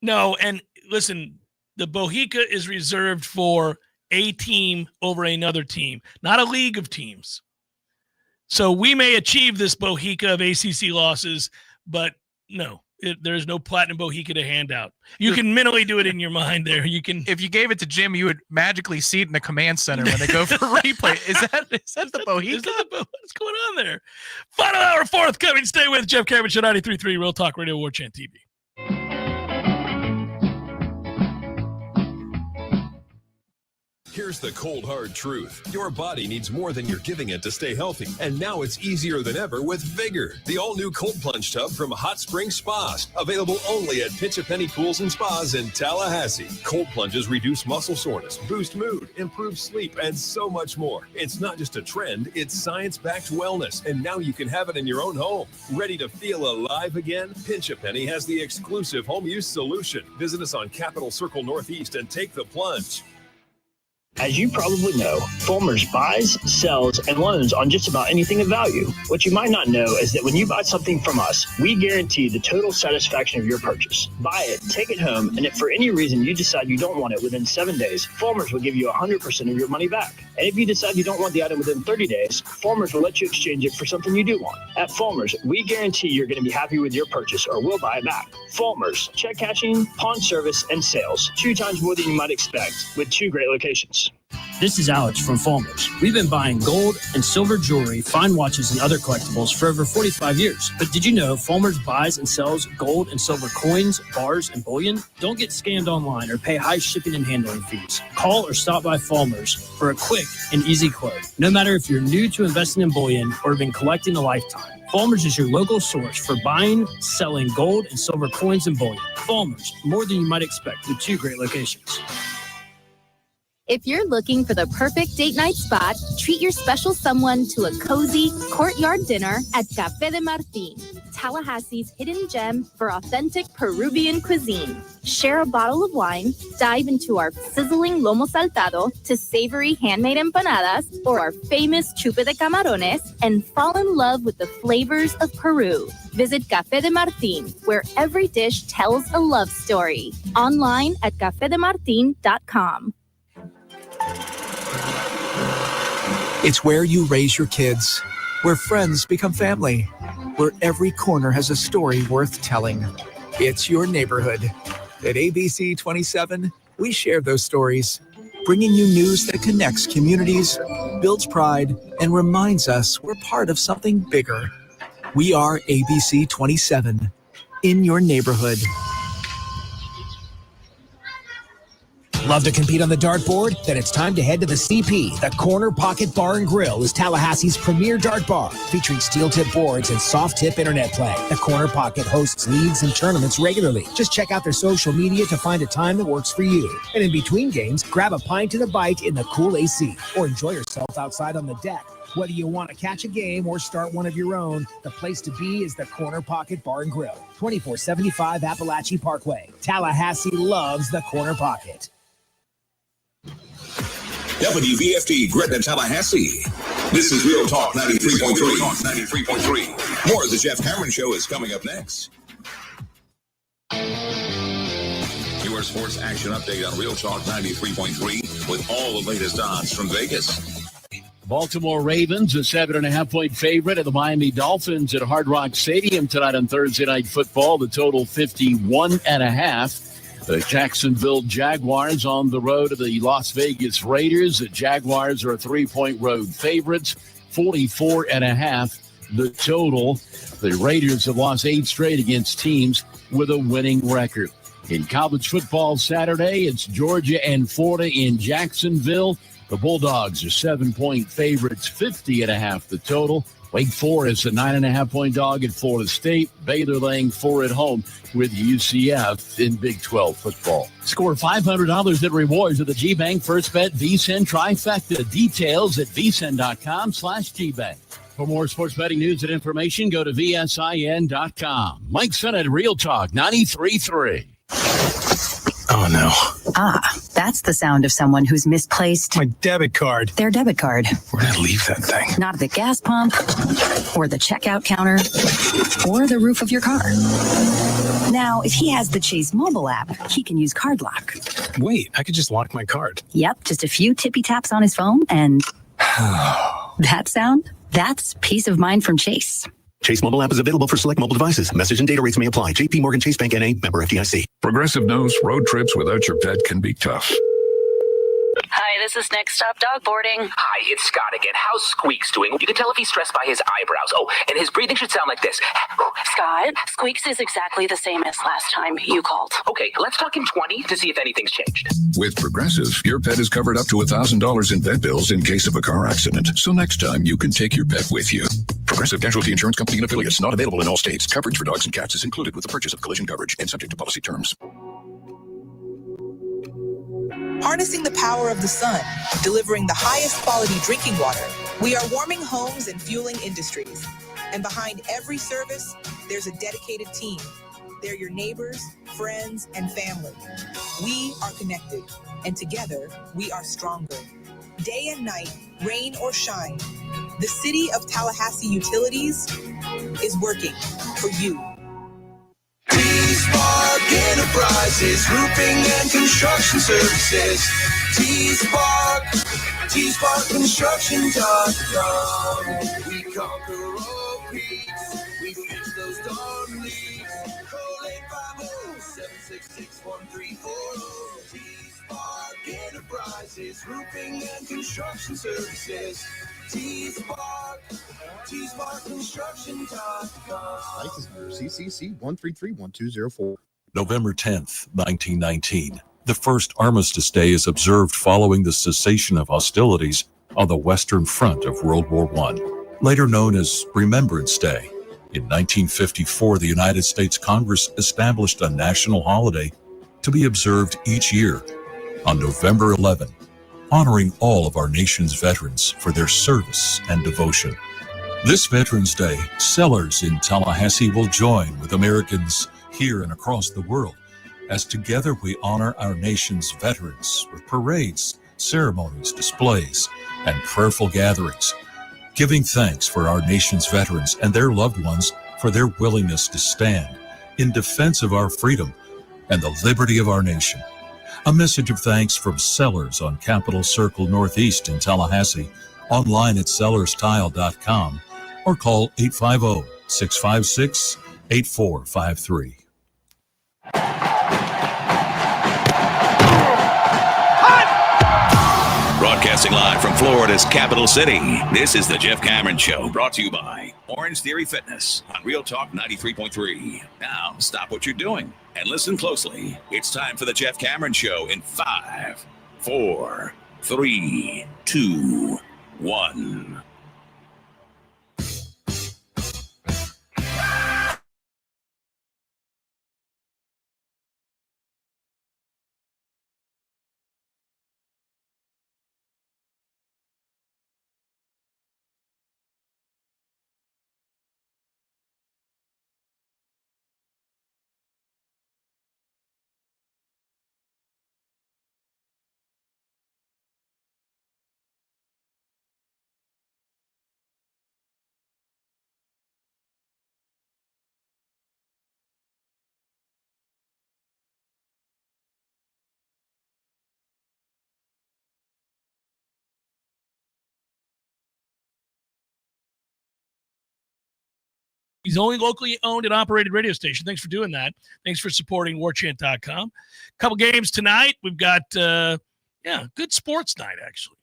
No, and listen, the Bohica is reserved for a team over another team, not a league of teams. So we may achieve this Bohica of ACC losses, but no, there's no platinum Bohica to hand out. You can mentally do it in your mind there. You can. If you gave it to Jim, you would magically see it in the command center when they go for replay. Is that the Bohica? What's going on there? Final hour, forthcoming. Stay with Jeff Cameron Show, 93.3 Real Talk Radio, Warchant TV. Here's the cold, hard truth. Your body needs more than you're giving it to stay healthy. And now it's easier than ever with Vigor, the all-new cold plunge tub from Hot Spring Spas. Available only at Pinch a Penny Pools and Spas in Tallahassee. Cold plunges reduce muscle soreness, boost mood, improve sleep, and so much more. It's not just a trend, it's science-backed wellness. And now you can have it in your own home. Ready to feel alive again? Pinch a Penny has the exclusive home use solution. Visit us on Capitol Circle Northeast and take the plunge. As you probably know, Fulmer's buys, sells, and loans on just about anything of value. What you might not know is that when you buy something from us, we guarantee the total satisfaction of your purchase. Buy it, take it home, and if for any reason you decide you don't want it within 7 days, Fulmer's will give you 100% of your money back. And if you decide you don't want the item within 30 days, Fulmer's will let you exchange it for something you do want. At Fulmer's, we guarantee you're going to be happy with your purchase or we'll buy it back. Fulmer's, check cashing, pawn service, and sales. 2 times more than you might expect with 2 great locations. This is Alex from Fulmer's. We've been buying gold and silver jewelry, fine watches, and other collectibles for over 45 years. But did you know Fulmer's buys and sells gold and silver coins, bars, and bullion? Don't get scammed online or pay high shipping and handling fees. Call or stop by Fulmer's for a quick and easy quote. No matter if you're new to investing in bullion or have been collecting a lifetime, Fulmer's is your local source for buying, selling gold and silver coins and bullion. Fulmer's, more than you might expect, with 2 great locations. If you're looking for the perfect date night spot, treat your special someone to a cozy courtyard dinner at Café de Martín, Tallahassee's hidden gem for authentic Peruvian cuisine. Share a bottle of wine, dive into our sizzling lomo saltado to savory handmade empanadas or our famous chupe de camarones, and fall in love with the flavors of Peru. Visit Café de Martín, where every dish tells a love story. Online at cafedemartin.com. It's where you raise your kids, where friends become family, where every corner has a story worth telling. It's your neighborhood. At ABC 27, we share those stories, bringing you news that connects communities, builds pride, and reminds us we're part of something bigger. We are ABC 27, in your neighborhood. Love to compete on the dartboard? Then it's time to head to the CP. The Corner Pocket Bar and Grill is Tallahassee's premier dart bar, featuring steel tip boards and soft tip internet play. The Corner Pocket hosts leagues and tournaments regularly. Just check out their social media to find a time that works for you. And in between games, grab a pint and a bite in the cool AC, or enjoy yourself outside on the deck. Whether you want to catch a game or start one of your own, the place to be is the Corner Pocket Bar and Grill, 2475 Appalachie Parkway. Tallahassee loves the Corner Pocket. WVFD Gretna, Tallahassee. This is Real Talk 93.3. More of the Jeff Cameron Show is coming up next. Your sports action update on Real Talk 93.3 with all the latest odds from Vegas. Baltimore Ravens, a 7.5-point favorite of the Miami Dolphins at Hard Rock Stadium tonight on Thursday Night Football. The total 51.5. The Jacksonville Jaguars on the road to the Las Vegas Raiders. The Jaguars are 3-point road favorites, 44.5 the total. The Raiders have lost 8 straight against teams with a winning record. In college football Saturday, it's Georgia and Florida in Jacksonville. The Bulldogs are 7-point favorites, 50.5 the total. Wake Forest, a 9.5-point dog at Florida State. Baylor laying 4 at home with UCF in Big 12 football. Score $500 in rewards at the GBank First Bet VSiN Trifecta. Details at vsin.com/GBank. For more sports betting news and information, go to vsin.com. Mike Sennett, Real Talk 93.3. Oh, no. Ah, that's the sound of someone who's misplaced my debit card. Their debit card. Where'd I leave that thing? Not at the gas pump, or the checkout counter, or the roof of your car. Now, if he has the Chase mobile app, he can use Card Lock. Wait, I could just lock my card. Yep, just a few tippy taps on his phone, and that sound? That's peace of mind from Chase. Chase mobile app is available for select mobile devices. Message and data rates may apply. J.P. Morgan Chase Bank N.A. Member FDIC. Progressive knows road trips without your pet can be tough. Hi, this is Next Stop Dog Boarding. Hi, it's Scott again. How's Squeaks doing? You can tell if he's stressed by his eyebrows. Oh, and his breathing should sound like this. Scott, Squeaks is exactly the same as last time you called. Okay, let's talk in 20 to see if anything's changed. With Progressive, your pet is covered up to $1,000 in vet bills in case of a car accident. So next time, you can take your pet with you. Progressive Casualty Insurance Company and affiliates. Not available in all states. Coverage for dogs and cats is included with the purchase of collision coverage and subject to policy terms. Harnessing the power of the sun, delivering the highest quality drinking water, we are warming homes and fueling industries. And behind every service, there's a dedicated team. They're your neighbors, friends, and family. We are connected, and together, we are stronger. Day and night, rain or shine, the City of Tallahassee Utilities is working for you. T-Spark Enterprises, roofing and construction services. T-Spark Construction.com. We conquer all peaks. We fix those darn leaks. Call 850-766-1340. T-Spark Enterprises, roofing and construction services. T-Spark Construction.com. License number CCC 1331204. November 10th, 1919. The first Armistice Day is observed following the cessation of hostilities on the Western Front of World War I, later known as Remembrance Day. In 1954, the United States Congress established a national holiday to be observed each year on November 11, honoring all of our nation's veterans for their service and devotion. This Veterans Day, Sellers in Tallahassee will join with Americans here and across the world as together we honor our nation's veterans with parades, ceremonies, displays, and prayerful gatherings, giving thanks for our nation's veterans and their loved ones for their willingness to stand in defense of our freedom and the liberty of our nation. A message of thanks from Sellers on Capitol Circle Northeast in Tallahassee, online at sellerstile.com, or call 850-656-8453. Broadcasting live from Florida's capital city, this is the Jeff Cameron Show, brought to you by Orange Theory Fitness on Real Talk 93.3. Now, stop what you're doing and listen closely. It's time for the Jeff Cameron Show in 5, 4, 3, 2, 1. He's only locally owned and operated radio station. Thanks for doing that. Thanks for supporting Warchant.com. Couple games tonight. We've got, good sports night, actually.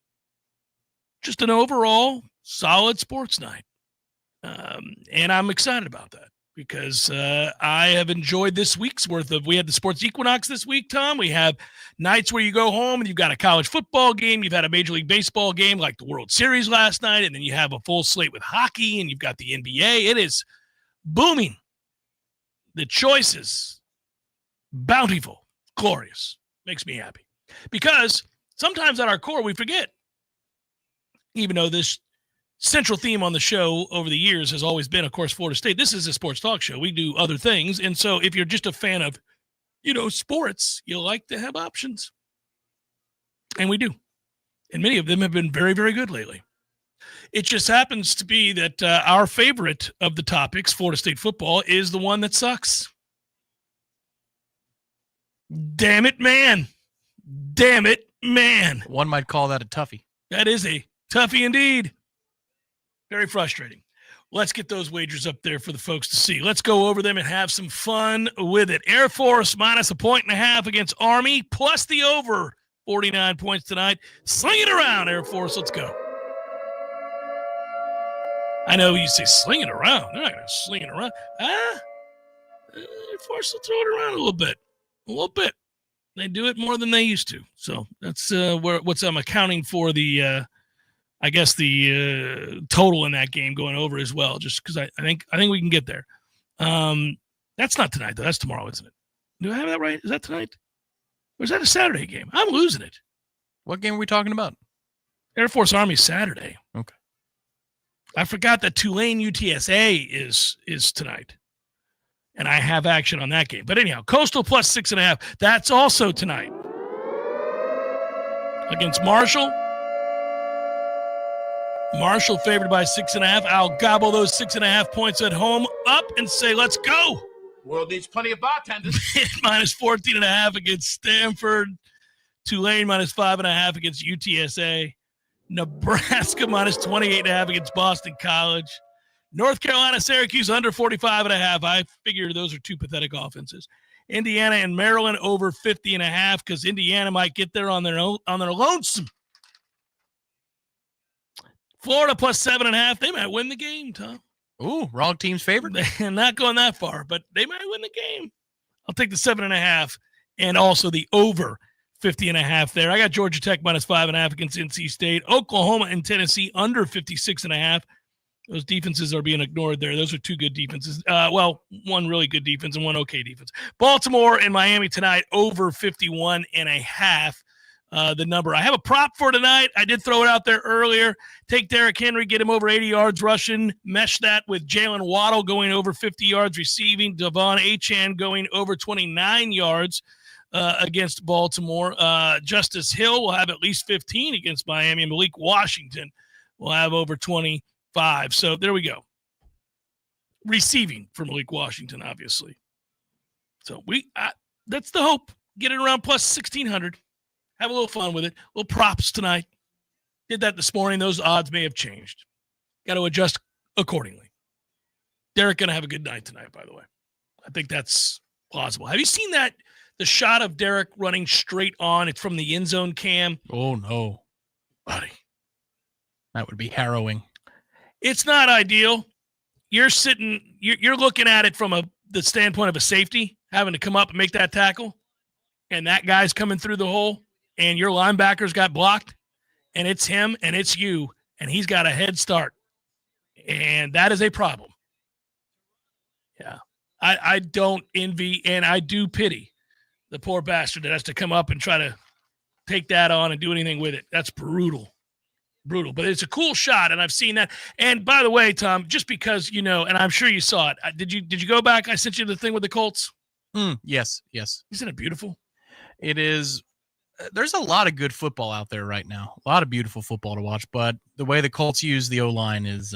Just an overall solid sports night. And I'm excited about that because I have enjoyed this week's worth of. We had the Sports Equinox this week, Tom. We have nights where you go home and you've got a college football game. You've had a Major League Baseball game like the World Series last night, and then you have a full slate with hockey, and you've got the NBA. It is booming. The choices, bountiful, glorious. Makes me happy. Because sometimes at our core, we forget. Even though this central theme on the show over the years has always been, of course, Florida State. This is a sports talk show. We do other things. And so if you're just a fan of, sports, you like to have options. And we do. And many of them have been very, very good lately. It just happens to be that our favorite of the topics, Florida State football, is the one that sucks. Damn it, man. Damn it, man. One might call that a toughie. That is a toughie indeed. Very frustrating. Let's get those wagers up there for the folks to see. Let's go over them and have some fun with it. Air Force minus 1.5 against Army, plus the over 49 points tonight. Sling it around, Air Force. Let's go. I know you say sling it around. They're not going to sling it around. Air Force will throw it around a little bit. A little bit. They do it more than they used to. So that's what's I'm accounting for the I guess the total in that game going over as well, just because I think we can get there. That's not tonight, though. That's tomorrow, isn't it? Do I have that right? Is that tonight? Or is that a Saturday game? I'm losing it. What game are we talking about? Air Force Army Saturday. Okay. I forgot that Tulane UTSA is tonight. And I have action on that game. But anyhow, Coastal plus 6.5. That's also tonight. Against Marshall. Marshall favored by 6.5. I'll gobble those 6.5 points at home up and say, let's go. World needs plenty of bartenders. Minus 14.5 against Stanford. Tulane minus 5.5 against UTSA. Nebraska minus 28.5 against Boston College. North Carolina, Syracuse under 45.5. I figure those are two pathetic offenses. Indiana and Maryland over 50.5 because Indiana might get there on their lonesome. Florida plus 7.5. They might win the game, Tom. Ooh, wrong team's favorite. They're not going that far, but they might win the game. I'll take the 7.5 and also the over 50.5 there. I got Georgia Tech minus 5.5 against NC State. Oklahoma and Tennessee under 56.5. Those defenses are being ignored there. Those are two good defenses. Well, one really good defense and one okay defense. Baltimore and Miami tonight over 51.5. The number. I have a prop for tonight. I did throw it out there earlier. Take Derrick Henry, get him over 80 yards rushing. Mesh that with Jalen Waddle going over 50 yards receiving. Devon Achane going over 29 yards against Baltimore. Justice Hill will have at least 15 against Miami. And Malik Washington will have over 25. So there we go. Receiving for Malik Washington, obviously. So that's the hope. Get it around plus 1,600. Have a little fun with it. Little props tonight. Did that this morning. Those odds may have changed. Got to adjust accordingly. Derek going to have a good night tonight, by the way. I think that's plausible. Have you seen that? The shot of Derek running straight on. It's from the end zone cam. Oh, no. Buddy. That would be harrowing. It's not ideal. You're looking at it from the standpoint of a safety, having to come up and make that tackle. And that guy's coming through the hole. And your linebackers got blocked, and it's him and it's you, and he's got a head start. And that is a problem. Yeah. I don't envy, and I do pity the poor bastard that has to come up and try to take that on and do anything with it. That's brutal. Brutal. But it's a cool shot, and I've seen that. And by the way, Tom, just because and I'm sure you saw it, did you go back? I sent you the thing with the Colts? Yes. Isn't it beautiful? It is. There's a lot of good football out there right now. A lot of beautiful football to watch, but the way the Colts use the O-line is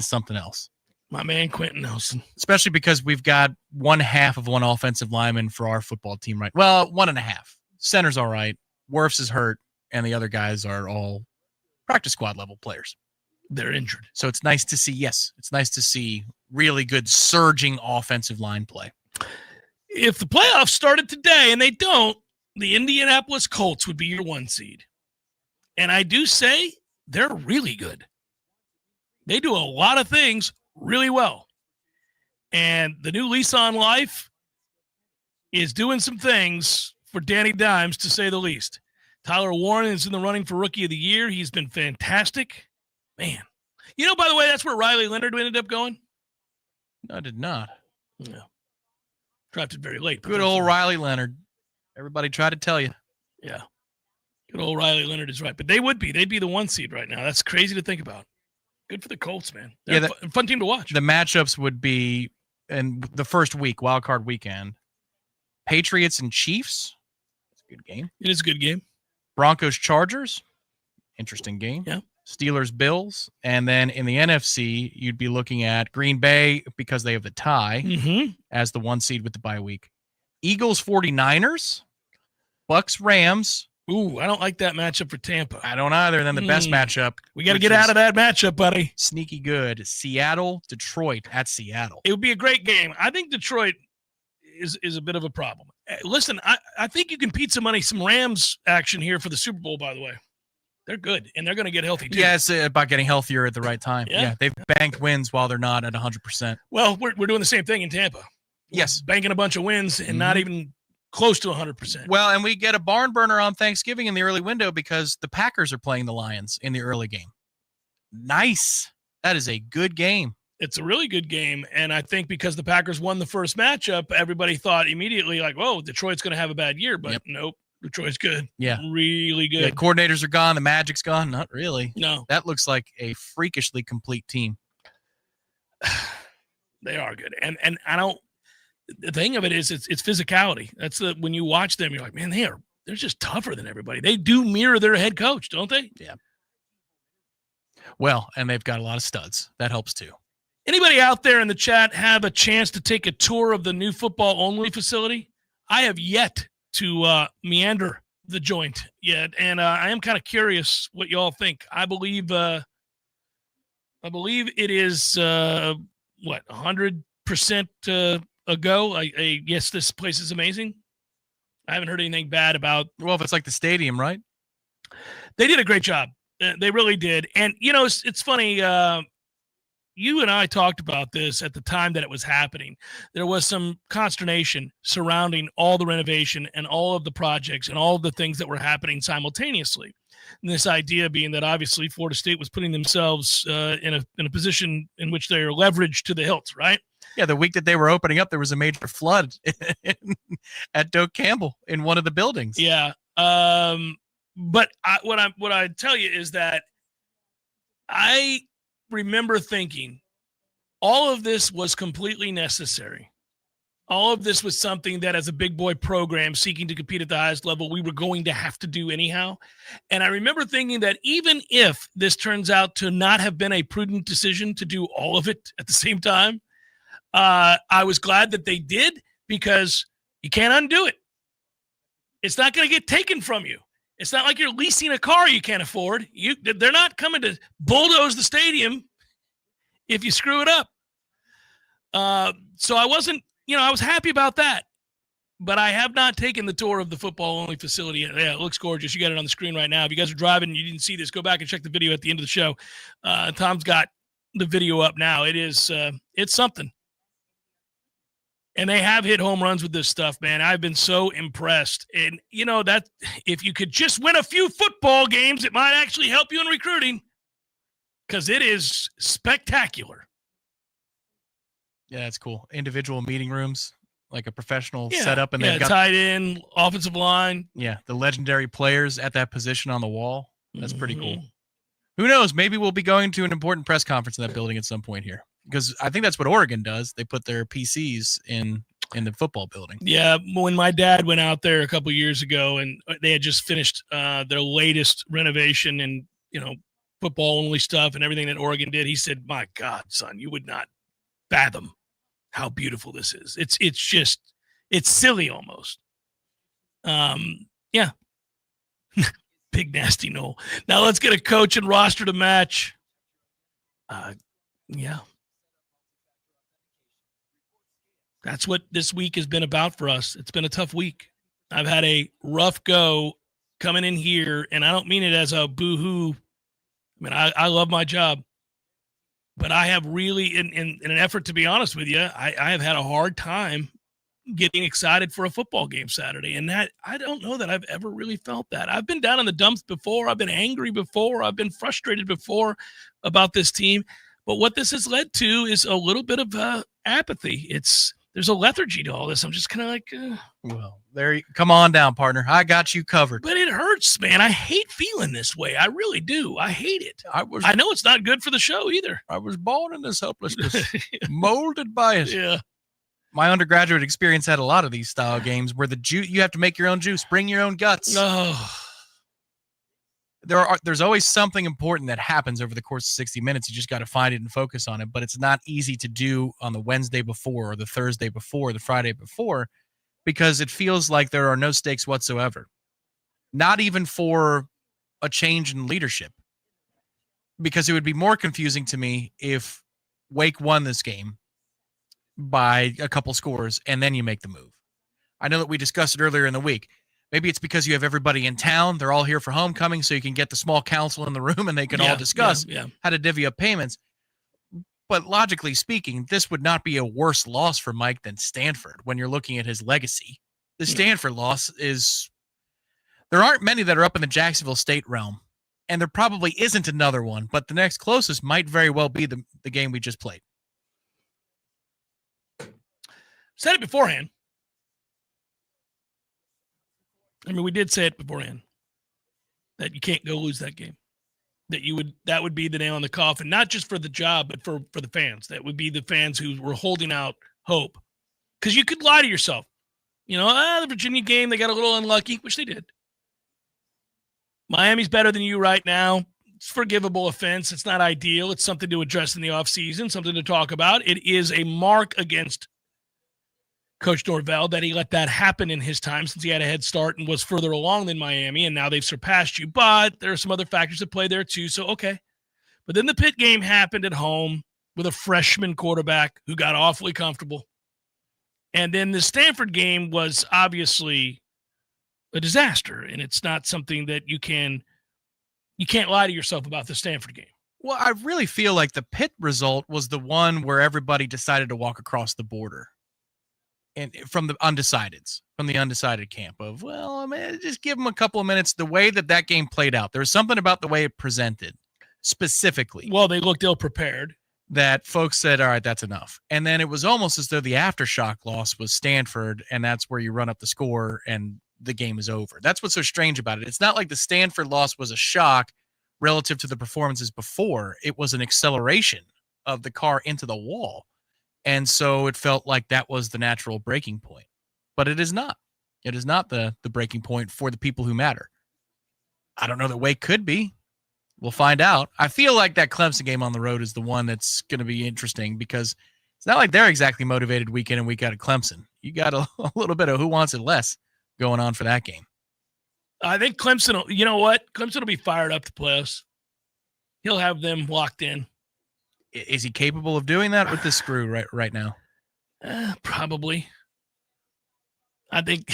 something else. My man, Quentin Nelson. Especially because we've got one half of one offensive lineman for our football team, right? Well, 1.5. Center's all right. Wirfs is hurt, and the other guys are all practice squad level players. They're injured. So it's nice to see, it's nice to see really good surging offensive line play. If the playoffs started today, and they don't, the Indianapolis Colts would be your 1 seed. And I do say they're really good. They do a lot of things really well. And the new lease on life is doing some things for Danny Dimes, to say the least. Tyler Warren is in the running for Rookie of the Year. He's been fantastic. Man. You know, by the way, that's where Riley Leonard ended up going? No, I did not. No. Drafted very late. Good old Riley Leonard. Everybody tried to tell you. Yeah. Good old Riley Leonard is right. But they'd be the 1 seed right now. That's crazy to think about. Good for the Colts, man. They're a fun team to watch. The matchups would be in the first week, wild card weekend. Patriots and Chiefs. It's a good game. It is a good game. Broncos Chargers. Interesting game. Yeah. Steelers Bills. And then in the NFC, you'd be looking at Green Bay because they have the tie as the 1 seed with the bye week. Eagles 49ers. Bucks Rams. Ooh, I don't like that matchup for Tampa. I don't either. And then the best matchup. We got to get out of that matchup, buddy. Sneaky good. Seattle, Detroit at Seattle. It would be a great game. I think Detroit is a bit of a problem. Listen, I think you can pizza some money, some Rams action here for the Super Bowl, by the way. They're good, and they're going to get healthy, too. Yeah, it's about getting healthier at the right time. Yeah, they've banked wins while they're not at 100%. Well, we're doing the same thing in Tampa. Yes. Banking a bunch of wins and not even close to 100%. Well, and we get a barn burner on Thanksgiving in the early window because the Packers are playing the Lions in the early game. Nice. That is a good game. It's a really good game, and I think because the Packers won the first matchup, everybody thought immediately like, whoa, Detroit's going to have a bad year, but nope, Detroit's good. Yeah. Really good. Yeah, coordinators are gone. The Magic's gone. Not really. No. That looks like a freakishly complete team. They are good. And I don't – the thing of it is it's physicality. That's when you watch them, you're like, man, they're just tougher than everybody. They do mirror their head coach, don't they? Yeah. Well, and they've got a lot of studs. That helps too. Anybody out there in the chat have a chance to take a tour of the new football-only facility? I have yet to meander the joint yet, and I am kind of curious what y'all think. I believe it is 100% a go. Yes, this place is amazing. I haven't heard anything bad about. Well, if it's like the stadium, right? They did a great job. They really did, and you know, it's funny. You and I talked about this at the time that it was happening. There was some consternation surrounding all the renovation and all of the projects and all of the things that were happening simultaneously. And this idea being that obviously Florida State was putting themselves in a position in which they are leveraged to the hilt, right? Yeah, the week that they were opening up, there was a major flood at Doak Campbell in one of the buildings. Yeah. But what I tell you is that I remember thinking all of this was completely necessary. All of this was something that as a big boy program seeking to compete at the highest level, we were going to have to do anyhow. And I remember thinking that even if this turns out to not have been a prudent decision to do all of it at the same time, I was glad that they did, because you can't undo it. It's not going to get taken from you. It's not like you're leasing a car you can't afford. They're not coming to bulldoze the stadium if you screw it up. So I wasn't, I was happy about that. But I have not taken the tour of the football-only facility yet. Yeah, it looks gorgeous. You got it on the screen right now. If you guys are driving and you didn't see this, go back and check the video at the end of the show. Tom's got the video up now. It's something. And they have hit home runs with this stuff, man. I've been so impressed. And, that if you could just win a few football games, it might actually help you in recruiting, because it is spectacular. Yeah, that's cool. Individual meeting rooms, like a professional setup. And they've got tight end, offensive line. Yeah, the legendary players at that position on the wall. That's pretty cool. Who knows? Maybe we'll be going to an important press conference in that building at some point here, because I think that's what Oregon does. They put their PCs in the football building. Yeah, when my dad went out there a couple of years ago, and they had just finished their latest renovation and, football-only stuff and everything that Oregon did, he said, my God, son, you would not fathom how beautiful this is. It's silly almost. Yeah. Big nasty Noel. Now let's get a coach and roster to match. Yeah. That's what this week has been about for us. It's been a tough week. I've had a rough go coming in here, and I don't mean it as a boo-hoo. I mean, I love my job. But I have really, in an effort to be honest with you, I have had a hard time getting excited for a football game Saturday. And that, I don't know that I've ever really felt that. I've been down in the dumps before. I've been angry before. I've been frustrated before about this team. But what this has led to is a little bit of apathy. There's a lethargy to all this. I'm just kind of like, well, come on down, partner. I got you covered. But it hurts, man. I hate feeling this way. I really do. I hate it. I know it's not good for the show either. I was born in this helplessness, molded by it. Yeah. My undergraduate experience had a lot of these style games where you have to make your own juice, bring your own guts. Oh. There's always something important that happens over the course of 60 minutes. You just got to find it and focus on it. But it's not easy to do on the Wednesday before or the Thursday before, the Friday before, because it feels like there are no stakes whatsoever. Not even for a change in leadership. Because it would be more confusing to me if Wake won this game by a couple scores and then you make the move. I know that we discussed it earlier in the week. Maybe it's because you have everybody in town. They're all here for homecoming, so you can get the small council in the room and they can all discuss how to divvy up payments. But logically speaking, this would not be a worse loss for Mike than Stanford when you're looking at his legacy. The Stanford loss is – there aren't many that are up in the Jacksonville State realm, and there probably isn't another one, but the next closest might very well be the game we just played. Said it beforehand. I mean, we did say it beforehand that you can't go lose that game. That would be the nail in the coffin, not just for the job, but for the fans. That would be the fans who were holding out hope. Because you could lie to yourself. You know, the Virginia game, they got a little unlucky, which they did. Miami's better than you right now. It's forgivable offense. It's not ideal. It's something to address in the offseason, something to talk about. It is a mark against Coach Norvell that he let that happen in his time since he had a head start and was further along than Miami, and now they've surpassed you. But there are some other factors that play there too, so okay. But then the Pitt game happened at home with a freshman quarterback who got awfully comfortable. And then the Stanford game was obviously a disaster, and it's not something that you can't lie to yourself about the Stanford game. Well, I really feel like the Pitt result was the one where everybody decided to walk across the border. And from the undecided camp of, well, I mean, just give them a couple of minutes. The way that game played out, there was something about the way it presented specifically. Well, they looked ill-prepared. That folks said, all right, that's enough. And then it was almost as though the aftershock loss was Stanford, and that's where you run up the score and the game is over. That's what's so strange about it. It's not like the Stanford loss was a shock relative to the performances before. It was an acceleration of the car into the wall. And so it felt like that was the natural breaking point. But it is not. It is not the breaking point for the people who matter. I don't know that Wake could be. We'll find out. I feel like that Clemson game on the road is the one that's going to be interesting because it's not like they're exactly motivated week in and week out at Clemson. You got a little bit of who wants it less going on for that game. I think Clemson, you know what? Clemson will be fired up to play us. He'll have them locked in. Is he capable of doing that with this screw right now? Probably. I think,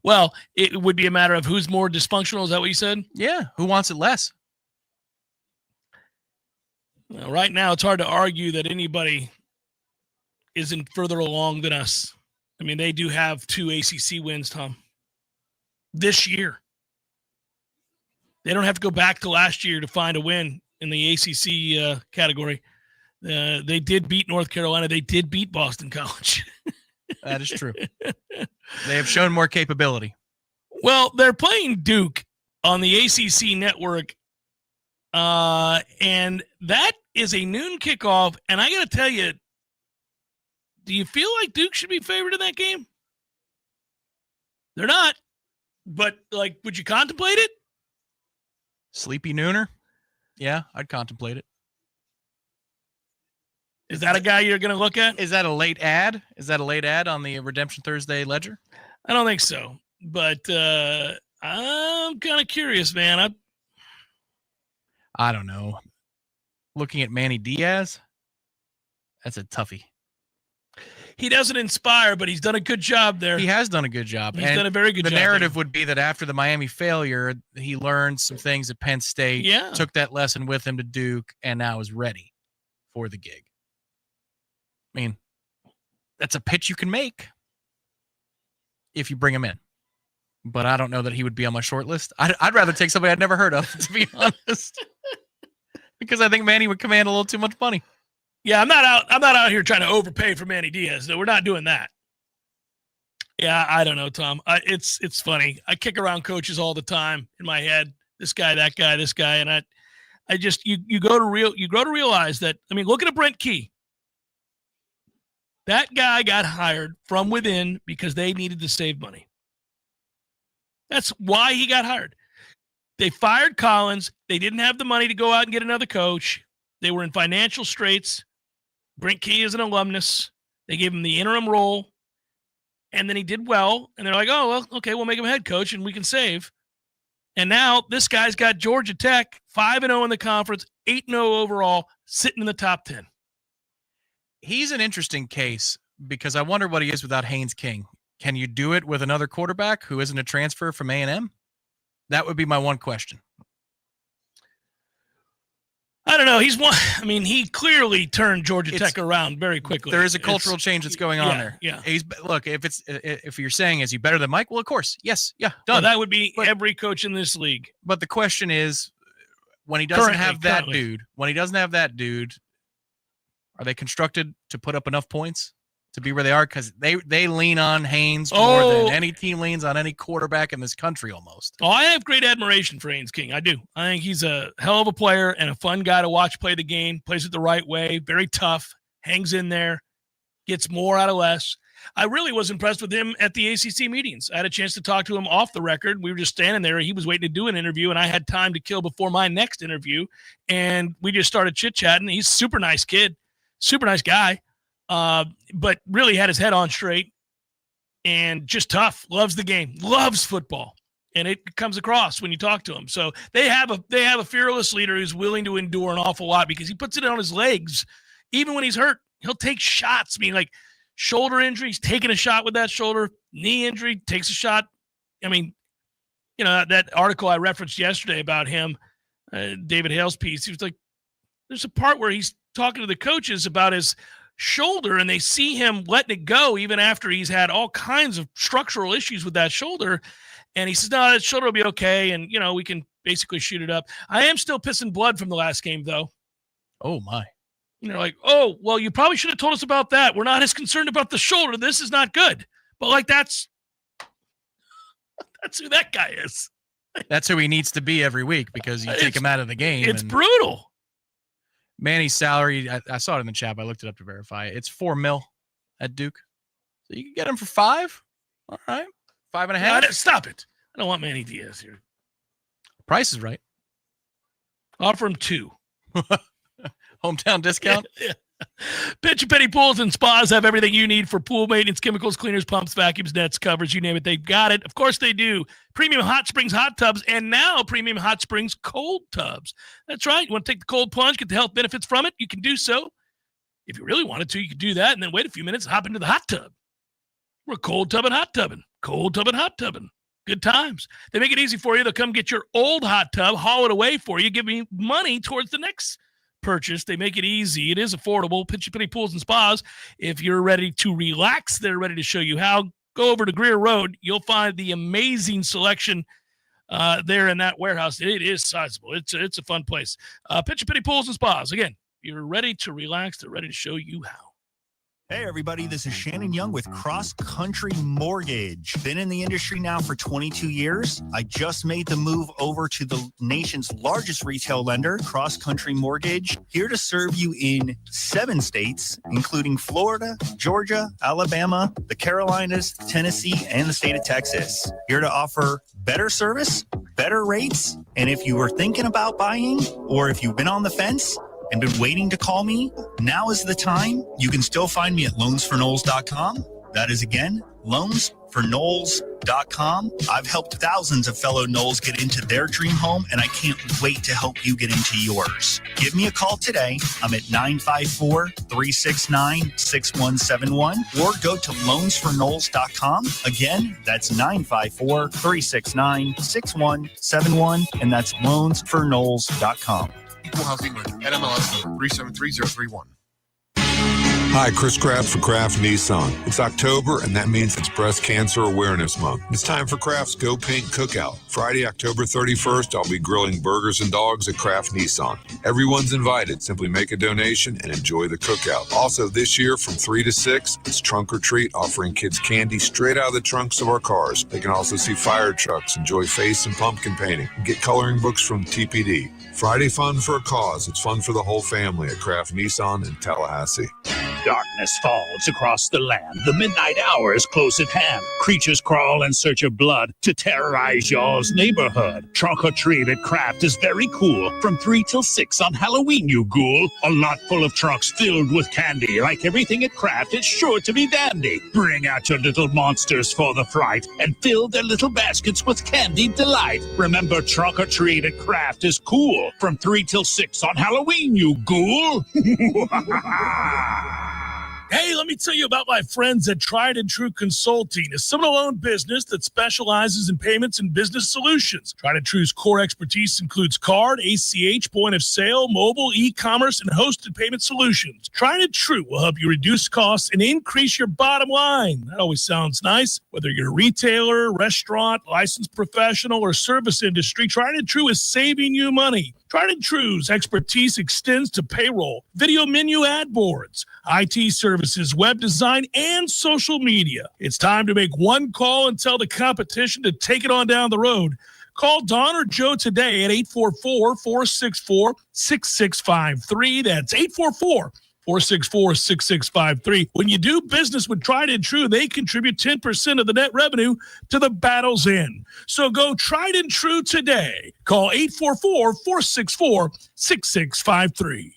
well, it would be a matter of who's more dysfunctional. Is that what you said? Yeah. Who wants it less? Well, right now, it's hard to argue that anybody isn't further along than us. I mean, they do have 2 ACC wins, Tom, this year. They don't have to go back to last year to find a win in the ACC category. They did beat North Carolina. They did beat Boston College. That is true. They have shown more capability. Well, they're playing Duke on the ACC network, and that is a noon kickoff. And I got to tell you, do you feel like Duke should be favored in that game? They're not. But, like, would you contemplate it? Sleepy nooner? Yeah, I'd contemplate it. Is that a guy you're going to look at? Is that a late ad? Is that a late ad on the Redemption Thursday ledger? I don't think so. But I'm kind of curious, man. I don't know. Looking at Manny Diaz, that's a toughie. He doesn't inspire, but he's done a good job there. He has done a good job. He's done a very good job. The narrative would be that after the Miami failure, he learned some things at Penn State, took that lesson with him to Duke, and now is ready for the gig. I mean, that's a pitch you can make if you bring him in. But I don't know that he would be on my short list. I'd rather take somebody I'd never heard of, to be honest, because I think Manny would command a little too much money. Yeah, I'm not out here trying to overpay for Manny Diaz. No, we're not doing that. Yeah, I don't know, Tom. It's funny. I kick around coaches all the time in my head. This guy, that guy, this guy, and I just you grow to realize that. I mean, look at a Brent Key. That guy got hired from within because they needed to save money. That's why he got hired. They fired Collins. They didn't have the money to go out and get another coach. They were in financial straits. Brent Key is an alumnus. They gave him the interim role, and then he did well. And they're like, oh, well, okay, we'll make him head coach, and we can save. And now this guy's got Georgia Tech, 5-0 in the conference, 8-0 overall, sitting in the top 10. He's an interesting case because I wonder what he is without Haynes King. Can you do it with another quarterback who isn't a transfer from A&M? That would be my one question. I don't know. He clearly turned Georgia Tech around very quickly. There is a cultural change that's going on there. Yeah. Look, if you're saying, is he better than Mike? Well, of course. Yes. Yeah. Done. Well, that would be every coach in this league. But the question is, when he doesn't have that dude, are they constructed to put up enough points to be where they are? Because they lean on Haynes more than any team leans on any quarterback in this country almost. Oh, I have great admiration for Haynes King. I do. I think he's a hell of a player and a fun guy to watch play the game, plays it the right way, very tough, hangs in there, gets more out of less. I really was impressed with him at the ACC meetings. I had a chance to talk to him off the record. We were just standing there. He was waiting to do an interview, and I had time to kill before my next interview, and we just started chit-chatting. He's a super nice kid, super nice guy. But really had his head on straight and just tough, loves the game, loves football. And it comes across when you talk to him. So they have a fearless leader who's willing to endure an awful lot because he puts it on his legs. Even when he's hurt, he'll take shots. I mean, like shoulder injury, he's taking a shot with that shoulder. Knee injury, takes a shot. I mean, that article I referenced yesterday about him, David Hale's piece, he was like, there's a part where he's talking to the coaches about his shoulder, and they see him letting it go even after he's had all kinds of structural issues with that shoulder. And he says, no, that shoulder will be okay. And, we can basically shoot it up. I am still pissing blood from the last game, though. Oh, my. Like, oh, well, you probably should have told us about that. We're not as concerned about the shoulder. This is not good. But, that's who that guy is. That's who he needs to be every week because you take him out of the game. It's brutal. Manny's salary, I saw it in the chat. I looked it up to verify. It's $4 million at Duke. So you can get him for $5. All right. 5.5. No, stop it. I don't want Manny Diaz here. Price is right. Offer him $2. Hometown discount? Yeah. Pitch and Penny Pools and Spas have everything you need for pool maintenance, chemicals, cleaners, pumps, vacuums, nets, covers, you name it. They've got it. Of course they do. Premium Hot Springs hot tubs and now Premium Hot Springs cold tubs. That's right. You want to take the cold plunge, get the health benefits from it? You can do so. If you really wanted to, you could do that and then wait a few minutes and hop into the hot tub. We're cold tubbing, hot tubbing. Cold tubbing, hot tubbing. Good times. They make it easy for you. They'll come get your old hot tub, haul it away for you, give me money towards the next purchase. They make it easy. It is affordable. Pitch and Penny Pools and Spas. If you're ready to relax, they're ready to show you how. Go over to Greer Road. You'll find the amazing selection there in that warehouse. It is sizable. It's a fun place. Pitch and Penny Pools and Spas. Again, you're ready to relax. They're ready to show you how. Hey, everybody, this is Shannon Young with Cross Country Mortgage. Been in the industry now for 22 years. I just made the move over to the nation's largest retail lender, Cross Country Mortgage, here to serve you in 7 states, including Florida, Georgia, Alabama, the Carolinas, Tennessee, and the state of Texas. Here to offer better service, better rates, and if you were thinking about buying or if you've been on the fence and been waiting to call me, now is the time. You can still find me at loansforknowles.com. That is, again, loansforknowles.com. I've helped thousands of fellow Knowles get into their dream home, and I can't wait to help you get into yours. Give me a call today. I'm at 954-369-6171, or go to loansforknowles.com. Again, that's 954-369-6171, and that's loansforknowles.com. Equal housing lender. NMLS number 373031. Hi, Chris Kraft for Kraft Nissan. It's October, and that means it's Breast Cancer Awareness Month. It's time for Kraft's Go Pink Cookout. Friday, October 31st, I'll be grilling burgers and dogs at Kraft Nissan. Everyone's invited. Simply make a donation and enjoy the cookout. Also, this year from 3 to 6, it's Trunk or Treat, offering kids candy straight out of the trunks of our cars. They can also see fire trucks, enjoy face and pumpkin painting, and get coloring books from TPD. Friday fun for a cause. It's fun for the whole family at Kraft Nissan in Tallahassee. Darkness falls across the land. The midnight hour is close at hand. Creatures crawl in search of blood to terrorize y'all's neighborhood. Trunk or Treat at Kraft is very cool. From 3 till 6 on Halloween, you ghoul. A lot full of trunks filled with candy. Like everything at Kraft, it's sure to be dandy. Bring out your little monsters for the fright and fill their little baskets with candy delight. Remember, Trunk or Treat at Kraft is cool. From 3 till 6 on Halloween, you ghoul. Hey, let me tell you about my friends at Tried and True Consulting, a Seminole-owned business that specializes in payments and business solutions. Tried and True's core expertise includes card, ACH, point of sale, mobile, e-commerce, and hosted payment solutions. Tried and True will help you reduce costs and increase your bottom line. That always sounds nice. Whether you're a retailer, restaurant, licensed professional, or service industry, Tried and True is saving you money. Tried and True's expertise extends to payroll, video menu ad boards, IT services, web design, and social media. It's time to make one call and tell the competition to take it on down the road. Call Don or Joe today at 844-464-6653. That's 844-464-6653. When you do business with Tried and True, they contribute 10% of the net revenue to the battle's end. So go Tried and True today. Call 844-464-6653.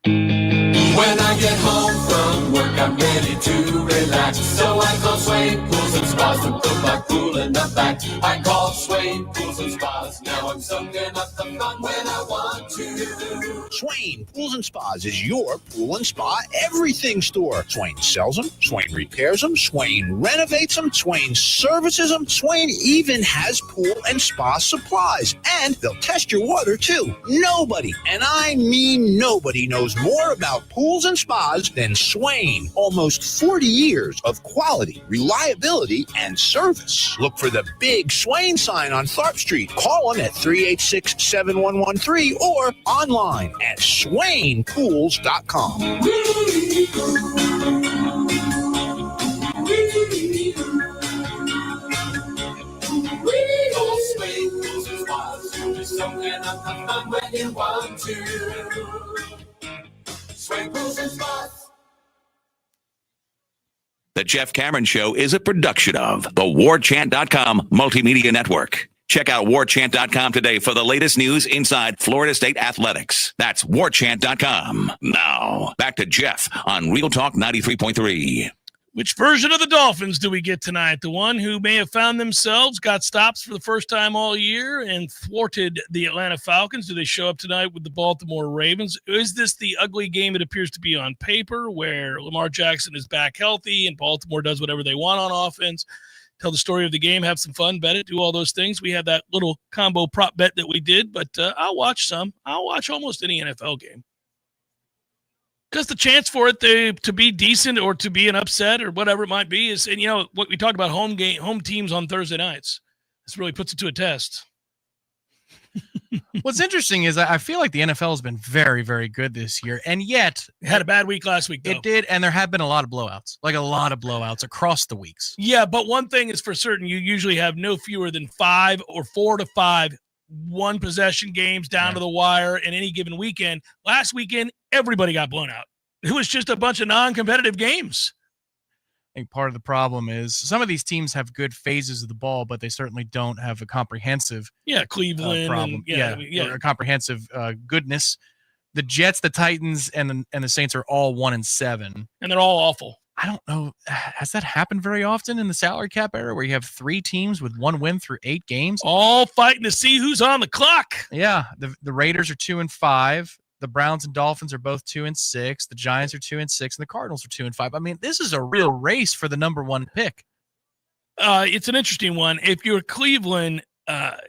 When I get home from work, I'm ready to relax. So I call Swain Pools and Spas to put my pool in the back. I call Swain Pools and Spas. Now I'm soaking up the fun when I want to. Swain Pools and Spas is your pool and spa everything store. Swain sells them, Swain repairs them, Swain renovates them, Swain services them. Swain even has pool and spa supplies. And they'll test your water too. Nobody, and I mean nobody, knows more about pools and spas than Swain. Almost 40 years of quality, reliability, and service. Look for the big Swain sign on Tharp Street. Call them at 386-7113 or online at swainpools.com. Swain Pools and Spas. You'll be soaking up the fun when you want to. Swain Pools and Spas. The Jeff Cameron Show is a production of the Warchant.com Multimedia Network. Check out Warchant.com today for the latest news inside Florida State athletics. That's Warchant.com. Now, back to Jeff on Real Talk 93.3. Which version of the Dolphins do we get tonight? The one who may have found themselves, got stops for the first time all year, and thwarted the Atlanta Falcons? Do they show up tonight with the Baltimore Ravens? Is this the ugly game it appears to be on paper, where Lamar Jackson is back healthy and Baltimore does whatever they want on offense? Tell the story of the game, have some fun, bet it, do all those things. We had that little combo prop bet that we did, but I'll watch some. I'll watch almost any NFL game. Because the chance for it to be decent or to be an upset or whatever it might be is, and you know what we talked about, home teams on Thursday nights. This really puts it to a test. What's interesting is I feel like the NFL has been very, very good this year, and yet it had a bad week last week, though. It did, and there have been a lot of blowouts, across the weeks. Yeah, but one thing is for certain: you usually have no fewer than 5 or 4 to 5 one-possession games down to the wire in any given weekend. Last weekend, everybody got blown out. It was just a bunch of non-competitive games. I think part of the problem is some of these teams have good phases of the ball, but they certainly don't have a comprehensive Cleveland problem. And, a comprehensive goodness. The Jets, the Titans, and the Saints are all 1-7, and they're all awful. I don't know. Has that happened very often in the salary cap era where you have 3 teams with 1 win through 8 games? All fighting to see who's on the clock. Yeah. The Raiders are 2-5. The Browns and Dolphins are both 2-6. The Giants are 2-6, and the Cardinals are 2-5. I mean, this is a real race for the number 1 pick. It's an interesting one. If you're Cleveland,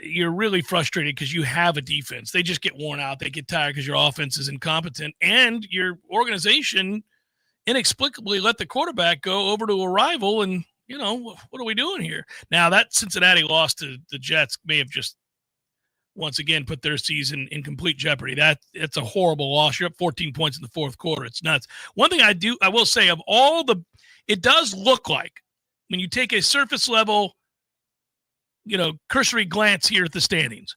you're really frustrated because you have a defense. They just get worn out. They get tired because your offense is incompetent, and your organization inexplicably let the quarterback go over to a rival. And what are we doing here? Now that Cincinnati loss to the Jets may have just once again put their season in complete jeopardy. It's a horrible loss. You're up 14 points in the fourth quarter. It's nuts. One thing I will say, of all it does look like when you take a surface level, cursory glance here at the standings,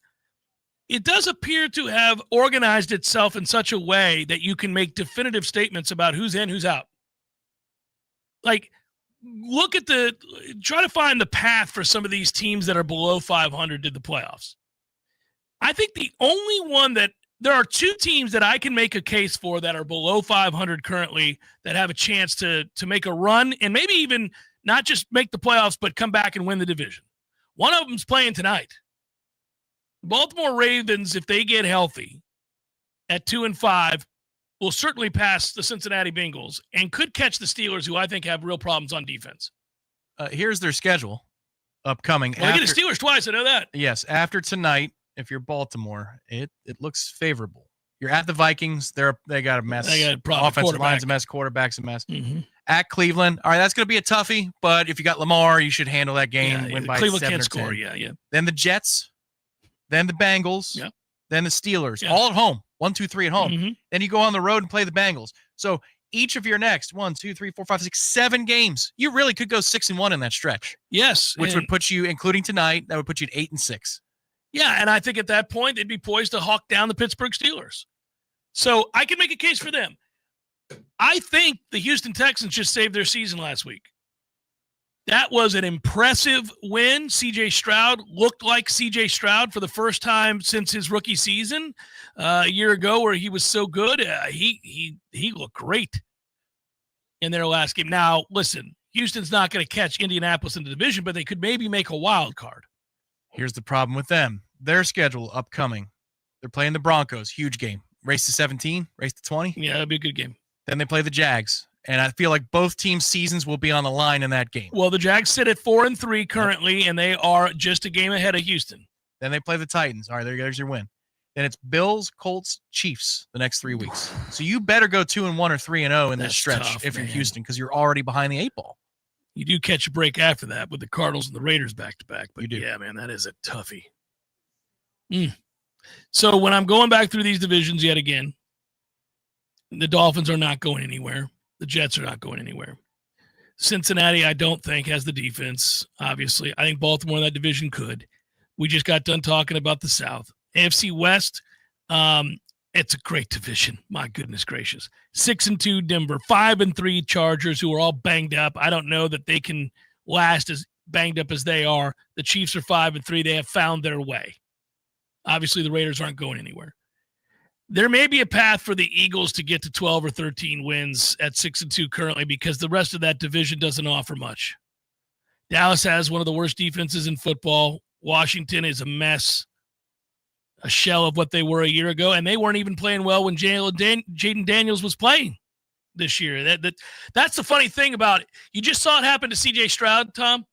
it does appear to have organized itself in such a way that you can make definitive statements about who's in, who's out. Like, try to find the path for some of these teams that are below 500 to the playoffs. I think the only one there are two teams that I can make a case for that are below 500 currently that have a chance to make a run and maybe even not just make the playoffs, but come back and win the division. One of them's playing tonight. Baltimore Ravens, if they get healthy at 2-5, will certainly pass the Cincinnati Bengals and could catch the Steelers, who I think have real problems on defense. Here's their schedule upcoming. Well, they get the Steelers twice, I know that. Yes, after tonight, if you're Baltimore, it looks favorable. You're at the Vikings. They got a mess. They got offensive line's a mess. Quarterback's a mess. Mm-hmm. At Cleveland, all right, that's going to be a toughie. But if you got Lamar, you should handle that game. Win by Cleveland 7 can't or score. 10. Yeah. Then the Jets, then the Bengals, then the Steelers, all at home. 1, 2, 3 at home. Mm-hmm. Then you go on the road and play the Bengals. So each of your next 1, 2, 3, 4, 5, 6, 7 games, you really could go 6-1 in that stretch. Yes, which would put you, including tonight, that would put you at 8-6. Yeah, and I think at that point they'd be poised to hawk down the Pittsburgh Steelers. So I can make a case for them. I think the Houston Texans just saved their season last week. That was an impressive win. C.J. Stroud looked like C.J. Stroud for the first time since his rookie season a year ago, where he was so good. He looked great in their last game. Now, listen, Houston's not going to catch Indianapolis in the division, but they could maybe make a wild card. Here's the problem with them. Their schedule upcoming. They're playing the Broncos. Huge game. Race to 17, race to 20. Yeah, that'd be a good game. Then they play the Jags. And I feel like both teams' seasons will be on the line in that game. Well, the Jags sit at 4-3 currently, and they are just a game ahead of Houston. Then they play the Titans. All right, there's your win. Then it's Bills, Colts, Chiefs the next 3 weeks. So you better go 2-1 or 3-0 in this stretch if you're Houston, because you're already behind the 8 ball. You do catch a break after that with the Cardinals and the Raiders back-to-back. But you do. Yeah, man, that is a toughie. So when I'm going back through these divisions yet again, the Dolphins are not going anywhere. The Jets are not going anywhere. Cincinnati, I don't think, has the defense, obviously. I think Baltimore in that division could. We just got done talking about the South. AFC West, it's a great division. My goodness gracious. 6-2 Denver, 5-3 Chargers, who are all banged up. I don't know that they can last as banged up as they are. The Chiefs are 5-3. They have found their way. Obviously, the Raiders aren't going anywhere. There may be a path for the Eagles to get to 12 or 13 wins at 6-2 currently, because the rest of that division doesn't offer much. Dallas has one of the worst defenses in football. Washington is a mess, a shell of what they were a year ago, and they weren't even playing well when Jaden Daniels was playing this year. That's the funny thing about it. You just saw it happen to C.J. Stroud, Tom,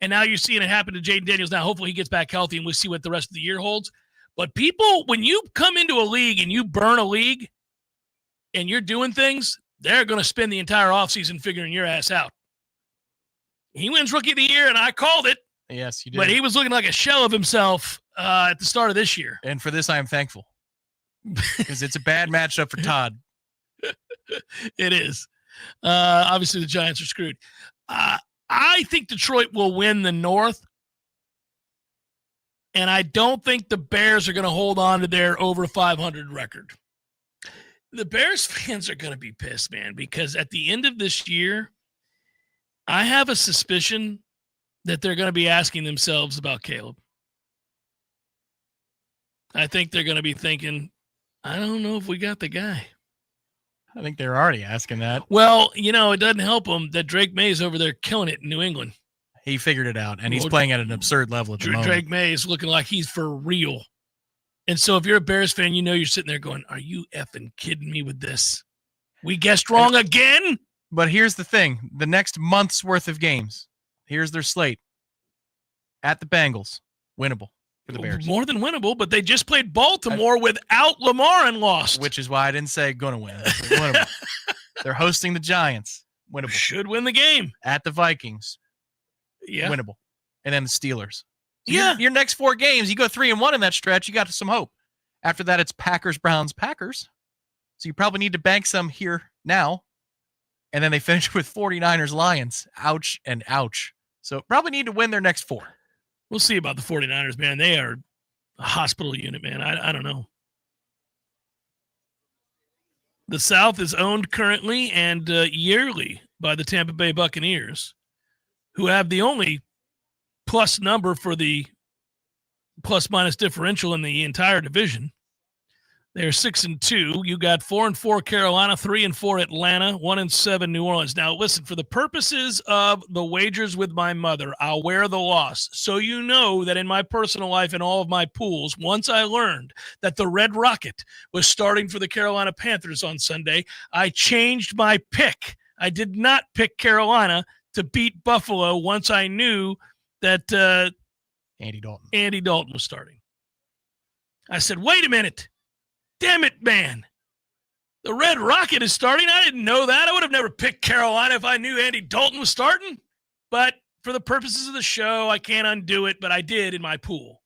and now you're seeing it happen to Jaden Daniels. Now, hopefully he gets back healthy, and we'll see what the rest of the year holds. But people, when you come into a league and you burn a league and you're doing things, they're going to spend the entire offseason figuring your ass out. He wins Rookie of the Year, and I called it. Yes, you did. But he was looking like a shell of himself at the start of this year. And for this, I am thankful, because it's a bad matchup for Todd. It is. Obviously, the Giants are screwed. I think Detroit will win the North. And I don't think the Bears are going to hold on to their over 500 record. The Bears fans are going to be pissed, man, because at the end of this year, I have a suspicion that they're going to be asking themselves about Caleb. I think they're going to be thinking, I don't know if we got the guy. I think they're already asking that. Well, it doesn't help them that Drake May's over there killing it in New England. He figured it out, and he's playing at an absurd level at the moment. Drake May is looking like he's for real. And so if you're a Bears fan, you're sitting there going, are you effing kidding me with this? We guessed wrong again? But here's the thing. The next month's worth of games, here's their slate. At the Bengals, winnable. for the Bears. More than winnable, but they just played Baltimore without Lamar and lost. Which is why I didn't say going to win. Winnable. They're hosting the Giants. Winnable. Should win the game. At the Vikings. Yeah. Winnable. And then the Steelers. So yeah. Your next 4 games, you go 3-1 in that stretch, you got some hope. After that, it's Packers, Browns, Packers. So you probably need to bank some here now. And then they finish with 49ers, Lions. Ouch and ouch. So probably need to win their next 4. We'll see about the 49ers, man. They are a hospital unit, man. I don't know. The South is owned currently and yearly by the Tampa Bay Buccaneers, who have the only plus number for the plus-minus differential in the entire division. They're 6-2. You got 4-4 Carolina, 3-4 Atlanta, 1-7 New Orleans. Now, listen, for the purposes of the wagers with my mother, I'll wear the loss. So you know that in my personal life and all of my pools, once I learned that the Red Rocket was starting for the Carolina Panthers on Sunday, I changed my pick. I did not pick Carolina to beat Buffalo once I knew that Andy Dalton was starting. I said, wait a minute. Damn it, man. The Red Rocket is starting. I didn't know that. I would have never picked Carolina if I knew Andy Dalton was starting. But for the purposes of the show, I can't undo it, but I did in my pool.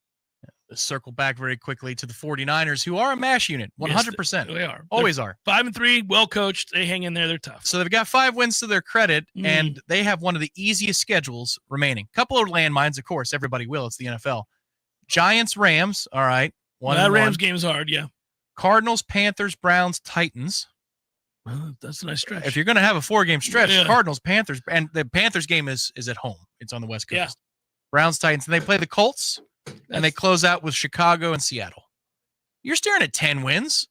Let's circle back very quickly to the 49ers, who are a MASH unit, 100%. Yes, they are. Always They're are. 5-3, well-coached. They hang in there. They're tough. So they've got 5 wins to their credit, and they have one of the easiest schedules remaining. Couple of landmines, of course. Everybody will. It's the NFL. Giants, Rams. All right. That Rams game's hard, yeah. Cardinals, Panthers, Browns, Titans. Well, that's a nice stretch. If you're going to have a 4-game stretch, Yeah. Cardinals, Panthers, and the Panthers game is at home. It's on the West Coast. Yeah. Browns, Titans, and they play the Colts, and they close out with Chicago and Seattle. You're staring at 10 wins.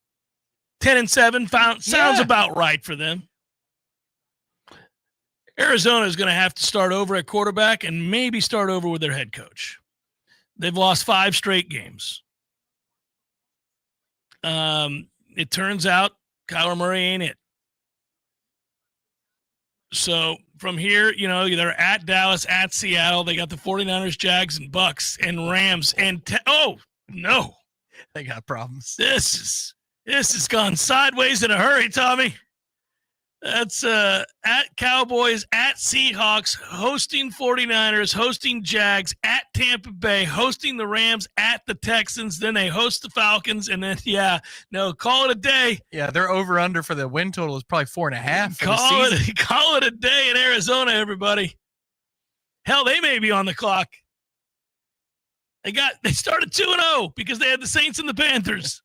10-7 sounds about right for them. Arizona is going to have to start over at quarterback and maybe start over with their head coach. They've lost 5 straight games. It turns out Kyler Murray ain't it. So from here, they're at Dallas, at Seattle. They got the 49ers, Jags, and Bucks, and Rams, and oh no, they got problems. This has gone sideways in a hurry, Tommy. That's at Cowboys, at Seahawks, hosting 49ers, hosting Jags, at Tampa Bay, hosting the Rams, at the Texans. Then they host the Falcons, and then, call it a day. Yeah, their over-under for the win total is probably 4.5 for the season. Call it a day in Arizona, everybody. Hell, they may be on the clock. They started 2-0 because they had the Saints and the Panthers.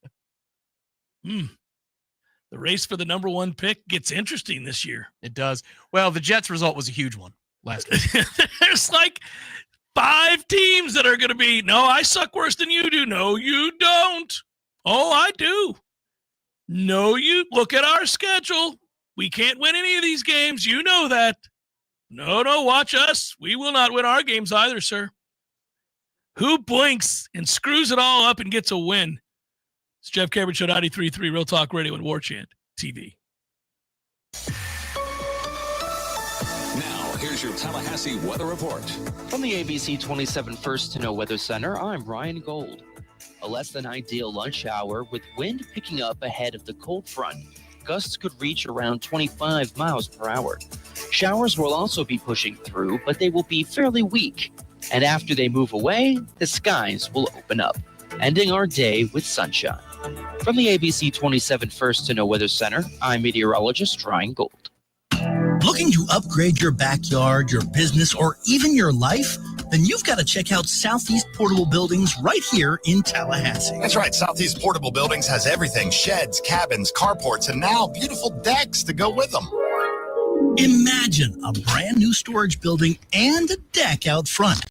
The race for the number 1 pick gets interesting this year. It does. Well, the Jets result was a huge one last week. There's like 5 teams that are going to be, no, I suck worse than you do. No, you don't. Oh, I do. No, you look at our schedule. We can't win any of these games. You know that. No, watch us. We will not win our games either, sir. Who blinks and screws it all up and gets a win? It's Jeff Cameron Show, 93.3 Real Talk Radio and Warchant TV. Now, here's your Tallahassee weather report. From the ABC 27 First to Know Weather Center, I'm Ryan Gold. A less than ideal lunch hour with wind picking up ahead of the cold front. Gusts could reach around 25 miles per hour. Showers will also be pushing through, but they will be fairly weak. And after they move away, the skies will open up, ending our day with sunshine. From the ABC 27 First to Know Weather Center, I'm meteorologist Ryan Gold. Looking to upgrade your backyard, your business, or even your life? Then you've got to check out Southeast Portable Buildings right here in Tallahassee. That's right. Southeast Portable Buildings has everything. Sheds, cabins, carports, and now beautiful decks to go with them. Imagine a brand new storage building and a deck out front.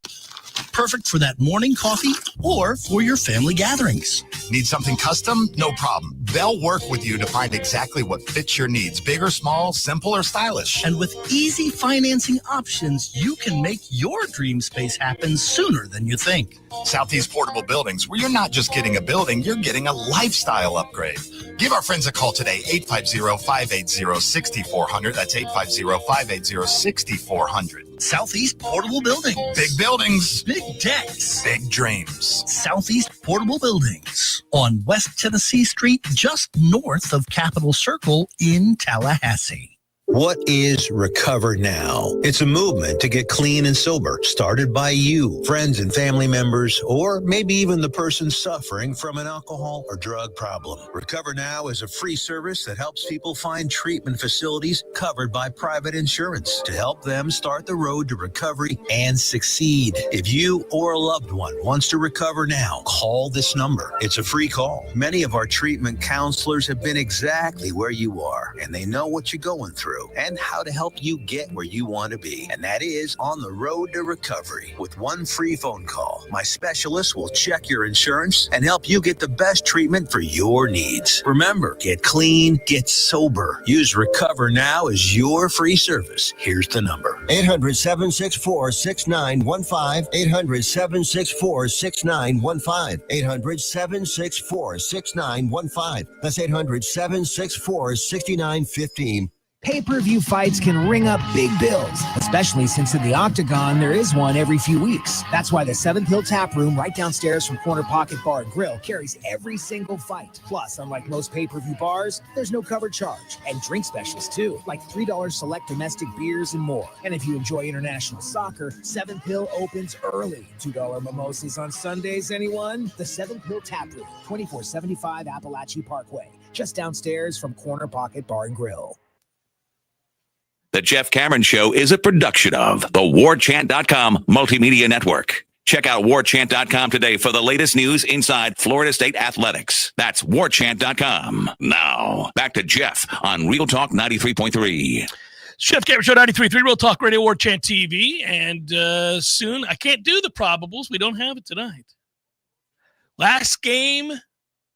Perfect for that morning coffee or for your family gatherings. Need something custom? No problem. They'll work with you to find exactly what fits your needs. Big or small, simple or stylish. And with easy financing options, you can make your dream space happen sooner than you think. Southeast Portable Buildings, where you're not just getting a building, you're getting a lifestyle upgrade. Give our friends a call today, 850-580-6400. That's 850-580-6400. Southeast Portable Buildings. Big buildings. Big decks. Big dreams. Southeast Portable Buildings on West Tennessee Street, just north of Capitol Circle in Tallahassee. What is Recover Now? It's a movement to get clean and sober, started by you, friends and family members, or maybe even the person suffering from an alcohol or drug problem. Recover Now is a free service that helps people find treatment facilities covered by private insurance to help them start the road to recovery and succeed. If you or a loved one wants to recover now, call this number. It's a free call. Many of our treatment counselors have been exactly where you are, and they know what you're going through and how to help you get where you want to be. And that is on the road to recovery. With one free phone call, my specialist will check your insurance and help you get the best treatment for your needs. Remember, get clean, get sober. Use Recover Now as your free service. Here's the number. 800-764-6915. 800-764-6915. 800-764-6915. That's 800-764-6915. Pay-per-view fights can ring up big bills, especially since in the Octagon there is one every few weeks. That's why the Seventh Hill Tap Room right downstairs from Corner Pocket Bar and Grill carries every single fight. Plus, unlike most pay-per-view bars, there's no cover charge. And drink specials too, like $3 select domestic beers and more. And if you enjoy international soccer, Seventh Hill opens early. $2 mimosas on Sundays, anyone? The Seventh Hill Tap Room, 2475 Appalachian Parkway, just downstairs from Corner Pocket Bar and Grill. The Jeff Cameron Show is a production of the Warchant.com Multimedia Network. Check out Warchant.com today for the latest news inside Florida State athletics. That's Warchant.com. Now, back to Jeff on Real Talk 93.3. Jeff Cameron Show 93.3, Real Talk Radio, Warchant TV. And soon, I can't do the probables. We don't have it tonight. Last game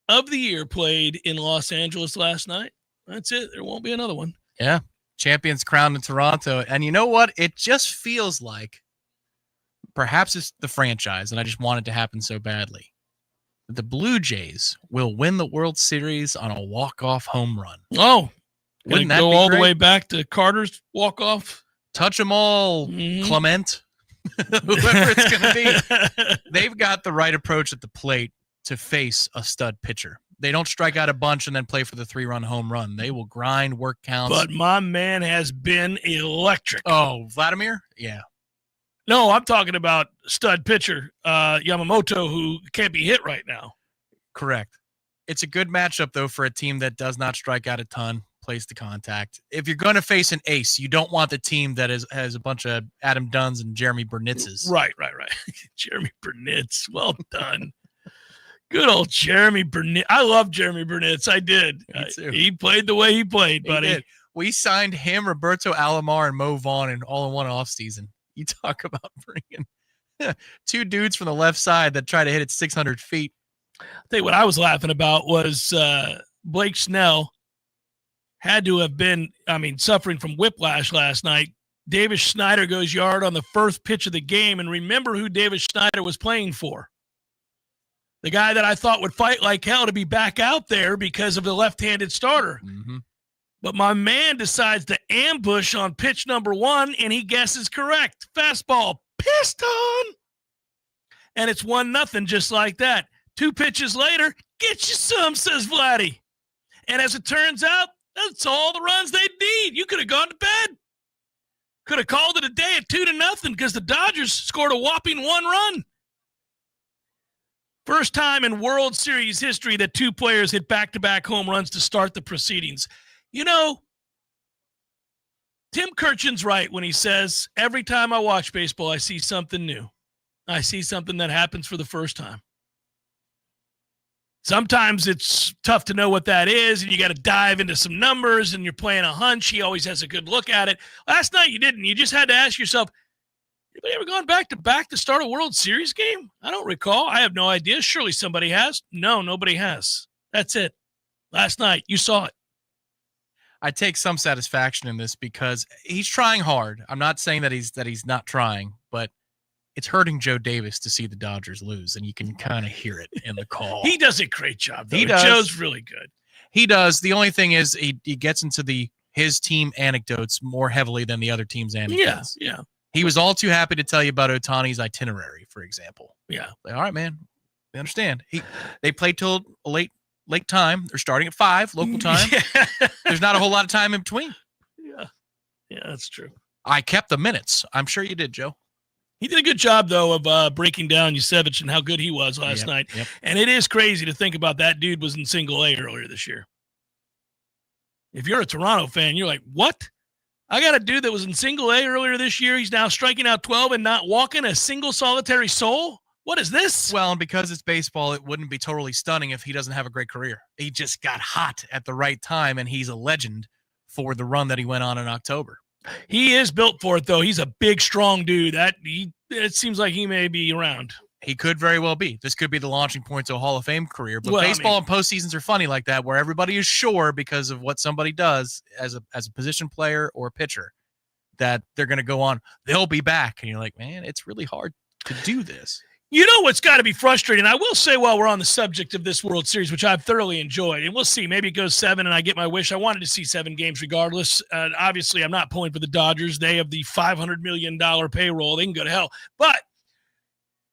of the year played in Los Angeles last night. That's it. There won't be another one. Yeah. Champions crowned in Toronto. And you know what? It just feels like perhaps it's the franchise, and I just want it to happen so badly. The Blue Jays will win the World Series on a walk-off home run. Oh, wouldn't that go be all great? the way back to Carter's walk-off? Touch them all, Clement. Whoever it's going to be. They've got the right approach at the plate to face a stud pitcher. They don't strike out a bunch and then play for the 3-run home run. They will grind, work counts. But my man has been electric. Oh, Vladimir? Yeah. No, I'm talking about stud pitcher Yamamoto, who can't be hit right now. Correct. It's a good matchup, though, for a team that does not strike out a ton, plays the contact. If you're going to face an ace, you don't want the team that has a bunch of Adam Dunns and Jeremy Bernitzes. Right. Jeremy Burnitz. Well done. Good old Jeremy Burnitz. I love Jeremy Burnitz. I did. Me too. He played the way he played, buddy. He did. We signed him, Roberto Alomar, and Mo Vaughn all in one offseason. You talk about bringing two dudes from the left side that try to hit it 600 feet. I'll tell you what I was laughing about was Blake Snell had to have been, suffering from whiplash last night. Davis Schneider goes yard on the first pitch of the game, and remember who Davis Schneider was playing for. The guy that I thought would fight like hell to be back out there because of the left-handed starter. Mm-hmm. But my man decides to ambush on pitch number 1, and he guesses correct. Fastball, piston. And it's 1-0 just like that. 2 pitches later, get you some, says Vladdy. And as it turns out, that's all the runs they need. You could have gone to bed. Could have called it a day at 2-0 because the Dodgers scored a whopping 1 run. First time in World Series history that 2 players hit back-to-back home runs to start the proceedings. You know, Tim Kirchin's right when he says, every time I watch baseball, I see something new. I see something that happens for the first time. Sometimes it's tough to know what that is, and you got to dive into some numbers, and you're playing a hunch. He always has a good look at it. Last night you didn't. You just had to ask yourself, anybody ever gone back-to-back to start a World Series game? I don't recall. I have no idea. Surely somebody has. No, nobody has. That's it. Last night, you saw it. I take some satisfaction in this because he's trying hard. I'm not saying that he's not trying, but it's hurting Joe Davis to see the Dodgers lose, and you can kind of hear it in the call. He does a great job, though. He does. Joe's really good. He does. The only thing is he gets into his team anecdotes more heavily than the other team's anecdotes. Yeah. He was all too happy to tell you about Ohtani's itinerary, for example. Yeah. Like, all right, man. We understand. They played till a late time. They're starting at 5 local time. Yeah. There's not a whole lot of time in between. Yeah, that's true. I kept the minutes. I'm sure you did, Joe. He did a good job, though, of breaking down Yusevich and how good he was last night. Yep. And it is crazy to think about that dude was in single A earlier this year. If you're a Toronto fan, you're like, what? I got a dude that was in single A earlier this year. He's now striking out 12 and not walking a single solitary soul? What is this? Well, and because it's baseball, it wouldn't be totally stunning if he doesn't have a great career. He just got hot at the right time, and he's a legend for the run that he went on in October. He is built for it, though. He's a big, strong dude. It seems like he may be around. He could very well be. This could be the launching point to a Hall of Fame career. But Well, baseball and postseasons are funny like that, where everybody is sure because of what somebody does as a position player or pitcher that they're going to go on. They'll be back. And you're like, man, it's really hard to do this. You know what's got to be frustrating? I will say while we're on the subject of this World Series, which I've thoroughly enjoyed, and we'll see. Maybe it goes 7 and I get my wish. I wanted to see 7 games regardless. Obviously, I'm not pulling for the Dodgers. They have the $500 million payroll. They can go to hell. But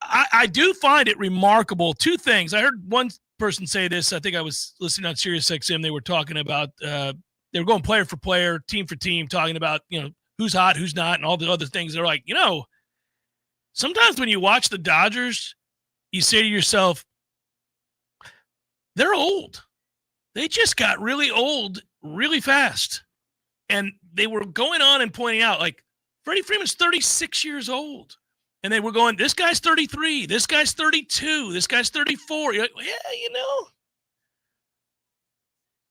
I do find it remarkable. 2 things. I heard one person say this. I think I was listening on SiriusXM. They were talking about they were going player for player, team for team, talking about, who's hot, who's not, and all the other things. They're like, sometimes when you watch the Dodgers, you say to yourself, they're old. They just got really old really fast. And they were going on and pointing out, like, Freddie Freeman's 36 years old. And they were going, this guy's 33, this guy's 32, this guy's 34. You're like, yeah,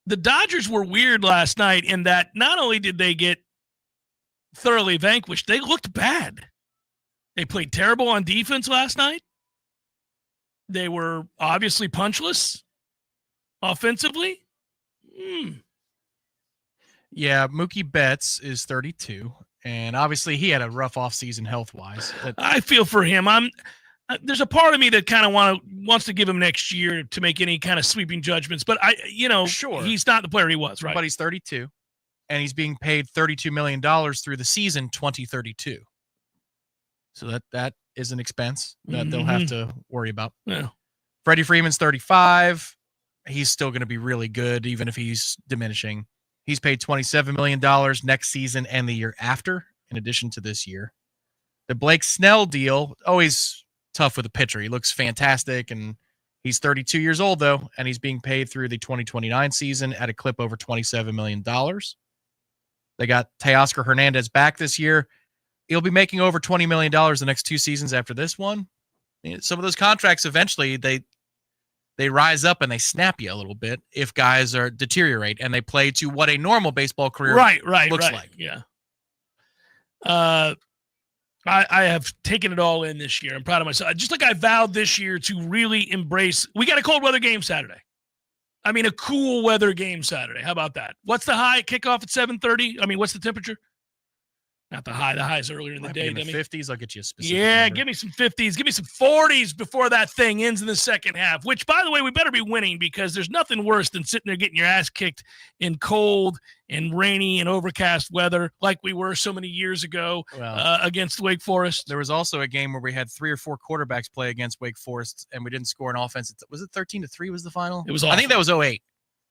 The Dodgers were weird last night in that not only did they get thoroughly vanquished, they looked bad. They played terrible on defense last night. They were obviously punchless offensively. Yeah, Mookie Betts is 32, and obviously he had a rough offseason health-wise. I feel for him. There's a part of me that kind of wants to give him next year to make any kind of sweeping judgments, but sure, he's not the player he was, right? But he's 32, and he's being paid $32 million through the season 2032. So that is an expense that they'll have to worry about. Yeah. Freddie Freeman's 35. He's still going to be really good, even if he's diminishing. He's paid $27 million next season and the year after, in addition to this year. The Blake Snell deal, always tough with a pitcher. He looks fantastic, and he's 32 years old, though, and he's being paid through the 2029 season at a clip over $27 million. They got Teoscar Hernandez back this year. He'll be making over $20 million the next 2 seasons after this one. Some of those contracts, eventually, they rise up and they snap you a little bit if guys deteriorate and they play to what a normal baseball career looks like. Yeah. I have taken it all in this year. I'm proud of myself. Just like I vowed this year to really embrace. We got a cold weather game Saturday. I mean, a cool weather game Saturday. How about that? What's the high? Kickoff at 7:30? I mean, what's the temperature? Not the high. The high is earlier in the day. In the 50s, I'll get you a specific Yeah, number. give me some 50s. Give me some 40s before that thing ends in the second half, which, by the way, we better be winning because there's nothing worse than sitting there getting your ass kicked in cold and rainy and overcast weather like we were so many years ago against Wake Forest. There was also a game where we had 3 or 4 quarterbacks play against Wake Forest, and we didn't score an offense. Was it 13-3 was the final? It was awful. I think that was 08.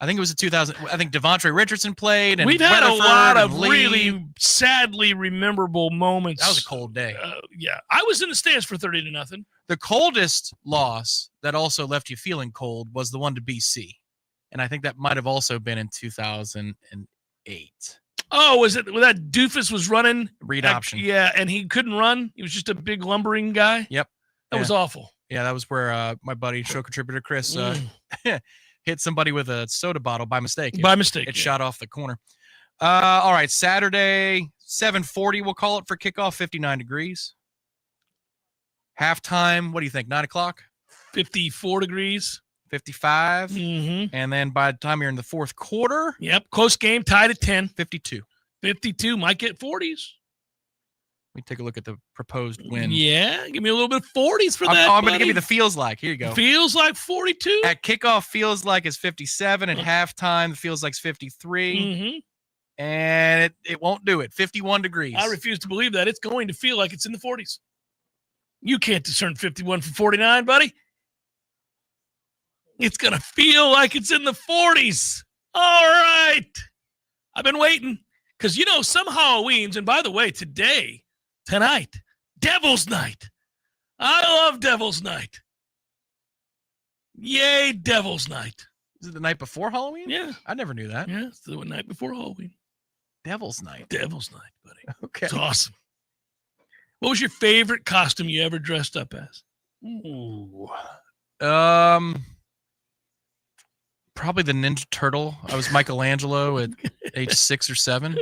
I think it was a 2000. I think Devontae Richardson played. And We've had Weatherford a lot and of Lee. really sadly rememberable moments. That was a cold day. Yeah. I was in the stands for 30-0. The coldest loss that also left you feeling cold was the one to BC. And I think that might have also been in 2008. Oh, was it when that doofus was running? Read option. Yeah, and he couldn't run. He was just a big lumbering guy. Yep. That was awful. Yeah, that was where my buddy, show contributor Chris, hit somebody with a soda bottle by mistake. It shot off the corner. All right, Saturday, 7:40, we'll call it for kickoff, 59 degrees. Halftime, what do you think, 9 o'clock? 54 degrees. 55. Mm-hmm. And then by the time you're in the fourth quarter. Yep, close game, tied at 10. 52. 52, might get 40s. Let me take a look at the proposed win. Yeah, give me a little bit of 40s for that. I'm going to give you the feels like. Here you go. Feels like 42. At kickoff, feels like is 57. At halftime, feels like 53. Mm-hmm. And it won't do it. 51 degrees. I refuse to believe that. It's going to feel like it's in the 40s. You can't discern 51 from 49, buddy. It's going to feel like it's in the 40s. All right. I've been waiting because, some Halloweens, and by the way, tonight, Devil's Night. I love Devil's Night. Yay, Devil's Night. Is it the night before Halloween? Yeah. I never knew that. Yeah, it's the night before Halloween. Devil's Night. Devil's Night, buddy. Okay. It's awesome. What was your favorite costume you ever dressed up as? Ooh. Probably the Ninja Turtle. I was Michelangelo at age 6 or 7.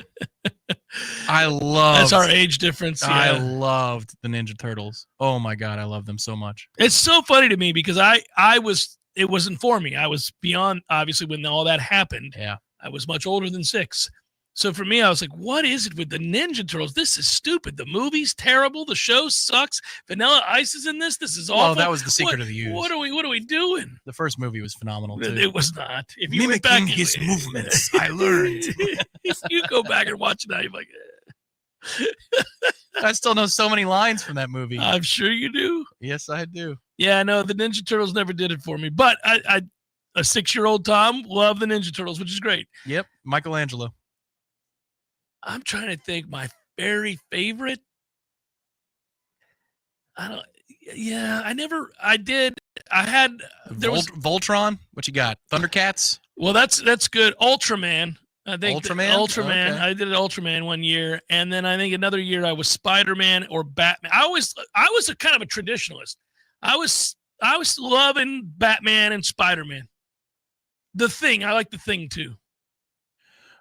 I loved. That's our age difference. Yeah. I loved the Ninja Turtles. Oh my God, I love them so much. It's so funny to me because it wasn't for me. I was beyond, obviously, when all that happened. Yeah. I was much older than 6. So for me, I was like, what is it with the Ninja Turtles? This is stupid. The movie's terrible. The show sucks. Vanilla Ice is in this. This is awful. Well, that was the secret of the use. What are we doing? The first movie was phenomenal, too. It was not. If you Mimicking went back, his movements, I learned. You go back and watch it now, you're like, I still know so many lines from that movie. I'm sure you do. Yes, I do. Yeah, no, the Ninja Turtles never did it for me. But a 6-year-old Tom loved the Ninja Turtles, which is great. Yep, Michelangelo. I'm trying to think my very favorite. I had Voltron. What you got? Thundercats. Well, that's good. Ultraman. I think Ultraman. Ultraman. Okay. I did Ultraman one year, and then I think another year I was Spider-Man or Batman. I was a kind of a traditionalist. I was loving Batman and Spider-Man. The Thing. I like The Thing too.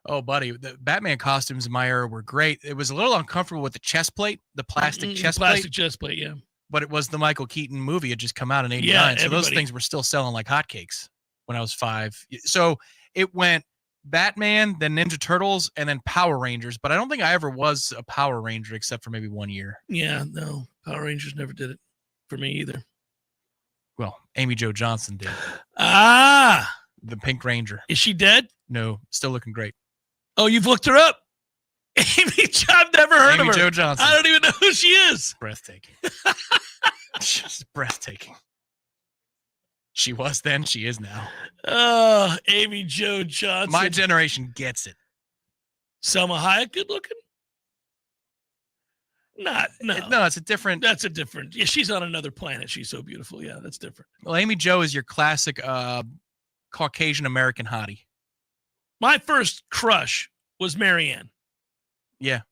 Oh, buddy, the Batman costumes in my era were great. It was a little uncomfortable with the chest plate, the plastic chest plate, yeah. But it was the Michael Keaton movie. It just come out in 89. Yeah, so those things were still selling like hotcakes when I was 5. So it went Batman, then Ninja Turtles, and then Power Rangers. But I don't think I ever was a Power Ranger except for maybe 1 year. Yeah, no, Power Rangers never did it for me either. Well, Amy Jo Johnson did. Ah! The Pink Ranger. Is she dead? No, still looking great. Oh, you've looked her up? I've never heard of her. Amy Jo Johnson. I don't even know who she is. Breathtaking. Just breathtaking. She was then, she is now. Oh, Amy Jo Johnson. My generation gets it. Selma Hayek good looking? No, it's a different. That's a different. Yeah, she's on another planet. She's so beautiful. Yeah, that's different. Well, Amy Jo is your classic Caucasian American hottie. My first crush was Marianne. Yeah.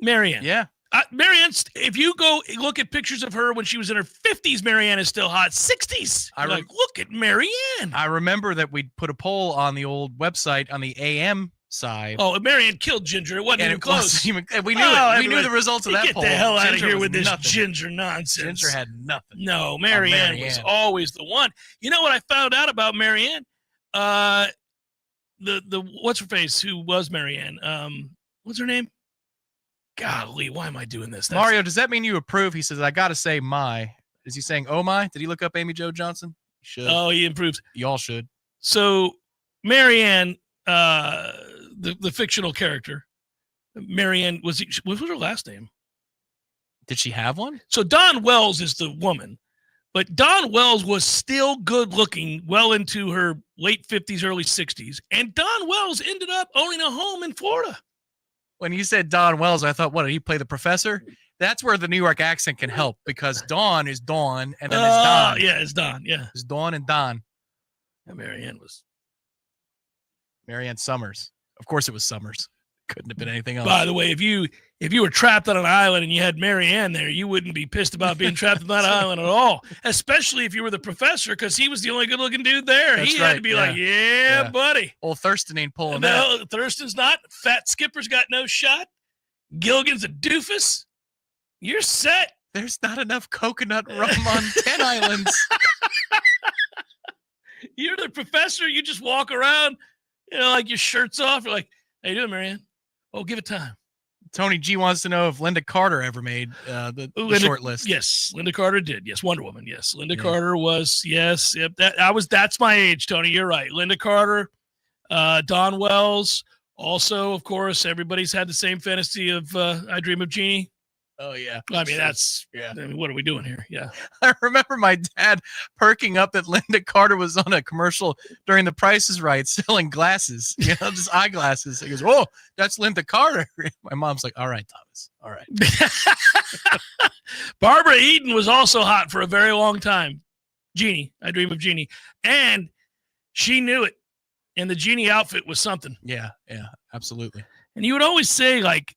Marianne. Yeah. Marianne, if you go look at pictures of her when she was in her 50s, Marianne is still hot. 60s. Look at Marianne. I remember that we put a poll on the old website on the AM side. Oh, Marianne killed Ginger. It wasn't even close. We knew it. We knew the results of that poll. Get the hell out of Ginger here with this nothing. Ginger nonsense. Ginger had nothing. No, Marianne was always the one. You know what I found out about Marianne? The what's her face who was Marianne? What's her name? Golly, why am I doing this? Mario, does that mean you approve? He says, I gotta say my. Is he saying oh my? Did he look up Amy Jo Johnson? He should. Oh, he improves. Y'all should. So Marianne, the fictional character, Marianne what was her last name? Did she have one? So Dawn Wells is the woman. But Dawn Wells was still good looking well into her late 50s, early 60s. And Dawn Wells ended up owning a home in Florida. When you said Dawn Wells, I thought, what, did he play the professor? That's where the New York accent can help because Dawn is Dawn and then it's Don. Yeah, it's Don. Yeah. It's Dawn and Don. And Marianne Summers. Of course it was Summers. Couldn't have been anything else. By the way, if you were trapped on an island and you had Marianne there, you wouldn't be pissed about being trapped on that island at all. Especially if you were the professor, because he was the only good-looking dude there. That's he right. had to be like, yeah, buddy. Old Thurston ain't pulling that. No, Thurston's not. Fat Skipper's got no shot. Gilligan's a doofus. You're set. There's not enough coconut rum on 10 islands. You're the professor. You just walk around, like your shirt's off. You're like, how you doing, Marianne? Oh, give it time. Tony G wants to know if Linda Carter ever made the short list. Yes, Linda Carter did. Yes, Wonder Woman. Yes, Linda Carter was. Yes, yep. That's my age, Tony. You're right. Linda Carter, Dawn Wells, Also, of course, everybody's had the same fantasy of I Dream of Jeannie. Oh, yeah. I mean, what are we doing here? Yeah. I remember my dad perking up that Linda Carter was on a commercial during The Price is Right selling glasses, just eyeglasses. He goes, "Oh, that's Linda Carter." My mom's like, "All right, Thomas. All right." Barbara Eden was also hot for a very long time. Jeannie, I Dream of Jeannie. And she knew it. And the Jeannie outfit was something. Yeah, absolutely. And you would always say, like,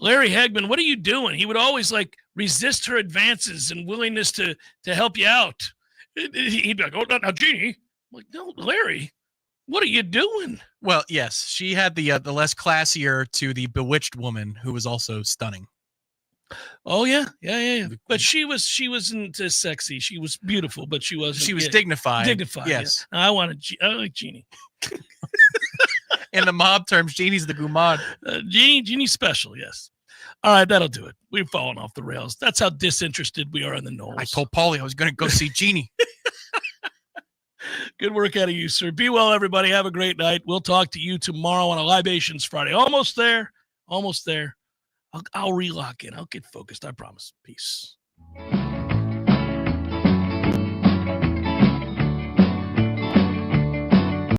Larry Hagman, what are you doing? He would always resist her advances and willingness to help you out. He'd be like, "Oh, now Jeannie." I'm like, "No, Larry, what are you doing?" Well, yes, she had the less classier to the Bewitched woman who was also stunning. Oh yeah. But she wasn't as sexy. She was beautiful, but she wasn't. She was dignified. Dignified. Yes. Yeah. I like Jeannie. In the mob terms, Jeannie's the gumad. Jeannie's special, yes. All right, that'll do it. We've fallen off the rails. That's how disinterested we are in the Knowles. I told Paulie I was going to go see Jeannie. Good work out of you, sir. Be well, everybody. Have a great night. We'll talk to you tomorrow on a Libations Friday. Almost there. Almost there. I'll relock in. I'll get focused. I promise. Peace.